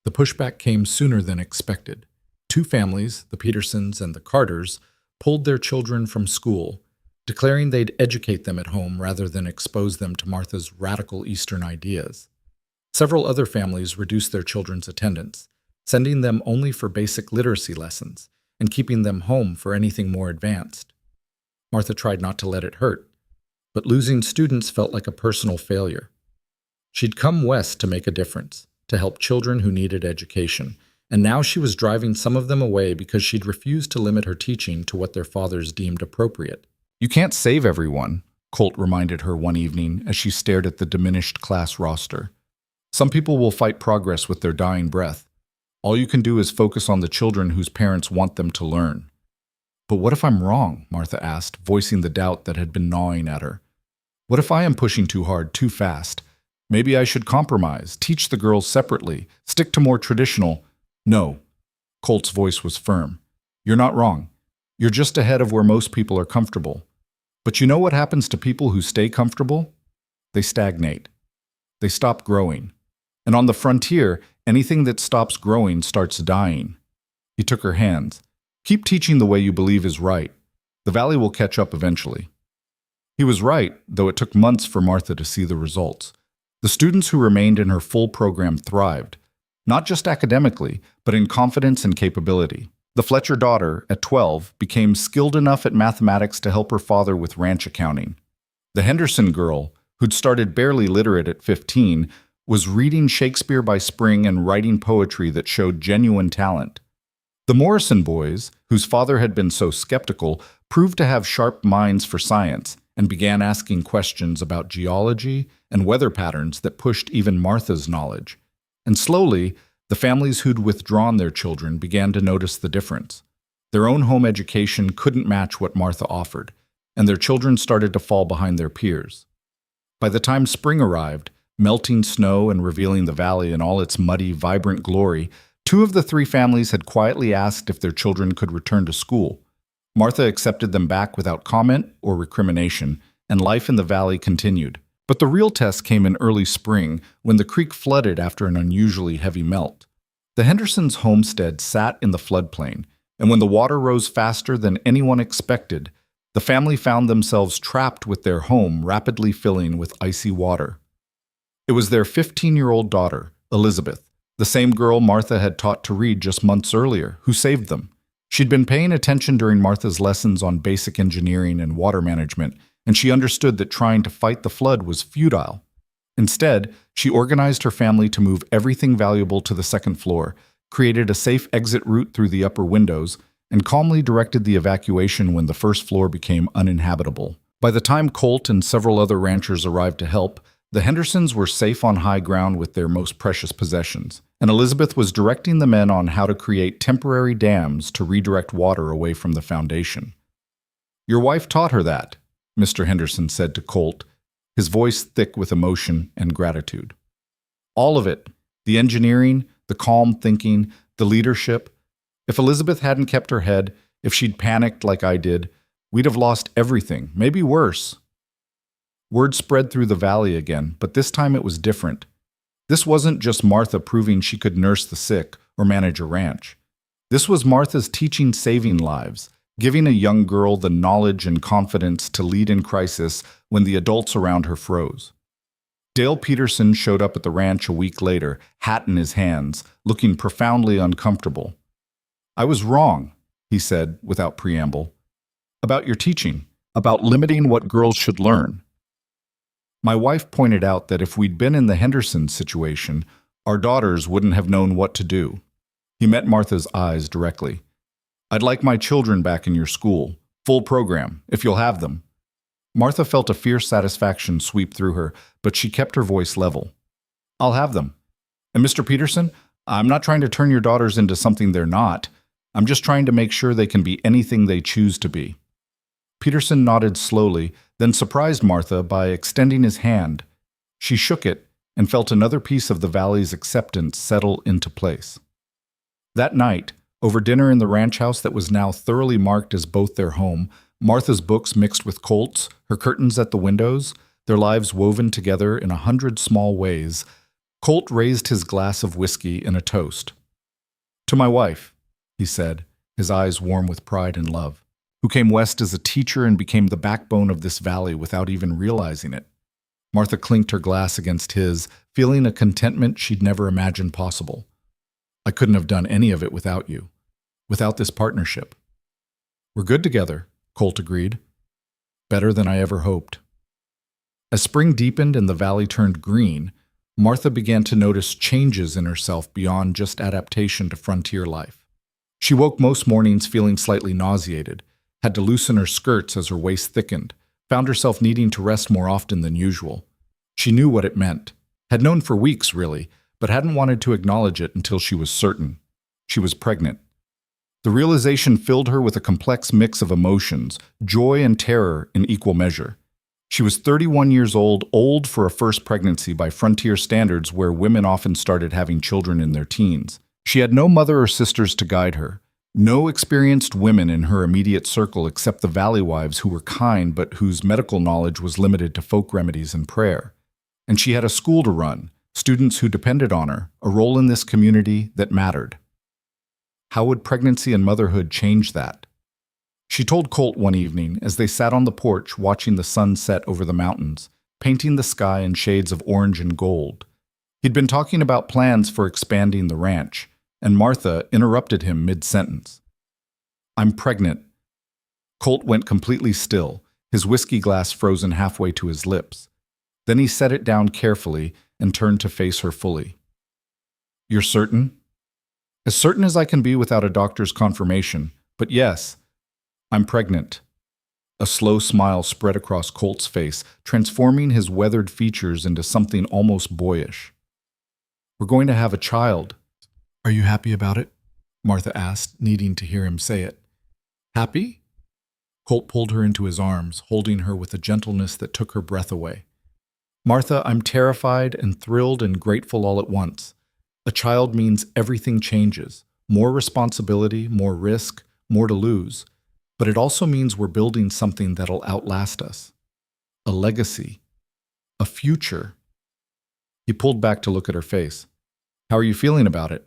The pushback came sooner than expected. Two families, the Petersons and the Carters, pulled their children from school, declaring they'd educate them at home rather than expose them to Martha's radical Eastern ideas. Several other families reduced their children's attendance, sending them only for basic literacy lessons and keeping them home for anything more advanced. Martha tried not to let it hurt, but losing students felt like a personal failure. She'd come west to make a difference, to help children who needed education, and now she was driving some of them away because she'd refused to limit her teaching to what their fathers deemed appropriate. "You can't save everyone," Colt reminded her one evening as she stared at the diminished class roster. "Some people will fight progress with their dying breath. All you can do is focus on the children whose parents want them to learn." "But what if I'm wrong?" Martha asked, voicing the doubt that had been gnawing at her. "What if I am pushing too hard, too fast? Maybe I should compromise, teach the girls separately, stick to more traditional—" "No." Colt's voice was firm. "You're not wrong. You're just ahead of where most people are comfortable. But you know what happens to people who stay comfortable? They stagnate. They stop growing. And on the frontier, anything that stops growing starts dying." He took her hands. "Keep teaching the way you believe is right. The valley will catch up eventually." He was right, though it took months for Martha to see the results. The students who remained in her full program thrived, not just academically, but in confidence and capability. The Fletcher daughter, at 12, became skilled enough at mathematics to help her father with ranch accounting. The Henderson girl, who'd started barely literate at 15, was reading Shakespeare by spring and writing poetry that showed genuine talent. The Morrison boys, whose father had been so skeptical, proved to have sharp minds for science and began asking questions about geology and weather patterns that pushed even Martha's knowledge. And slowly, the families who'd withdrawn their children began to notice the difference. Their own home education couldn't match what Martha offered, and their children started to fall behind their peers. By the time spring arrived, melting snow and revealing the valley in all its muddy, vibrant glory, 2 of the 3 families had quietly asked if their children could return to school. Martha accepted them back without comment or recrimination, and life in the valley continued. But the real test came in early spring, when the creek flooded after an unusually heavy melt. The Hendersons' homestead sat in the floodplain, and when the water rose faster than anyone expected, the family found themselves trapped with their home rapidly filling with icy water. It was their 15-year-old daughter, Elizabeth, the same girl Martha had taught to read just months earlier, who saved them. She'd been paying attention during Martha's lessons on basic engineering and water management, and she understood that trying to fight the flood was futile. Instead, she organized her family to move everything valuable to the second floor, created a safe exit route through the upper windows, and calmly directed the evacuation when the first floor became uninhabitable. By the time Colt and several other ranchers arrived to help, the Hendersons were safe on high ground with their most precious possessions, and Elizabeth was directing the men on how to create temporary dams to redirect water away from the foundation. "Your wife taught her that," Mr. Henderson said to Colt, his voice thick with emotion and gratitude. "All of it. The engineering, the calm thinking, the leadership. If Elizabeth hadn't kept her head, if she'd panicked like I did, we'd have lost everything, maybe worse." Word spread through the valley again, but this time it was different. This wasn't just Martha proving she could nurse the sick or manage a ranch. This was Martha's teaching saving lives, giving a young girl the knowledge and confidence to lead in crisis when the adults around her froze. Dale Peterson showed up at the ranch a week later, hat in his hands, looking profoundly uncomfortable. "I was wrong," he said without preamble, "about your teaching, about limiting what girls should learn. My wife pointed out that if we'd been in the Henderson situation, our daughters wouldn't have known what to do." He met Martha's eyes directly. "I'd like my children back in your school, full program, if you'll have them." Martha felt a fierce satisfaction sweep through her, but she kept her voice level. "I'll have them. And Mr. Peterson, I'm not trying to turn your daughters into something they're not. I'm just trying to make sure they can be anything they choose to be." Peterson nodded slowly, then surprised Martha by extending his hand. She shook it and felt another piece of the valley's acceptance settle into place. That night, over dinner in the ranch house that was now thoroughly marked as both their home, Martha's books mixed with Colt's, her curtains at the windows, their lives woven together in 100 small ways, Colt raised his glass of whiskey in a toast. "To my wife," he said, his eyes warm with pride and love, "who came west as a teacher and became the backbone of this valley without even realizing it." Martha clinked her glass against his, feeling a contentment she'd never imagined possible. "I couldn't have done any of it without you, without this partnership." "We're good together," Colt agreed. "Better than I ever hoped." As spring deepened and the valley turned green, Martha began to notice changes in herself beyond just adaptation to frontier life. She woke most mornings feeling slightly nauseated, had to loosen her skirts as her waist thickened, found herself needing to rest more often than usual. She knew what it meant, had known for weeks really, but hadn't wanted to acknowledge it until she was certain. She was pregnant. The realization filled her with a complex mix of emotions, joy and terror in equal measure. She was 31 years old for a first pregnancy by frontier standards where women often started having children in their teens. She had no mother or sisters to guide her, no experienced women in her immediate circle except the valley wives who were kind but whose medical knowledge was limited to folk remedies and prayer. And she had a school to run, students who depended on her, a role in this community that mattered. How would pregnancy and motherhood change that? She told Colt one evening as they sat on the porch watching the sun set over the mountains, painting the sky in shades of orange and gold. He'd been talking about plans for expanding the ranch, and Martha interrupted him mid-sentence. "I'm pregnant." Colt went completely still, his whiskey glass frozen halfway to his lips. Then he set it down carefully and turned to face her fully. "You're certain?" "As certain as I can be without a doctor's confirmation, but yes, I'm pregnant." A slow smile spread across Colt's face, transforming his weathered features into something almost boyish. "We're going to have a child." "Are you happy about it?" Martha asked, needing to hear him say it. "Happy?" Colt pulled her into his arms, holding her with a gentleness that took her breath away. "Martha, I'm terrified and thrilled and grateful all at once. A child means everything changes. More responsibility, more risk, more to lose. But it also means we're building something that'll outlast us. A legacy. A future." He pulled back to look at her face. "How are you feeling about it?"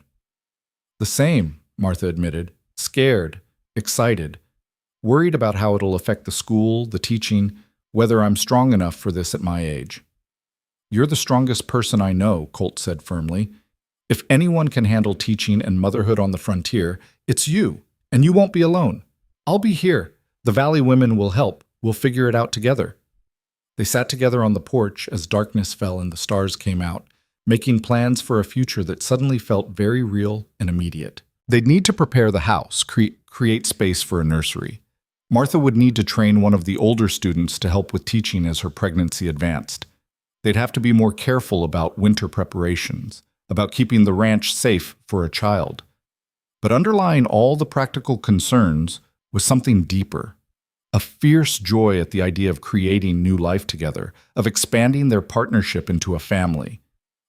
"The same," Martha admitted. "Scared, excited, worried about how it'll affect the school, the teaching, whether I'm strong enough for this at my age." "You're the strongest person I know," Colt said firmly. "If anyone can handle teaching and motherhood on the frontier, it's you, and you won't be alone. I'll be here. The Valley women will help. We'll figure it out together." They sat together on the porch as darkness fell and the stars came out, making plans for a future that suddenly felt very real and immediate. They'd need to prepare the house, create space for a nursery. Martha would need to train one of the older students to help with teaching as her pregnancy advanced. They'd have to be more careful about winter preparations, about keeping the ranch safe for a child. But underlying all the practical concerns was something deeper. A fierce joy at the idea of creating new life together, of expanding their partnership into a family.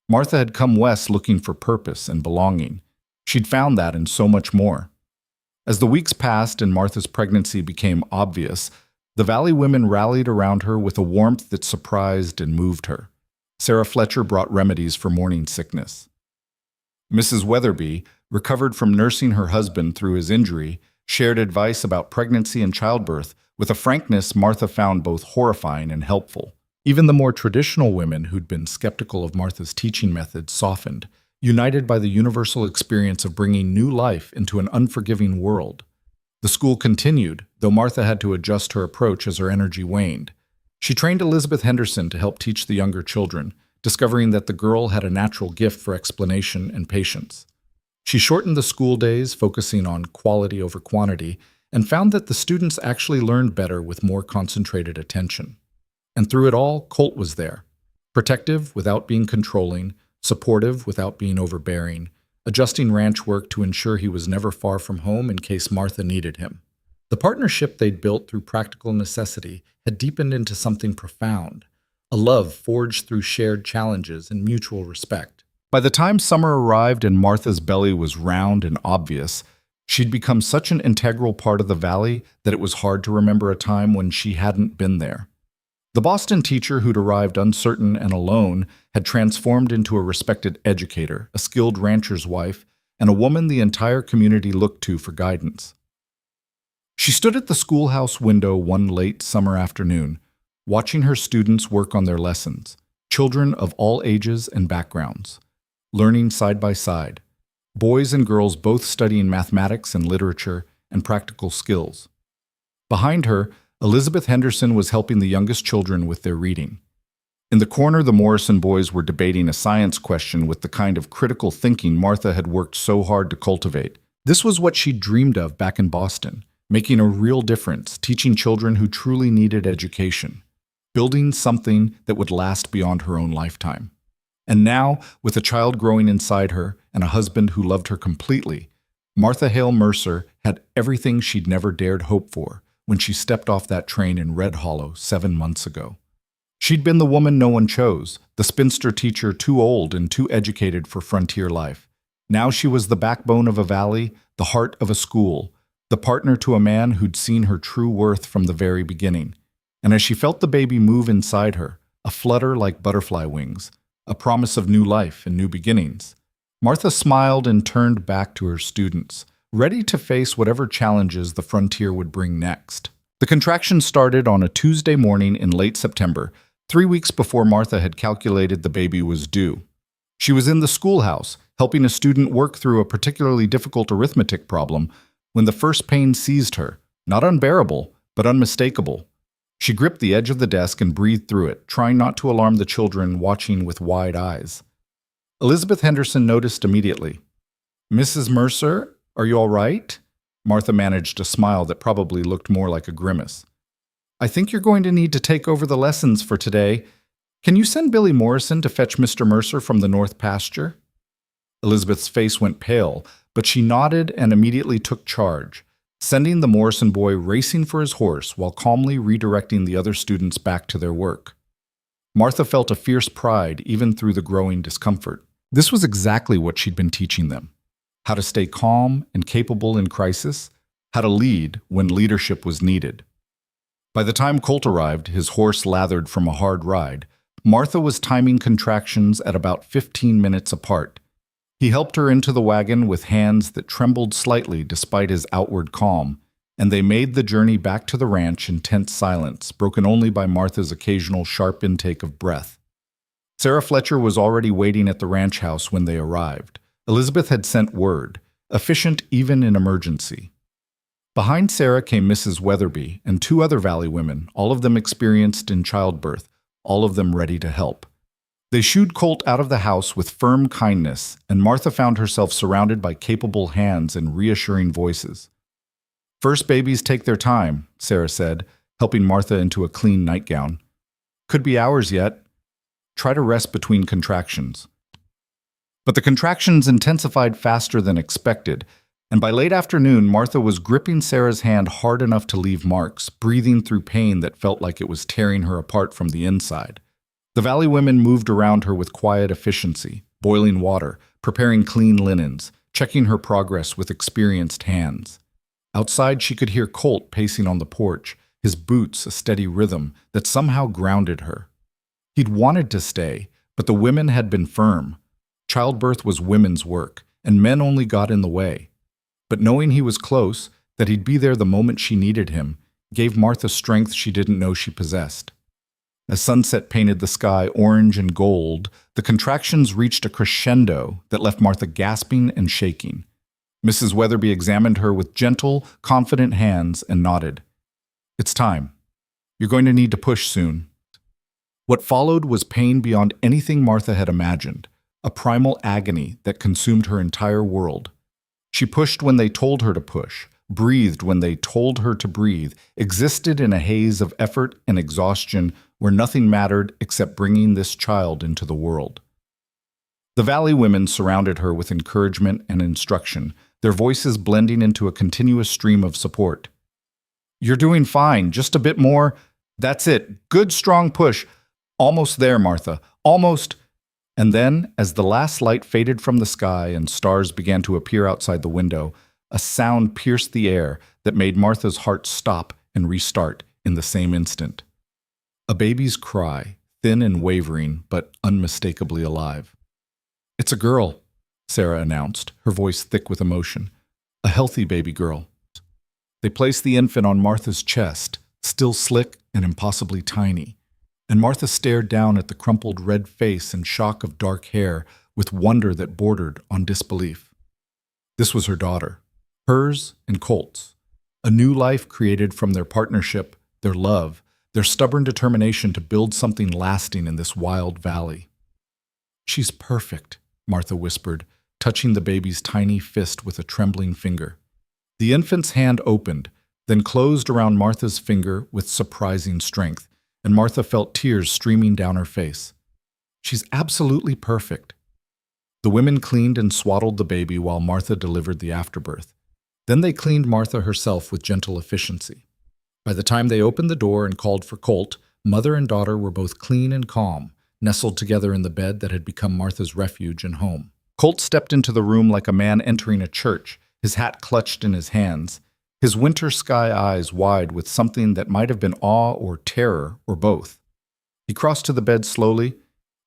Martha had come west looking for purpose and belonging. She'd found that and so much more. As the weeks passed and Martha's pregnancy became obvious, the Valley women rallied around her with a warmth that surprised and moved her. Sarah Fletcher brought remedies for morning sickness. Mrs. Weatherby, recovered from nursing her husband through his injury, shared advice about pregnancy and childbirth with a frankness Martha found both horrifying and helpful. Even the more traditional women who'd been skeptical of Martha's teaching methods softened, united by the universal experience of bringing new life into an unforgiving world. The school continued, though Martha had to adjust her approach as her energy waned. She trained Elizabeth Henderson to help teach the younger children, discovering that the girl had a natural gift for explanation and patience. She shortened the school days, focusing on quality over quantity, and found that the students actually learned better with more concentrated attention. And through it all, Colt was there, protective without being controlling, supportive without being overbearing, adjusting ranch work to ensure he was never far from home in case Martha needed him. The partnership they'd built through practical necessity had deepened into something profound, a love forged through shared challenges and mutual respect. By the time summer arrived and Martha's belly was round and obvious, she'd become such an integral part of the valley that it was hard to remember a time when she hadn't been there. The Boston teacher who'd arrived uncertain and alone had transformed into a respected educator, a skilled rancher's wife, and a woman the entire community looked to for guidance. She stood at the schoolhouse window one late summer afternoon, watching her students work on their lessons, children of all ages and backgrounds, learning side by side, boys and girls both studying mathematics and literature and practical skills. Behind her, Elizabeth Henderson was helping the youngest children with their reading. In the corner, the Morrison boys were debating a science question with the kind of critical thinking Martha had worked so hard to cultivate. This was what she'd dreamed of back in Boston, making a real difference, teaching children who truly needed education, building something that would last beyond her own lifetime. And now, with a child growing inside her and a husband who loved her completely, Martha Hale Mercer had everything she'd never dared hope for when she stepped off that train in Red Hollow 7 months ago. She'd been the woman no one chose, the spinster teacher too old and too educated for frontier life. Now she was the backbone of a valley, the heart of a school, the partner to a man who'd seen her true worth from the very beginning. And as she felt the baby move inside her, a flutter like butterfly wings, a promise of new life and new beginnings, Martha smiled and turned back to her students, ready to face whatever challenges the frontier would bring next. The contraction started on a Tuesday morning in late September, 3 weeks before Martha had calculated the baby was due. She was in the schoolhouse, helping a student work through a particularly difficult arithmetic problem, when the first pain seized her, not unbearable, but unmistakable. She gripped the edge of the desk and breathed through it, trying not to alarm the children watching with wide eyes. Elizabeth Henderson noticed immediately. "Mrs. Mercer, are you all right?" Martha managed a smile that probably looked more like a grimace. "I think you're going to need to take over the lessons for today. Can you send Billy Morrison to fetch Mr. Mercer from the north pasture?" Elizabeth's face went pale, but she nodded and immediately took charge, sending the Morrison boy racing for his horse while calmly redirecting the other students back to their work. Martha felt a fierce pride even through the growing discomfort. This was exactly what she'd been teaching them: how to stay calm and capable in crisis, how to lead when leadership was needed. By the time Colt arrived, his horse lathered from a hard ride, Martha was timing contractions at about 15 minutes apart. He helped her into the wagon with hands that trembled slightly despite his outward calm, and they made the journey back to the ranch in tense silence, broken only by Martha's occasional sharp intake of breath. Sarah Fletcher was already waiting at the ranch house when they arrived. Elizabeth had sent word, efficient even in emergency. Behind Sarah came Mrs. Weatherby and 2 other Valley women, all of them experienced in childbirth, all of them ready to help. They shooed Colt out of the house with firm kindness, and Martha found herself surrounded by capable hands and reassuring voices. "First babies take their time," Sarah said, helping Martha into a clean nightgown. "Could be hours yet. Try to rest between contractions." But the contractions intensified faster than expected, and by late afternoon, Martha was gripping Sarah's hand hard enough to leave marks, breathing through pain that felt like it was tearing her apart from the inside. The Valley women moved around her with quiet efficiency, boiling water, preparing clean linens, checking her progress with experienced hands. Outside, she could hear Colt pacing on the porch, his boots a steady rhythm that somehow grounded her. He'd wanted to stay, but the women had been firm. Childbirth was women's work, and men only got in the way. But knowing he was close, that he'd be there the moment she needed him, gave Martha strength she didn't know she possessed. As sunset painted the sky orange and gold, the contractions reached a crescendo that left Martha gasping and shaking. Mrs. Weatherby examined her with gentle, confident hands and nodded. "It's time. You're going to need to push soon." What followed was pain beyond anything Martha had imagined, a primal agony that consumed her entire world. She pushed when they told her to push, breathed when they told her to breathe, existed in a haze of effort and exhaustion where nothing mattered except bringing this child into the world. The Valley women surrounded her with encouragement and instruction, their voices blending into a continuous stream of support. "You're doing fine, just a bit more. That's it. Good strong push. Almost there, Martha. Almost." And then, as the last light faded from the sky and stars began to appear outside the window, a sound pierced the air that made Martha's heart stop and restart in the same instant. A baby's cry, thin and wavering, but unmistakably alive. "It's a girl," Sarah announced, her voice thick with emotion. "A healthy baby girl." They placed the infant on Martha's chest, still slick and impossibly tiny, and Martha stared down at the crumpled red face and shock of dark hair with wonder that bordered on disbelief. This was her daughter, hers and Colt's, a new life created from their partnership, their love, their stubborn determination to build something lasting in this wild valley. "She's perfect," Martha whispered, touching the baby's tiny fist with a trembling finger. The infant's hand opened, then closed around Martha's finger with surprising strength, and Martha felt tears streaming down her face. "She's absolutely perfect." The women cleaned and swaddled the baby while Martha delivered the afterbirth. Then they cleaned Martha herself with gentle efficiency. By the time they opened the door and called for Colt, mother and daughter were both clean and calm, nestled together in the bed that had become Martha's refuge and home. Colt stepped into the room like a man entering a church, his hat clutched in his hands, his winter sky eyes wide with something that might have been awe or terror or both. He crossed to the bed slowly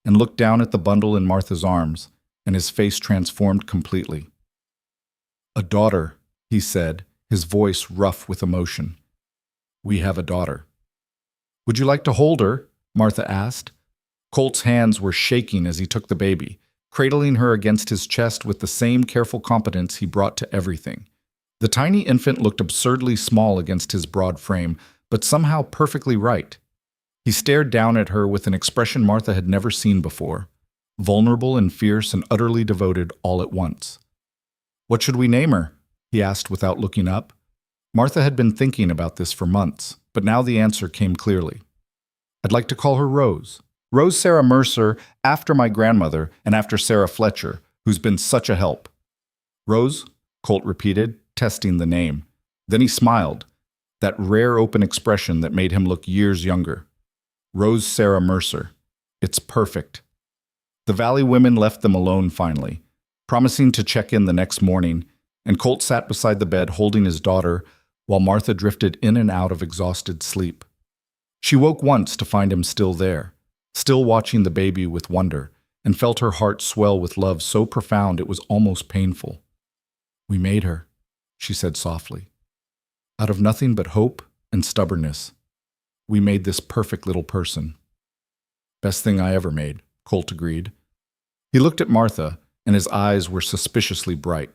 and looked down at the bundle in Martha's arms, and his face transformed completely. "A daughter," he said, his voice rough with emotion. "We have a daughter." "Would you like to hold her?" Martha asked. Colt's hands were shaking as he took the baby, cradling her against his chest with the same careful competence he brought to everything. The tiny infant looked absurdly small against his broad frame, but somehow perfectly right. He stared down at her with an expression Martha had never seen before, vulnerable and fierce and utterly devoted all at once. "What should we name her?" he asked without looking up. Martha had been thinking about this for months, but now the answer came clearly. "I'd like to call her Rose. Rose Sarah Mercer, after my grandmother and after Sarah Fletcher, who's been such a help." "Rose?" Colt repeated, testing the name. Then he smiled, that rare open expression that made him look years younger. "Rose Sarah Mercer. It's perfect." The Valley women left them alone finally, promising to check in the next morning, and Colt sat beside the bed holding his daughter while Martha drifted in and out of exhausted sleep. She woke once to find him still there, still watching the baby with wonder, and felt her heart swell with love so profound it was almost painful. "We made her," she said softly. "Out of nothing but hope and stubbornness. We made this perfect little person." "Best thing I ever made," Colt agreed. He looked at Martha, and his eyes were suspiciously bright.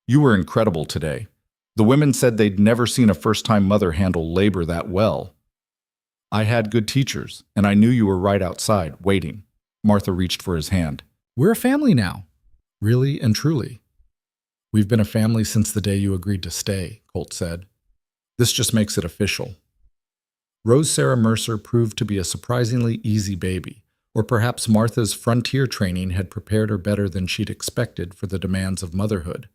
"You were incredible today. The women said they'd never seen a first-time mother handle labor that well." "I had good teachers, and I knew you were right outside, waiting." Martha reached for his hand. "We're a family now. Really and truly." "We've been a family since the day you agreed to stay," Colt said. "This just makes it official." Rose Sarah Mercer proved to be a surprisingly easy baby, or perhaps Martha's frontier training had prepared her better than she'd expected for the demands of motherhood.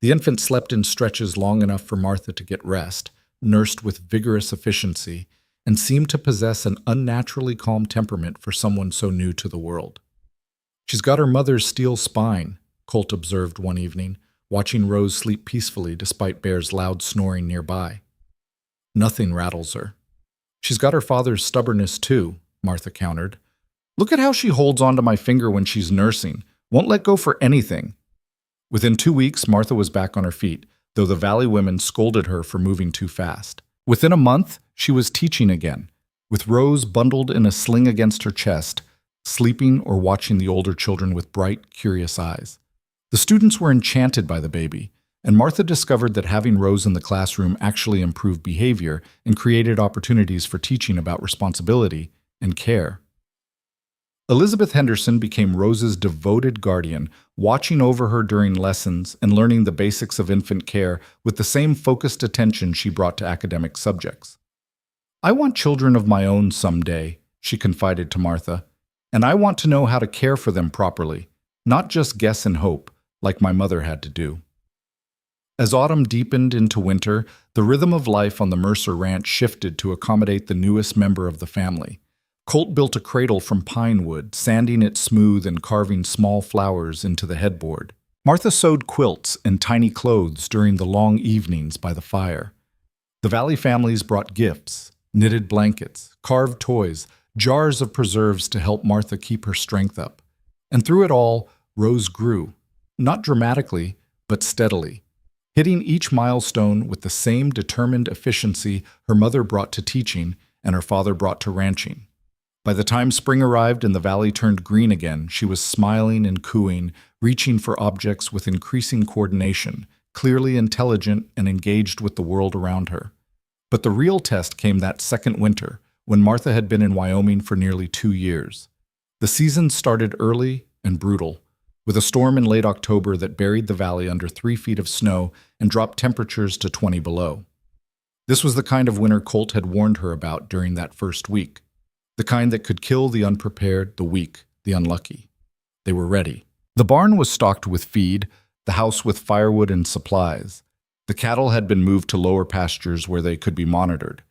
The infant slept in stretches long enough for Martha to get rest, nursed with vigorous efficiency, and seemed to possess an unnaturally calm temperament for someone so new to the world. "She's got her mother's steel spine," Colt observed one evening, watching Rose sleep peacefully despite Bear's loud snoring nearby. "Nothing rattles her." "She's got her father's stubbornness too," Martha countered. "Look at how she holds onto my finger when she's nursing. Won't let go for anything." Within 2 weeks, Martha was back on her feet, though the Valley women scolded her for moving too fast. Within a month, she was teaching again, with Rose bundled in a sling against her chest, sleeping or watching the older children with bright, curious eyes. The students were enchanted by the baby, and Martha discovered that having Rose in the classroom actually improved behavior and created opportunities for teaching about responsibility and care. Elizabeth Henderson became Rose's devoted guardian, watching over her during lessons and learning the basics of infant care with the same focused attention she brought to academic subjects. "I want children of my own someday," she confided to Martha, "and I want to know how to care for them properly, not just guess and hope, like my mother had to do." As autumn deepened into winter, the rhythm of life on the Mercer ranch shifted to accommodate the newest member of the family. Colt built a cradle from pine wood, sanding it smooth and carving small flowers into the headboard. Martha sewed quilts and tiny clothes during the long evenings by the fire. The Valley families brought gifts, knitted blankets, carved toys, jars of preserves to help Martha keep her strength up. And through it all, Rose grew, not dramatically, but steadily, hitting each milestone with the same determined efficiency her mother brought to teaching and her father brought to ranching. By the time spring arrived and the valley turned green again, she was smiling and cooing, reaching for objects with increasing coordination, clearly intelligent and engaged with the world around her. But the real test came that second winter, when Martha had been in Wyoming for nearly 2 years. The season started early and brutal, with a storm in late October that buried the valley under 3 feet of snow and dropped temperatures to 20 below. This was the kind of winter Colt had warned her about during that first week, the kind that could kill the unprepared, the weak, the unlucky. They were ready. The barn was stocked with feed, the house with firewood and supplies. The cattle had been moved to lower pastures where they could be monitored.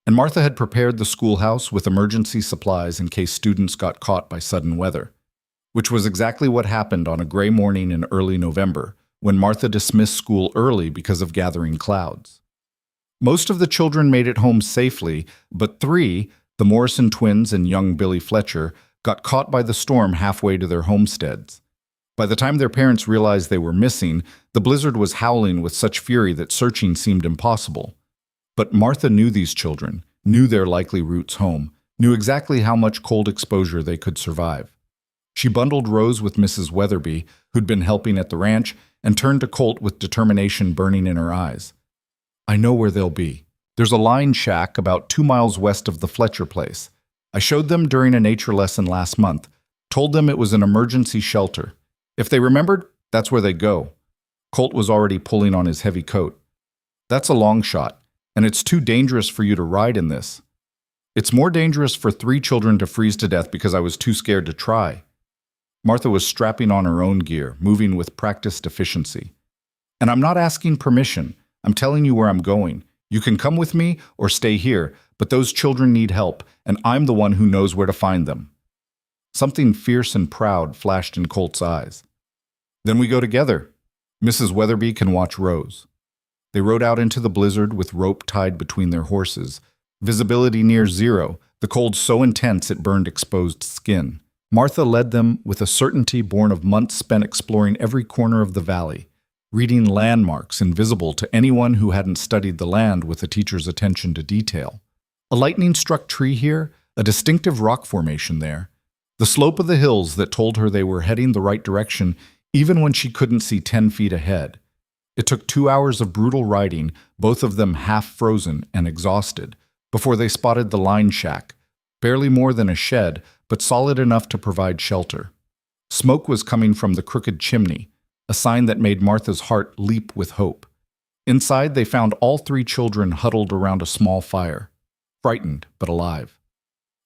And Martha had prepared the schoolhouse with emergency supplies in case students got caught by sudden weather, which was exactly what happened on a gray morning in early November, when Martha dismissed school early because of gathering clouds. Most of the children made it home safely, but 3, the Morrison twins and young Billy Fletcher, got caught by the storm halfway to their homesteads. By the time their parents realized they were missing, the blizzard was howling with such fury that searching seemed impossible. But Martha knew these children, knew their likely routes home, knew exactly how much cold exposure they could survive. She bundled Rose with Mrs. Weatherby, who'd been helping at the ranch, and turned to Colt with determination burning in her eyes. "I know where they'll be. There's a line shack about 2 miles west of the Fletcher place. I showed them during a nature lesson last month, told them it was an emergency shelter. If they remembered, that's where they'd go." Colt was already pulling on his heavy coat. "That's a long shot, and it's too dangerous for you to ride in this." "It's more dangerous for 3 children to freeze to death because I was too scared to try." Martha was strapping on her own gear, moving with practiced efficiency. "And I'm not asking permission. I'm telling you where I'm going. You can come with me or stay here, but those children need help, and I'm the one who knows where to find them." Something fierce and proud flashed in Colt's eyes. "Then we go together. Mrs. Weatherby can watch Rose." They rode out into the blizzard with rope tied between their horses, visibility near zero, the cold so intense it burned exposed skin. Martha led them with a certainty born of months spent exploring every corner of the valley, reading landmarks invisible to anyone who hadn't studied the land with a teacher's attention to detail. A lightning-struck tree here, a distinctive rock formation there, the slope of the hills that told her they were heading the right direction even when she couldn't see 10 feet ahead. It took 2 hours of brutal riding, both of them half frozen and exhausted, before they spotted the line shack, barely more than a shed, but solid enough to provide shelter. Smoke was coming from the crooked chimney, a sign that made Martha's heart leap with hope. Inside, they found all 3 children huddled around a small fire, frightened but alive.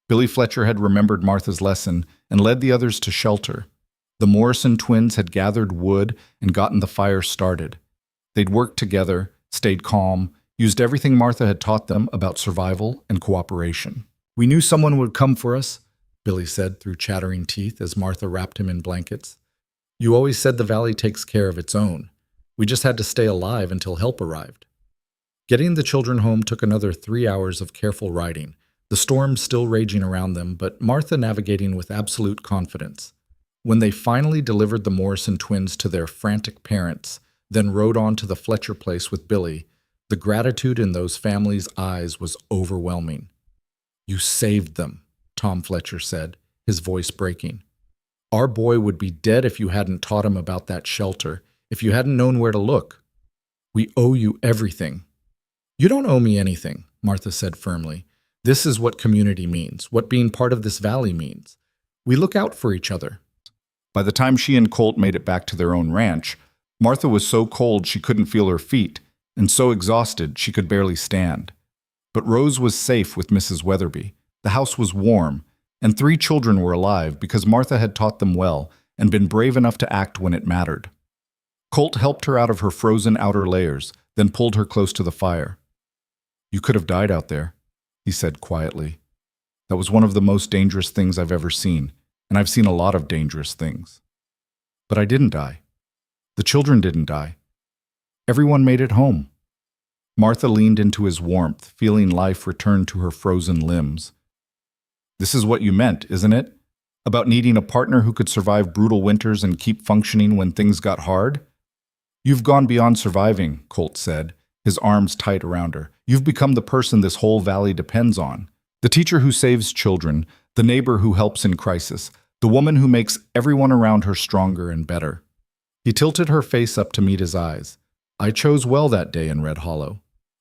Billy Fletcher had remembered Martha's lesson and led the others to shelter. The Morrison twins had gathered wood and gotten the fire started. They'd worked together, stayed calm, used everything Martha had taught them about survival and cooperation. "We knew someone would come for us," Billy said through chattering teeth as Martha wrapped him in blankets. "You always said the valley takes care of its own. We just had to stay alive until help arrived." Getting the children home took another 3 hours of careful riding, the storm still raging around them, but Martha navigating with absolute confidence. When they finally delivered the Morrison twins to their frantic parents, then rode on to the Fletcher place with Billy, the gratitude in those families' eyes was overwhelming. "You saved them," Tom Fletcher said, his voice breaking. "Our boy would be dead if you hadn't taught him about that shelter, if you hadn't known where to look. We owe you everything." "You don't owe me anything," Martha said firmly. "This is what community means, what being part of this valley means. We look out for each other." By the time she and Colt made it back to their own ranch, Martha was so cold she couldn't feel her feet, and so exhausted she could barely stand. But Rose was safe with Mrs. Weatherby. The house was warm, and 3 children were alive because Martha had taught them well and been brave enough to act when it mattered. Colt helped her out of her frozen outer layers, then pulled her close to the fire. "You could have died out there," he said quietly. "That was one of the most dangerous things I've ever seen, and I've seen a lot of dangerous things. But I didn't die. The children didn't die. Everyone made it home." Martha leaned into his warmth, feeling life return to her frozen limbs. "This is what you meant, isn't it? About needing a partner who could survive brutal winters and keep functioning when things got hard?" "You've gone beyond surviving," Colt said, his arms tight around her. "You've become the person this whole valley depends on. The teacher who saves children, the neighbor who helps in crisis, the woman who makes everyone around her stronger and better." He tilted her face up to meet his eyes. "I chose well that day in Red Hollow."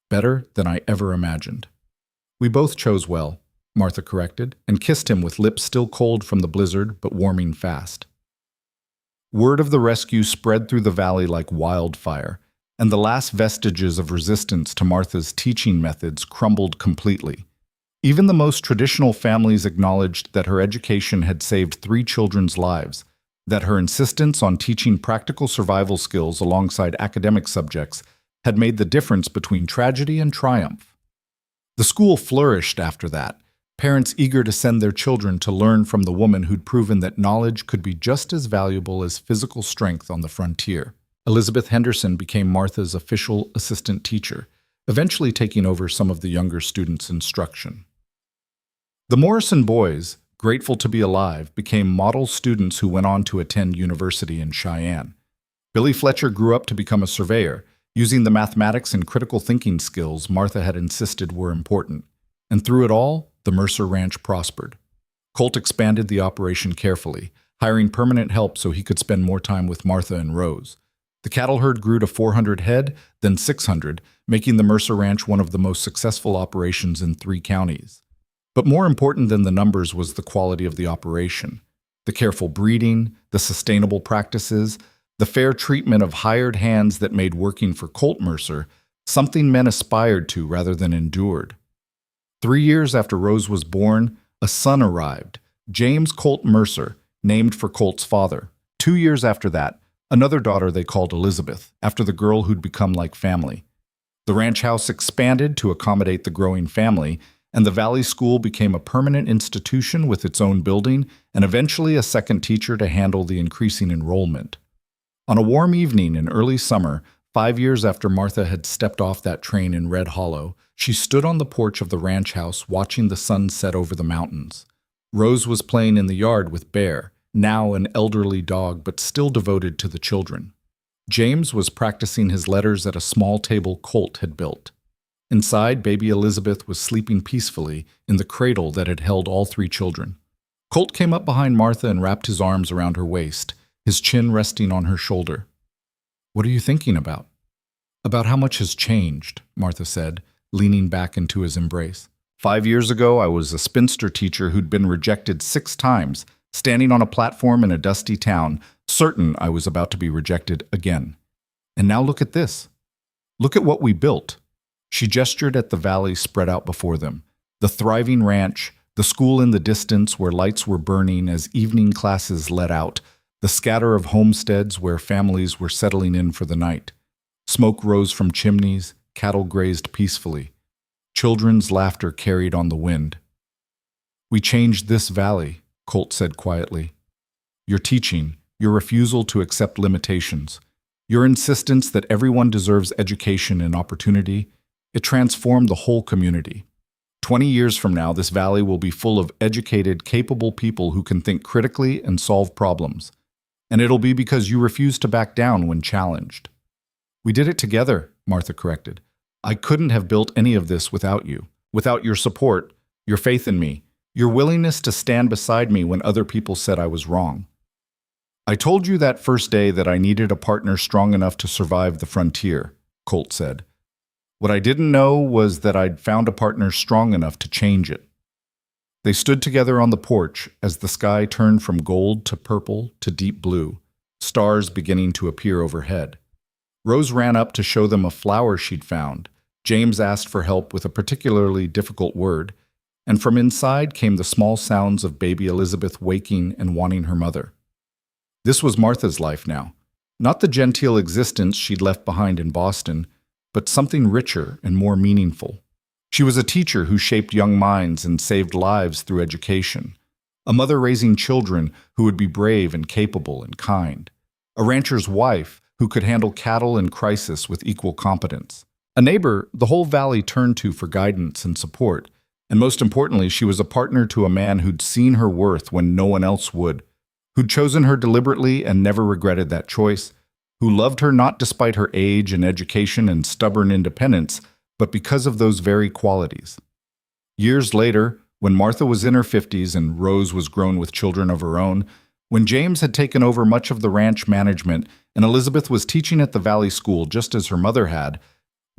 better than I ever imagined. We both chose well, Martha corrected, and kissed him with lips still cold from the blizzard but warming fast. Word of the rescue spread through the valley like wildfire, and the last vestiges of resistance to Martha's teaching methods crumbled completely. Even the most traditional families acknowledged that her education had saved 3 children's lives, that her insistence on teaching practical survival skills alongside academic subjects had made the difference between tragedy and triumph. The school flourished after that, parents eager to send their children to learn from the woman who'd proven that knowledge could be just as valuable as physical strength on the frontier. Elizabeth Henderson became Martha's official assistant teacher, eventually taking over some of the younger students' instruction. The Morrison boys, grateful to be alive, became model students who went on to attend university in Cheyenne. Billy Fletcher grew up to become a surveyor, using the mathematics and critical thinking skills Martha had insisted were important. And through it all, the Mercer Ranch prospered. Colt expanded the operation carefully, hiring permanent help so he could spend more time with Martha and Rose. The cattle herd grew to 400 head, then 600, making the Mercer Ranch one of the most successful operations in 3 counties. But more important than the numbers was the quality of the operation. The careful breeding, the sustainable practices, the fair treatment of hired hands that made working for Colt Mercer something men aspired to rather than endured. 3 years after Rose was born, a son arrived, James Colt Mercer, named for Colt's father. 2 years after that, another daughter they called Elizabeth, after the girl who'd become like family. The ranch house expanded to accommodate the growing family, and the Valley School became a permanent institution with its own building and eventually a second teacher to handle the increasing enrollment. On a warm evening in early summer, 5 years after Martha had stepped off that train in Red Hollow, she stood on the porch of the ranch house watching the sun set over the mountains. Rose was playing in the yard with Bear, now an elderly dog but still devoted to the children. James was practicing his letters at a small table Colt had built. Inside, baby Elizabeth was sleeping peacefully in the cradle that had held all 3 children. Colt came up behind Martha and wrapped his arms around her waist, his chin resting on her shoulder. "What are you thinking about?" "About how much has changed," Martha said, leaning back into his embrace. 5 years ago, I was a spinster teacher who'd been rejected 6 times, standing on a platform in a dusty town, certain I was about to be rejected again. And now look at this. Look at what we built. She gestured at the valley spread out before them. The thriving ranch, the school in the distance where lights were burning as evening classes let out, the scatter of homesteads where families were settling in for the night. Smoke rose from chimneys, cattle grazed peacefully. Children's laughter carried on the wind. "We changed this valley," Colt said quietly. "Your teaching, your refusal to accept limitations, your insistence that everyone deserves education and opportunity, it transformed the whole community. 20 years from now, this valley will be full of educated, capable people who can think critically and solve problems. And it'll be because you refused to back down when challenged." "We did it together," Martha corrected. "I couldn't have built any of this without you, without your support, your faith in me, your willingness to stand beside me when other people said I was wrong. I told you that first day that I needed a partner strong enough to survive the frontier," Colt said. "What I didn't know was that I'd found a partner strong enough to change it." They stood together on the porch as the sky turned from gold to purple to deep blue, stars beginning to appear overhead. Rose ran up to show them a flower she'd found. James asked for help with a particularly difficult word, and from inside came the small sounds of baby Elizabeth waking and wanting her mother. This was Martha's life now, not the genteel existence she'd left behind in Boston, but something richer and more meaningful. She was a teacher who shaped young minds and saved lives through education, a mother raising children who would be brave and capable and kind, a rancher's wife who could handle cattle in crisis with equal competence, a neighbor the whole valley turned to for guidance and support, and most importantly, she was a partner to a man who'd seen her worth when no one else would, who'd chosen her deliberately and never regretted that choice, who loved her not despite her age and education and stubborn independence, but because of those very qualities. Years later, when Martha was in her 50s and Rose was grown with children of her own, when James had taken over much of the ranch management and Elizabeth was teaching at the Valley School just as her mother had,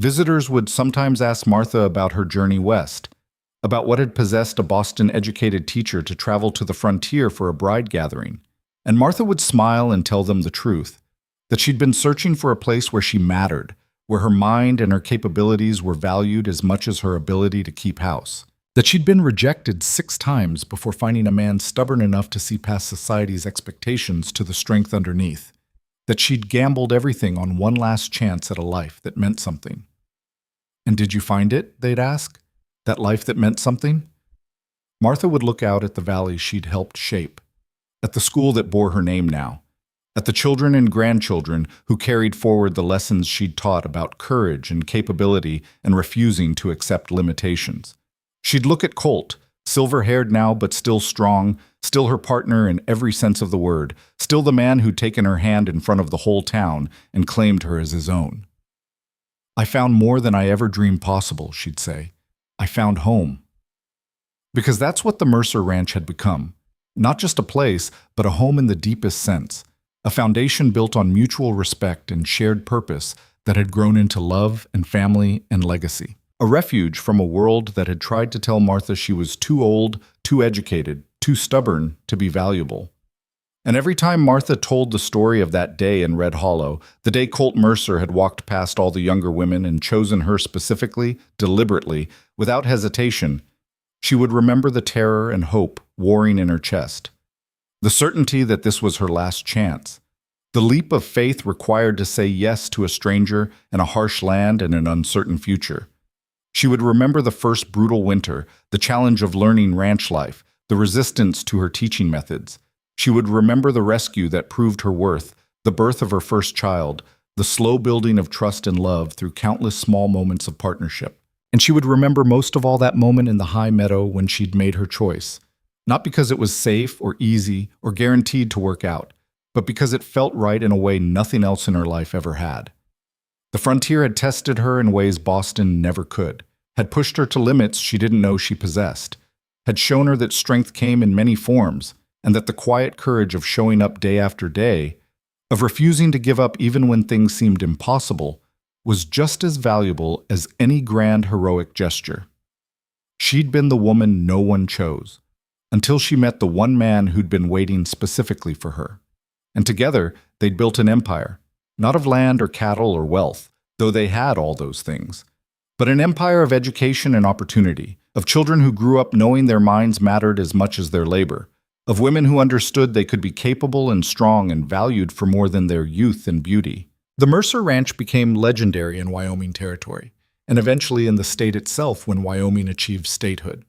Visitors would sometimes ask Martha about her journey west, about what had possessed a Boston-educated teacher to travel to the frontier for a bride gathering. And Martha would smile and tell them the truth, that she'd been searching for a place where she mattered, where her mind and her capabilities were valued as much as her ability to keep house. That she'd been rejected 6 times before finding a man stubborn enough to see past society's expectations to the strength underneath. That she'd gambled everything on one last chance at a life that meant something. "And did you find it?" they'd ask. "That life that meant something?" Martha would look out at the valley she'd helped shape, at the school that bore her name now, at the children and grandchildren who carried forward the lessons she'd taught about courage and capability and refusing to accept limitations. She'd look at Colt, silver-haired now but still strong, still her partner in every sense of the word, still the man who'd taken her hand in front of the whole town and claimed her as his own. "I found more than I ever dreamed possible," she'd say. "I found home." Because that's what the Mercer Ranch had become. Not just a place, but a home in the deepest sense. A foundation built on mutual respect and shared purpose that had grown into love and family and legacy. A refuge from a world that had tried to tell Martha she was too old, too educated, too stubborn to be valuable. And every time Martha told the story of that day in Red Hollow, the day Colt Mercer had walked past all the younger women and chosen her specifically, deliberately, without hesitation, she would remember the terror and hope warring in her chest. The certainty that this was her last chance. The leap of faith required to say yes to a stranger and a harsh land and an uncertain future. She would remember the first brutal winter, the challenge of learning ranch life, the resistance to her teaching methods. She would remember the rescue that proved her worth, the birth of her first child, the slow building of trust and love through countless small moments of partnership. And she would remember most of all that moment in the high meadow when she'd made her choice. Not because it was safe or easy or guaranteed to work out, but because it felt right in a way nothing else in her life ever had. The frontier had tested her in ways Boston never could, had pushed her to limits she didn't know she possessed, had shown her that strength came in many forms, and that the quiet courage of showing up day after day, of refusing to give up even when things seemed impossible, was just as valuable as any grand heroic gesture. She'd been the woman no one chose, until she met the one man who'd been waiting specifically for her. And together, they'd built an empire, not of land or cattle or wealth, though they had all those things, but an empire of education and opportunity, of children who grew up knowing their minds mattered as much as their labor, of women who understood they could be capable and strong and valued for more than their youth and beauty. The Mercer Ranch became legendary in Wyoming territory, and eventually in the state itself when Wyoming achieved statehood.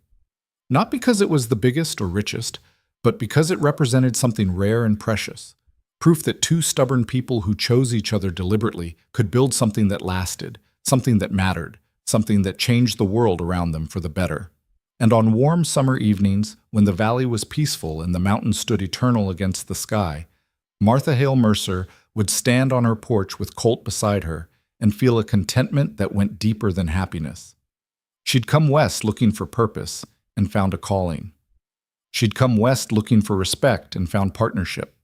Not because it was the biggest or richest, but because it represented something rare and precious. Proof that 2 stubborn people who chose each other deliberately could build something that lasted, something that mattered, something that changed the world around them for the better. And on warm summer evenings, when the valley was peaceful and the mountains stood eternal against the sky, Martha Hale Mercer would stand on her porch with Colt beside her and feel a contentment that went deeper than happiness. She'd come west looking for purpose and found a calling. She'd come west looking for respect and found partnership.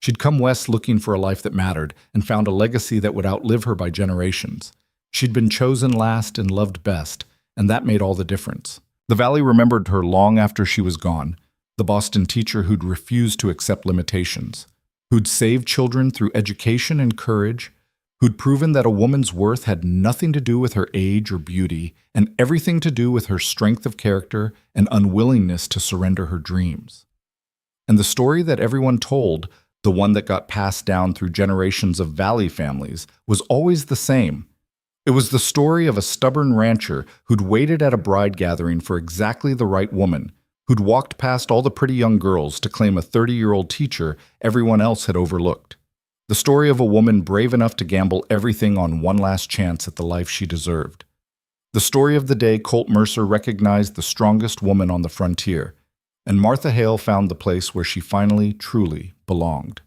She'd come west looking for a life that mattered and found a legacy that would outlive her by generations. She'd been chosen last and loved best, and that made all the difference. The valley remembered her long after she was gone, the Boston teacher who'd refused to accept limitations, who'd saved children through education and courage, who'd proven that a woman's worth had nothing to do with her age or beauty and everything to do with her strength of character and unwillingness to surrender her dreams. And the story that everyone told, the one that got passed down through generations of valley families, was always the same. It was the story of a stubborn rancher who'd waited at a bride gathering for exactly the right woman, who'd walked past all the pretty young girls to claim a 30-year-old teacher everyone else had overlooked. The story of a woman brave enough to gamble everything on one last chance at the life she deserved. The story of the day Colt Mercer recognized the strongest woman on the frontier, and Martha Hale found the place where she finally, truly belonged.